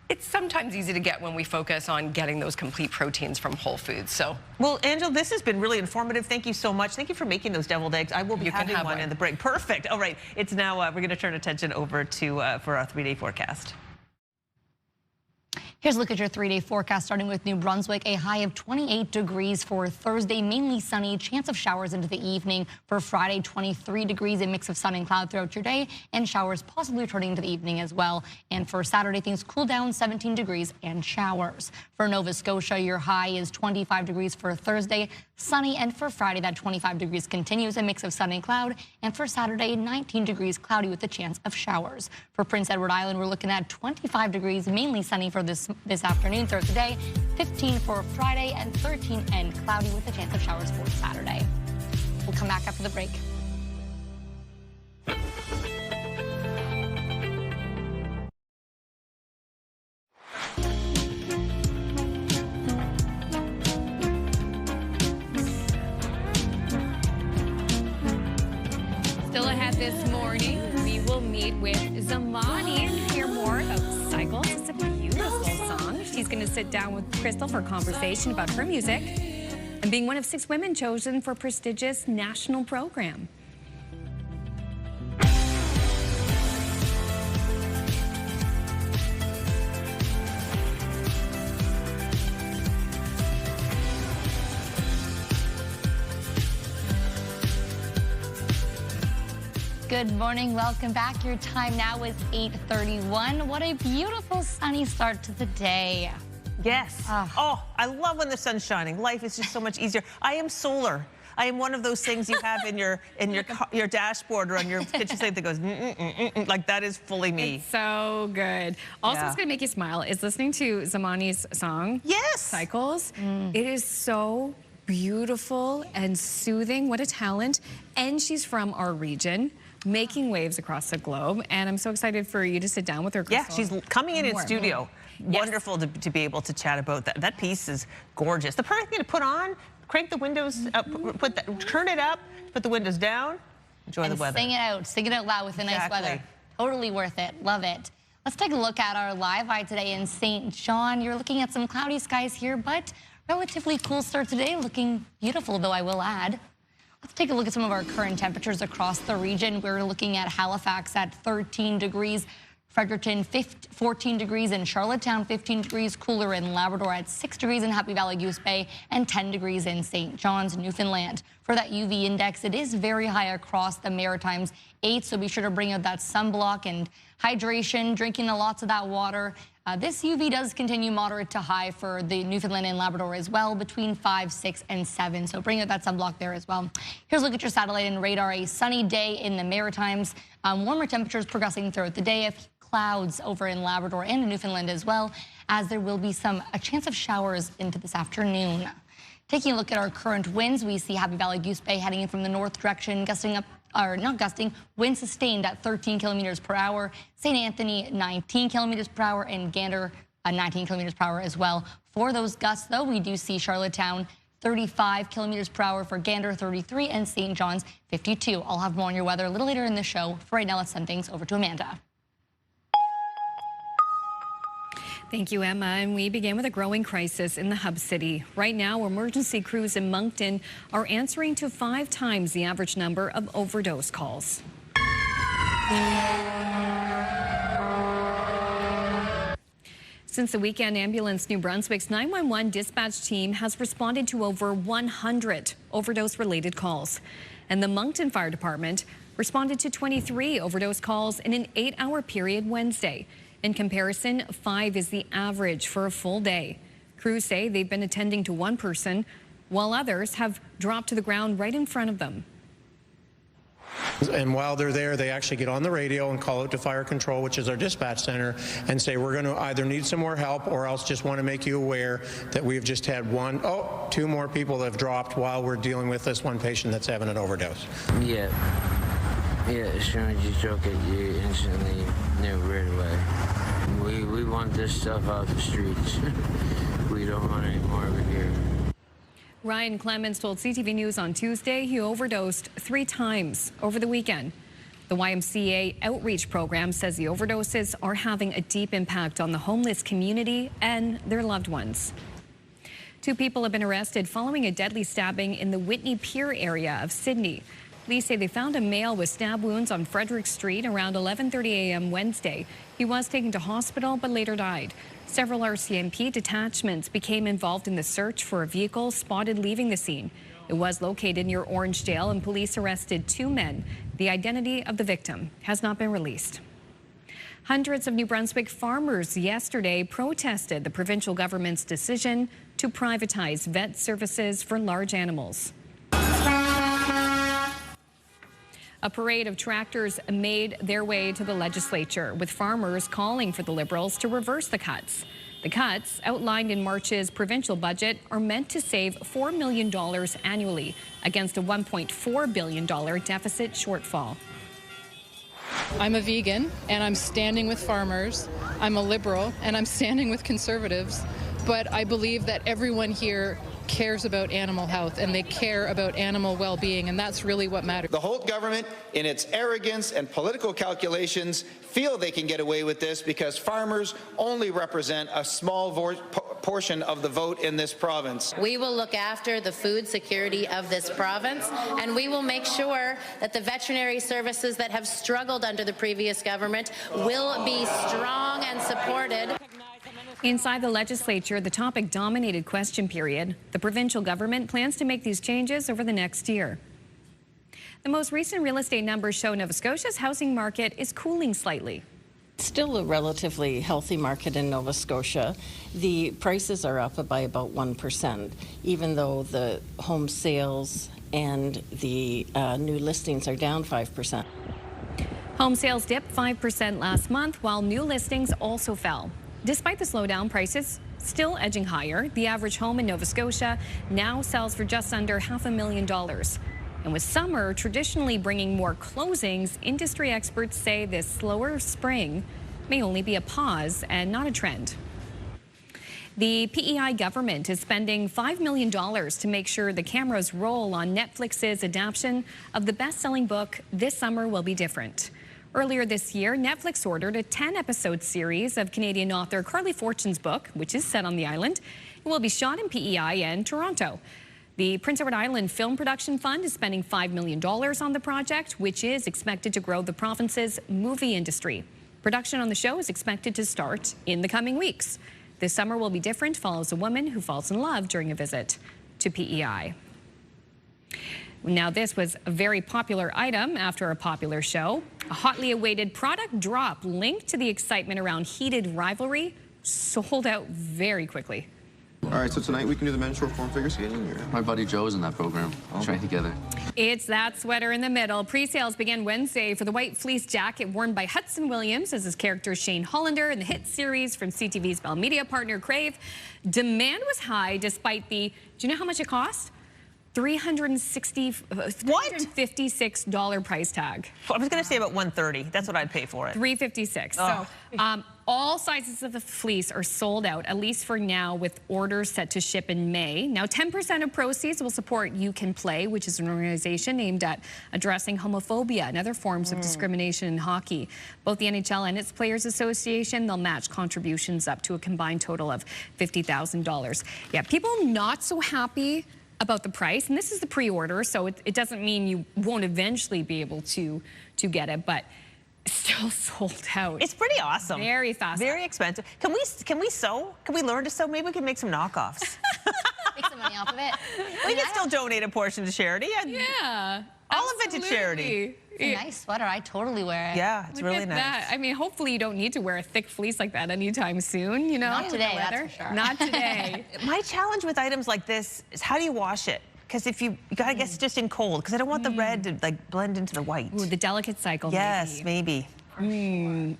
It's sometimes easy to get when we focus on getting those complete proteins from whole foods. So, well, Angela, this has been really informative. Thank you so much. Thank you for making those deviled eggs. I will be having one in the break. Perfect. All right, it's now we're going to turn attention over to for our 3-day forecast. Here's a look at your 3-day forecast, starting with New Brunswick. A high of 28 degrees for Thursday, mainly sunny, chance of showers into the evening. For Friday, 23 degrees, a mix of sun and cloud throughout your day, and showers possibly returning into the evening as well. And for Saturday, things cool down, 17 degrees and showers. For Nova Scotia, your high is 25 degrees for Thursday, sunny, and for Friday, that 25 degrees continues, a mix of sun and cloud. And for Saturday, 19 degrees, cloudy with a chance of showers. For Prince Edward Island, we're looking at 25 degrees, mainly sunny for this afternoon throughout the day, 15 for Friday, and 13 and cloudy with a chance of showers for Saturday. We'll come back after the break. Still ahead this morning, we will meet with Zamani and hear more about cycles. It's a beautiful song. She's going to sit down with Crystal for a conversation about her music and being one of 6 women chosen for a prestigious national program. Good morning, welcome back. Your time now is 8:31. What a beautiful sunny start to the day. Yes. Oh, I love when the sun's shining. Life is just so much easier. I am solar. I am one of those things you have in your dashboard or on your kitchen sink that goes like that is fully me. It's so good. Also, what's going to make you smile is listening to Zamani's song. Yes. Cycles. It is so beautiful and soothing. What a talent. And she's from our region, making waves across the globe. And I'm so excited for you to sit down with her, Crystal. Yeah, she's coming in studio. Wonderful to be able to chat about that. That piece is gorgeous. The perfect thing to put on, crank the windows up, turn it up, put the windows down, enjoy the weather. Sing it out loud with the nice weather. Totally worth it, love it. Let's take a look at our live eye today in St. John. You're looking at some cloudy skies here, but relatively cool start today, looking beautiful though, I will add. Let's take a look at some of our current temperatures across the region. We're looking at Halifax at 13 degrees, Fredericton 14 degrees, in Charlottetown 15 degrees, cooler in Labrador at 6 degrees in Happy Valley Goose Bay, and 10 degrees in St. John's, Newfoundland. For that UV index, it is very high across the Maritimes, 8, so be sure to bring out that sunblock and hydration, drinking lots of that water. This UV does continue moderate to high for the Newfoundland and Labrador as well, between 5, 6, and 7. So bring out that sunblock there as well. Here's a look at your satellite and radar. A sunny day in the Maritimes. Warmer temperatures progressing throughout the day. Clouds over in Labrador and in Newfoundland as well, as there will be a chance of showers into this afternoon. Taking a look at our current winds, we see Happy Valley Goose Bay heading in from the north direction, gusting up, or not gusting, wind sustained at 13 kilometers per hour. St. Anthony, 19 kilometers per hour, and Gander, 19 kilometers per hour as well. For those gusts, though, we do see Charlottetown, 35 kilometers per hour for Gander, 33, and St. John's, 52. I'll have more on your weather a little later in the show. For right now, let's send things over to Amanda. Thank you, Emma. And we begin with a growing crisis in the hub city. Right now, emergency crews in Moncton are answering to 5 times the average number of overdose calls. Since the weekend, Ambulance New Brunswick's 911 dispatch team has responded to over 100 overdose-related calls. And the Moncton Fire Department responded to 23 overdose calls in an 8-hour period Wednesday. In comparison, 5 is the average for a full day. Crews say they've been attending to 1 person, while others have dropped to the ground right in front of them. And while they're there, they actually get on the radio and call out to fire control, which is our dispatch center, and say, we're going to either need some more help or else just want to make you aware that we've just had two more people that have dropped while we're dealing with this one patient that's having an overdose. Yeah, as soon as you choke it, you instantly know right away. We want this stuff off the streets. We don't want any more of it here. Ryan Clements told CTV News on Tuesday he overdosed 3 times over the weekend. The YMCA outreach program says the overdoses are having a deep impact on the homeless community and their loved ones. 2 people have been arrested following a deadly stabbing in the Whitney Pier area of Sydney. Police say they found a male with stab wounds on Frederick Street around 11:30 a.m. Wednesday. He was taken to hospital but later died. Several RCMP detachments became involved in the search for a vehicle spotted leaving the scene. It was located near Orangedale, and police arrested 2 men. The identity of the victim has not been released. Hundreds of New Brunswick farmers yesterday protested the provincial government's decision to privatize vet services for large animals. A parade of tractors made their way to the legislature, with farmers calling for the Liberals to reverse the cuts. The cuts, outlined in March's provincial budget, are meant to save $4 million annually against a $1.4 billion deficit shortfall. I'm a vegan, and I'm standing with farmers. I'm a Liberal, and I'm standing with Conservatives. But I believe that everyone here cares about animal health, and they care about animal well-being, and that's really what matters. The Holt government, in its arrogance and political calculations, feel they can get away with this because farmers only represent a small portion of the vote in this province. We will look after the food security of this province, and we will make sure that the veterinary services that have struggled under the previous government will be strong and supported. Inside the legislature, the topic dominated question period. The provincial government plans to make these changes over the next year. The most recent real estate numbers show Nova Scotia's housing market is cooling slightly. Still a relatively healthy market in Nova Scotia. The prices are up by about 1%, even though the home sales and the new listings are down 5%. Home sales dipped 5% last month, while new listings also fell. Despite the slowdown, prices still edging higher. The average home in Nova Scotia now sells for just under $500,000. And with summer traditionally bringing more closings, industry experts say this slower spring may only be a pause and not a trend. The P.E.I. government is spending $5 million to make sure the cameras roll on Netflix's adaptation of the best-selling book This Summer Will Be Different. Earlier this year, Netflix ordered a 10-episode series of Canadian author Carly Fortune's book, which is set on the island. It will be shot in P.E.I. and Toronto. The Prince Edward Island Film Production Fund is spending $5 million on the project, which is expected to grow the province's movie industry. Production on the show is expected to start in the coming weeks. This Summer Will Be Different follows a woman who falls in love during a visit to P.E.I. Now, this was a very popular item after a popular show. A hotly awaited product drop linked to the excitement around heated rivalry sold out very quickly. All right, so tonight we can do the men's short form figure skating? Or? My buddy Joe's in that program. We'll train together. It's that sweater in the middle. Pre-sales began Wednesday for the white fleece jacket worn by Hudson Williams as his character Shane Hollander in the hit series from CTV's Bell Media partner Crave. Demand was high despite the, do you know how much it cost? $356 price tag. I was going to say about $130. That's what I'd pay for it. $356. Oh. So all sizes of the fleece are sold out, at least for now, with orders set to ship in May. Now, 10% of proceeds will support You Can Play, which is an organization aimed at addressing homophobia and other forms of discrimination in hockey. Both the NHL and its Players Association, they'll match contributions up to a combined total of $50,000. Yeah, people not so happy about the price, and this is the pre-order, so it doesn't mean you won't eventually be able to get it, but it's still sold out. It's pretty awesome. Very fast. Very expensive. Can we sew? Can we learn to sew? Maybe we can make some knockoffs. Make some money off of it. We can still donate a portion to charity. Yeah. All of it to charity. It's a nice sweater. I totally wear it. Yeah, it's really nice. That. I mean, hopefully you don't need to wear a thick fleece like that anytime soon, you know? Not today, that's for sure. Not today. My challenge with items like this is how do you wash it? because if you gotta guess just in cold, because I don't want the red to like blend into the white. Ooh, the delicate cycle. Yes, maybe. And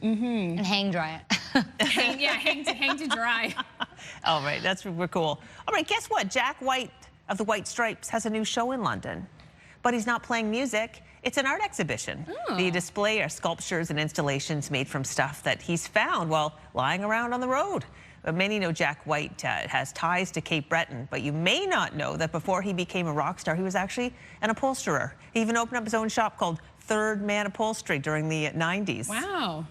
hang dry it. hang to dry. All right, we're cool. All right, guess what? Jack White of the White Stripes has a new show in London, but he's not playing music. It's an art exhibition. The display are sculptures and installations made from stuff that he's found while lying around on the road. Many know Jack White has ties to Cape Breton, but you may not know that before he became a rock star, he was actually an upholsterer. He even opened up his own shop called Third Man Upholstery during the 90s. Wow.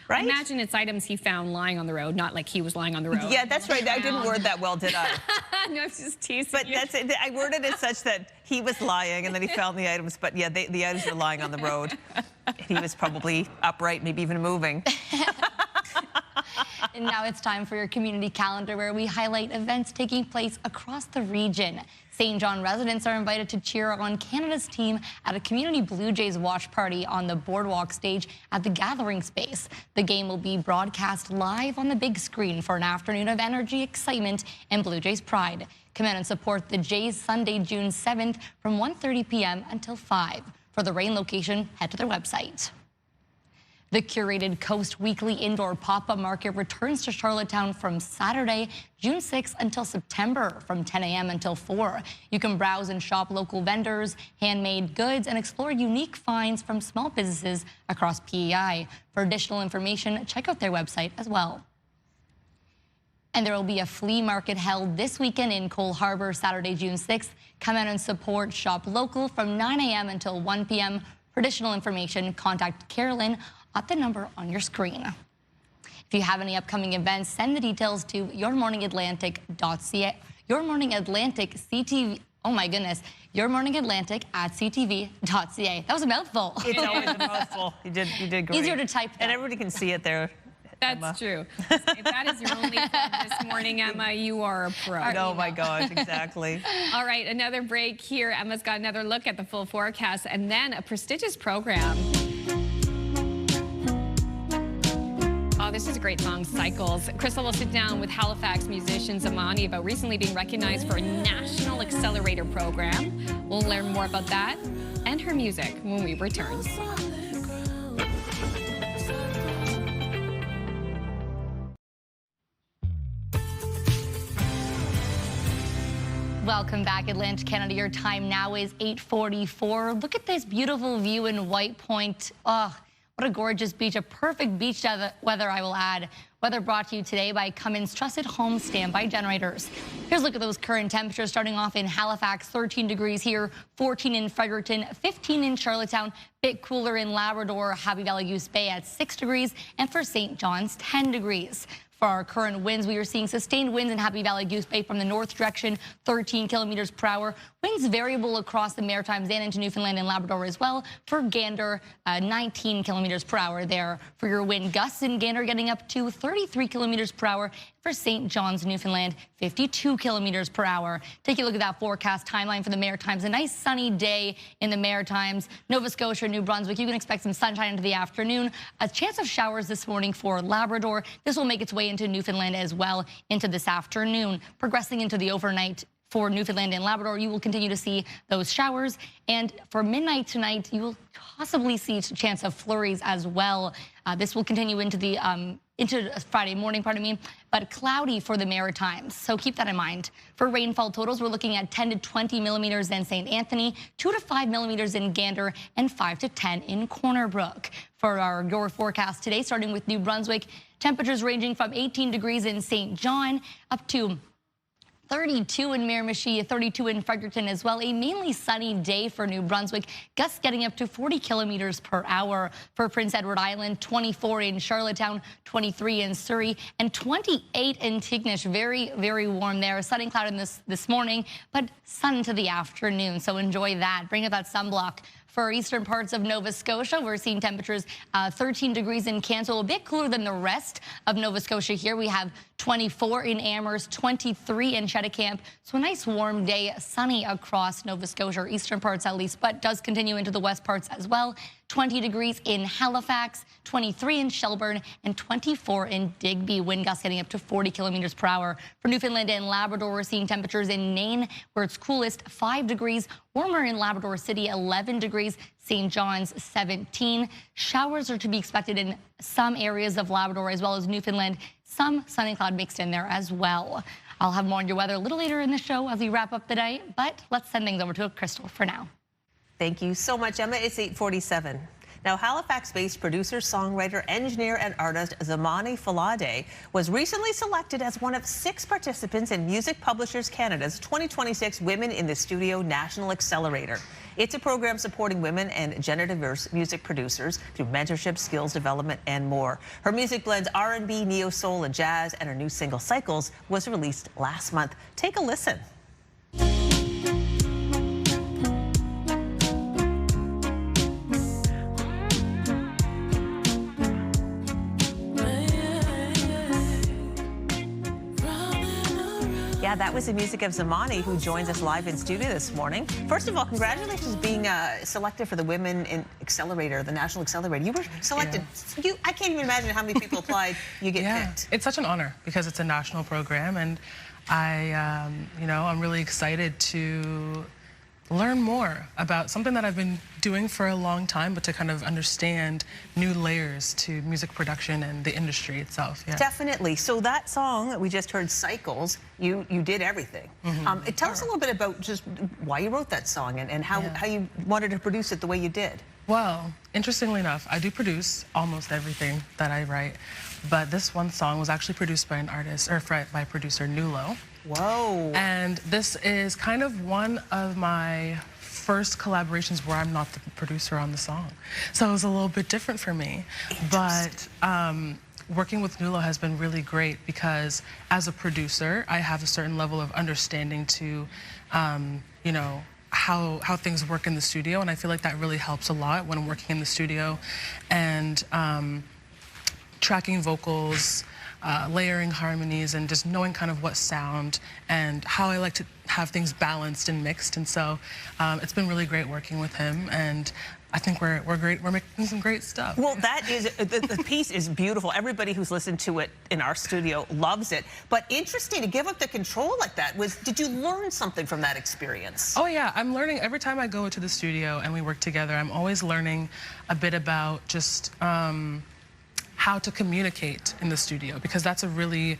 Right? Imagine it's items he found lying on the road, not like he was lying on the road. Yeah, that's right. I didn't word that well, did I? No, it's just teasing. But that's it. I worded it such that he was lying and then he found the items. But yeah, the items were lying on the road. He was probably upright, maybe even moving. And now it's time for your community calendar, where we highlight events taking place across the region. St. John residents are invited to cheer on Canada's team at a community Blue Jays watch party on the Boardwalk stage at the Gathering Space. The game will be broadcast live on the big screen for an afternoon of energy, excitement, and Blue Jays pride. Come out and support the Jays Sunday, June 7th from 1:30 p.m. until 5. For the rain location, head to their website. The curated Coast Weekly Indoor Pop-Up Market returns to Charlottetown from Saturday, June 6th until September from 10 a.m. until 4. You can browse and shop local vendors, handmade goods, and explore unique finds from small businesses across P.E.I. For additional information, check out their website as well. And there will be a flea market held this weekend in Cole Harbour, Saturday, June 6th. Come out and support Shop Local from 9 a.m. until 1 p.m. For additional information, contact Carolyn at the number on your screen. If you have any upcoming events, send the details to yourmorningatlantic.ca. Your Morning Atlantic CTV. Oh my goodness, yourmorningatlantic@ctv.ca. That was a mouthful. It's always a mouthful. You did great. Easier to type. And everybody can see it there. That's Emma. true. If that is your only thought this morning, Emma, you are a pro. Oh my gosh, exactly. All right, another break here. Emma's got another look at the full forecast and then a prestigious program. Oh, this is a great song, Cycles. Crystal will sit down with Halifax musician Zamani about recently being recognized for a National Accelerator program. We'll learn more about that and her music when we return. Welcome back, Atlantic Canada. Your time now is 8:44. Look at this beautiful view in White Point. Oh, what a gorgeous beach, a perfect beach weather, I will add. Weather brought to you today by Cummins Trusted Home Standby Generators. Here's a look at those current temperatures, starting off in Halifax, 13 degrees here, 14 in Fredericton, 15 in Charlottetown, bit cooler in Labrador, Happy Valley Goose Bay at 6 degrees, and for St. John's, 10 degrees. For our current winds, we are seeing sustained winds in Happy Valley Goose Bay from the north direction, 13 kilometers per hour. Winds variable across the Maritimes and into Newfoundland and Labrador as well. For Gander, 19 kilometers per hour there. For your wind gusts in Gander, getting up to 33 kilometers per hour. For St. John's, Newfoundland, 52 kilometers per hour. Take a look at that forecast timeline for the Maritimes. A nice sunny day in the Maritimes. Nova Scotia, New Brunswick, you can expect some sunshine into the afternoon. A chance of showers this morning for Labrador. This will make its way into Newfoundland as well into this afternoon. Progressing into the overnight for Newfoundland and Labrador, you will continue to see those showers. And for midnight tonight, you will possibly see a chance of flurries as well. This will continue into the into Friday morning, but cloudy for the Maritimes. So keep that in mind. For rainfall totals, we're looking at 10 to 20 millimeters in St. Anthony, 2 to 5 millimeters in Gander, and 5 to 10 in Corner Brook. For your forecast today, starting with New Brunswick, temperatures ranging from 18 degrees in St. John up to 32 in Miramichi, 32 in Fredericton as well. A mainly sunny day for New Brunswick. Gusts getting up to 40 kilometers per hour. For Prince Edward Island, 24 in Charlottetown, 23 in Surrey, and 28 in Tignish. Very, very warm there. Sun and cloud in this morning, but sun to the afternoon. So enjoy that. Bring up that sunblock. For eastern parts of Nova Scotia, we're seeing temperatures 13 degrees in Cancel, a bit cooler than the rest of Nova Scotia here. We have 24 in Amherst, 23 in Cheticamp. So a nice warm day, sunny across Nova Scotia, or eastern parts at least, but does continue into the west parts as well. 20 degrees in Halifax, 23 in Shelburne, and 24 in Digby. Wind gusts getting up to 40 kilometers per hour. For Newfoundland and Labrador, we're seeing temperatures in Nain, where it's coolest, 5 degrees. Warmer in Labrador City, 11 degrees. St. John's, 17. Showers are to be expected in some areas of Labrador as well as Newfoundland. Some sun and cloud mixed in there as well. I'll have more on your weather a little later in the show as we wrap up the day, but let's send things over to Crystal for now. Thank you so much, Emma. It's 8:47. Now, Halifax-based producer, songwriter, engineer, and artist Zamani Falade was recently selected as one of 6 participants in Music Publishers Canada's 2026 Women in the Studio National Accelerator. It's a program supporting women and gender-diverse music producers through mentorship, skills development, and more. Her music blends R&B, neo-soul, and jazz, and her new single, Cycles, was released last month. Take a listen. Yeah, that was the music of Zamani, who joins us live in studio this morning. First of all, congratulations being selected for the Women in Accelerator, the National Accelerator. You were selected. Yeah. I can't even imagine how many people applied. You get picked. It's such an honor because it's a national program, and I'm really excited to learn more about something that I've been doing for a long time, but to kind of understand new layers to music production and the industry itself. Yeah. Definitely. So that song that we just heard, Cycles, you did everything. Tell us a little bit about just why you wrote that song and how you wanted to produce it the way you did. Well, interestingly enough, I do produce almost everything that I write, but this one song was actually produced by an artist, or by producer Nulo. Whoa. And this is kind of one of my first collaborations where I'm not the producer on the song. So it was a little bit different for me. But working with Nulo has been really great because as a producer, I have a certain level of understanding to, how things work in the studio. And I feel like that really helps a lot when I'm working in the studio and tracking vocals, layering harmonies, and just knowing kind of what sound and how I like to have things balanced and mixed. And so it's been really great working with him, and I think we're great. We're making some great stuff. Well, that is the piece is beautiful. Everybody who's listened to it in our studio loves it. But interesting to give up the control like that. Did you learn something from that experience? Oh yeah, I'm learning every time I go to the studio and we work together. I'm always learning a bit about just how to communicate in the studio, because that's a really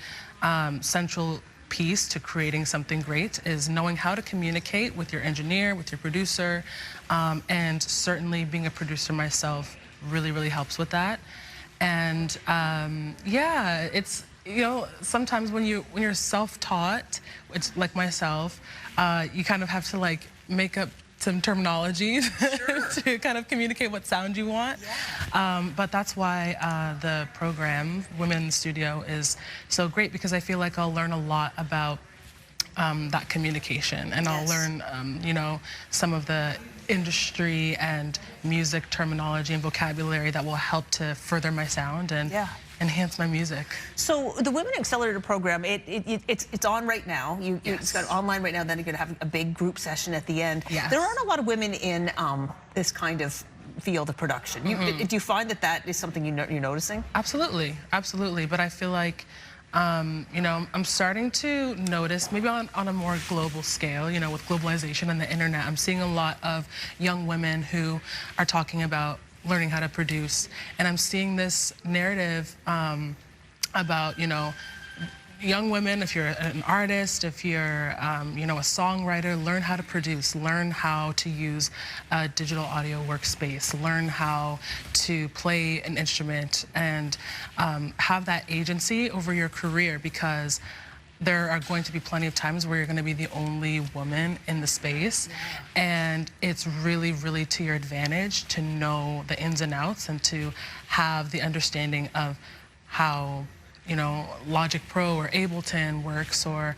central piece to creating something great, is knowing how to communicate with your engineer, with your producer, and certainly being a producer myself really, really helps with that. And yeah, it's, sometimes when you're self-taught, it's like myself, you kind of have to like make up some terminology to kind of communicate what sound you want. Yeah. But that's why the program, Women in the Studio, is so great, because I feel like I'll learn a lot about that communication, and I'll learn, some of the industry and music terminology and vocabulary that will help to further my sound and enhance my music. So the Women Accelerator program, it's on right now. It's got online right now. Then you're going to have a big group session at the end. Yes. There aren't a lot of women in this kind of field of production. Do you find that is something you're noticing? Absolutely, absolutely. But I feel like I'm starting to notice, maybe on a more global scale, with globalization and the internet, I'm seeing a lot of young women who are talking about learning how to produce. And I'm seeing this narrative about, young women, if you're an artist, if you're, a songwriter, learn how to produce, learn how to use a digital audio workspace, learn how to play an instrument, and have that agency over your career, because there are going to be plenty of times where you're going to be the only woman in the space, and it's really, really to your advantage to know the ins and outs and to have the understanding of how Logic Pro or Ableton works, or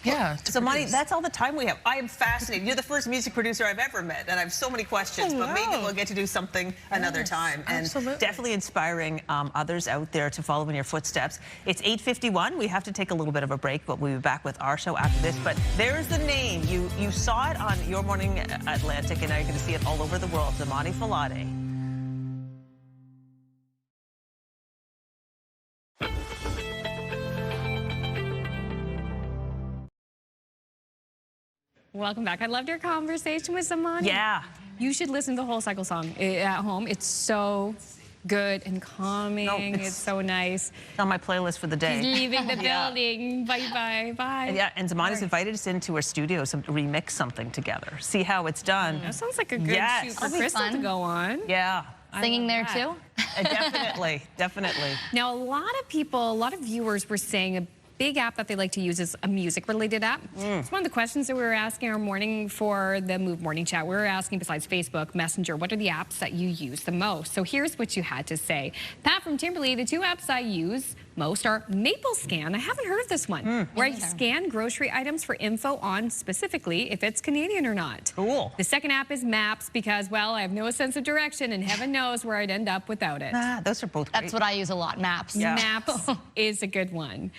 Yeah. So, Monty, that's all the time we have. I am fascinated. You're the first music producer I've ever met, and I have so many questions, but maybe we'll get to do something another time. And definitely inspiring others out there to follow in your footsteps. It's 8:51. We have to take a little bit of a break, but we'll be back with our show after this. But there's the name. You saw it on Your Morning Atlantic, and now you're going to see it all over the world. Zamani Falade. Welcome back. I loved your conversation with Zamani. Yeah. You should listen to the whole cycle song at home. It's so good and calming. No, it's so nice. It's on my playlist for the day. He's leaving the building. Bye, bye, bye. And yeah, and Zamani's invited us into her studio to remix something together. See how it's done. That sounds like a good shoot for Crystal to go on. Yeah. Singing there too? Definitely, definitely. Now, a lot of viewers were saying a big app that they like to use is a music-related app. It's one of the questions that we were asking our morning for the Move Morning Chat. We were asking, besides Facebook, Messenger, what are the apps that you use the most? So here's what you had to say. Pat from Timberley, the two apps I use most are Maple Scan. I haven't heard of this one. Where I scan grocery items for info on specifically if it's Canadian or not. Cool. The second app is Maps because, well, I have no sense of direction and heaven knows where I'd end up without it. Those are both great. That's what I use a lot, Maps. Yeah. Maps is a good one.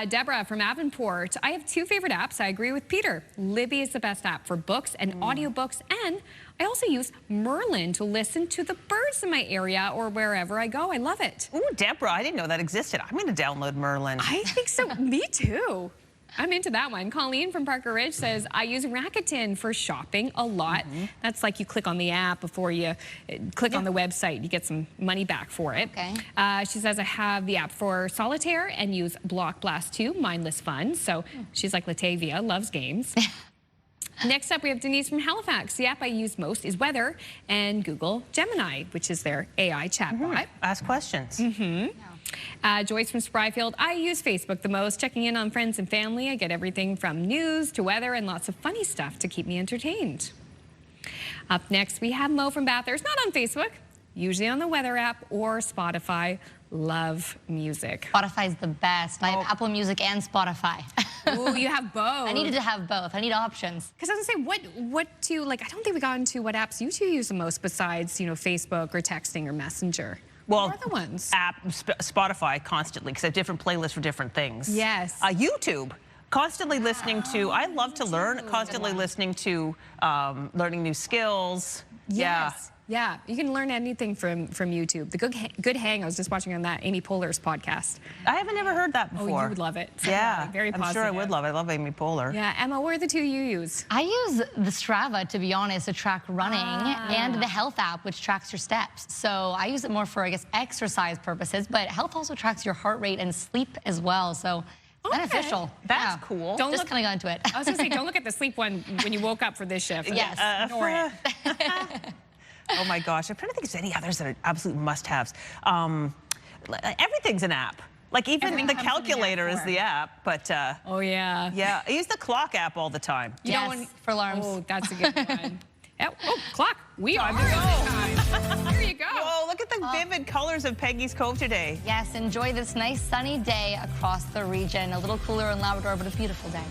Deborah from Avonport, I have two favorite apps. I agree with Peter. Libby is the best app for books and audiobooks, and I also use Merlin to listen to the birds in my area or wherever I go. I love it. Ooh, Deborah, I didn't know that existed. I'm going to download Merlin. I think so. Me too. I'm into that one. Colleen from Parker Ridge says, I use Rakuten for shopping a lot. That's like you click on the app before you click on the website. You get some money back for it. Okay. She says, I have the app for solitaire and use Block Blast 2, mindless fun. So she's like Latavia, loves games. Next up, we have Denise from Halifax. The app I use most is Weather and Google Gemini, which is their AI chatbot. Ask questions. Joyce from Spryfield. I use Facebook the most, checking in on friends and family. I get everything from news to weather and lots of funny stuff to keep me entertained. Up next, we have Mo from Bathurst, not on Facebook, usually on the weather app or Spotify. Love music. Spotify's the best. I have Apple Music and Spotify. Ooh, you have both. I needed to have both. I need options. Because I was going to say, what do, like, I don't think we got into what apps you two use the most besides, you know, Facebook or texting or Messenger. Well, what are the ones? Spotify constantly, because I have different playlists for different things. Yes. YouTube. Constantly listening to, I love to learn, constantly listening to learning new skills. Yes. Yeah, you can learn anything from YouTube. The Good Hang, I was just watching on that Amy Poehler's podcast. I haven't ever heard that before. Oh, you would love it. Yeah, very positive. I'm sure I would love it. I love Amy Poehler. Yeah, Emma, what are the two you use? I use the Strava, to be honest, to track running, and the Health app, which tracks your steps. So I use it more for, I guess, exercise purposes, but Health also tracks your heart rate and sleep as well. So beneficial. That's cool. Don't just kind of got into it. I was going to say, don't look at the sleep one when you woke up for this shift. Yes. Ignore it. Oh my gosh, I'm trying to think if there's any others that are absolute must-haves. Everything's an app. Like even the calculator is the app, but oh yeah. Yeah, I use the clock app all the time. Yes, for alarms. Oh, that's a good one. Oh, clock. We are. There you go. Oh, look at the vivid colors of Peggy's Cove today. Yes, enjoy this nice sunny day across the region. A little cooler in Labrador, but a beautiful day.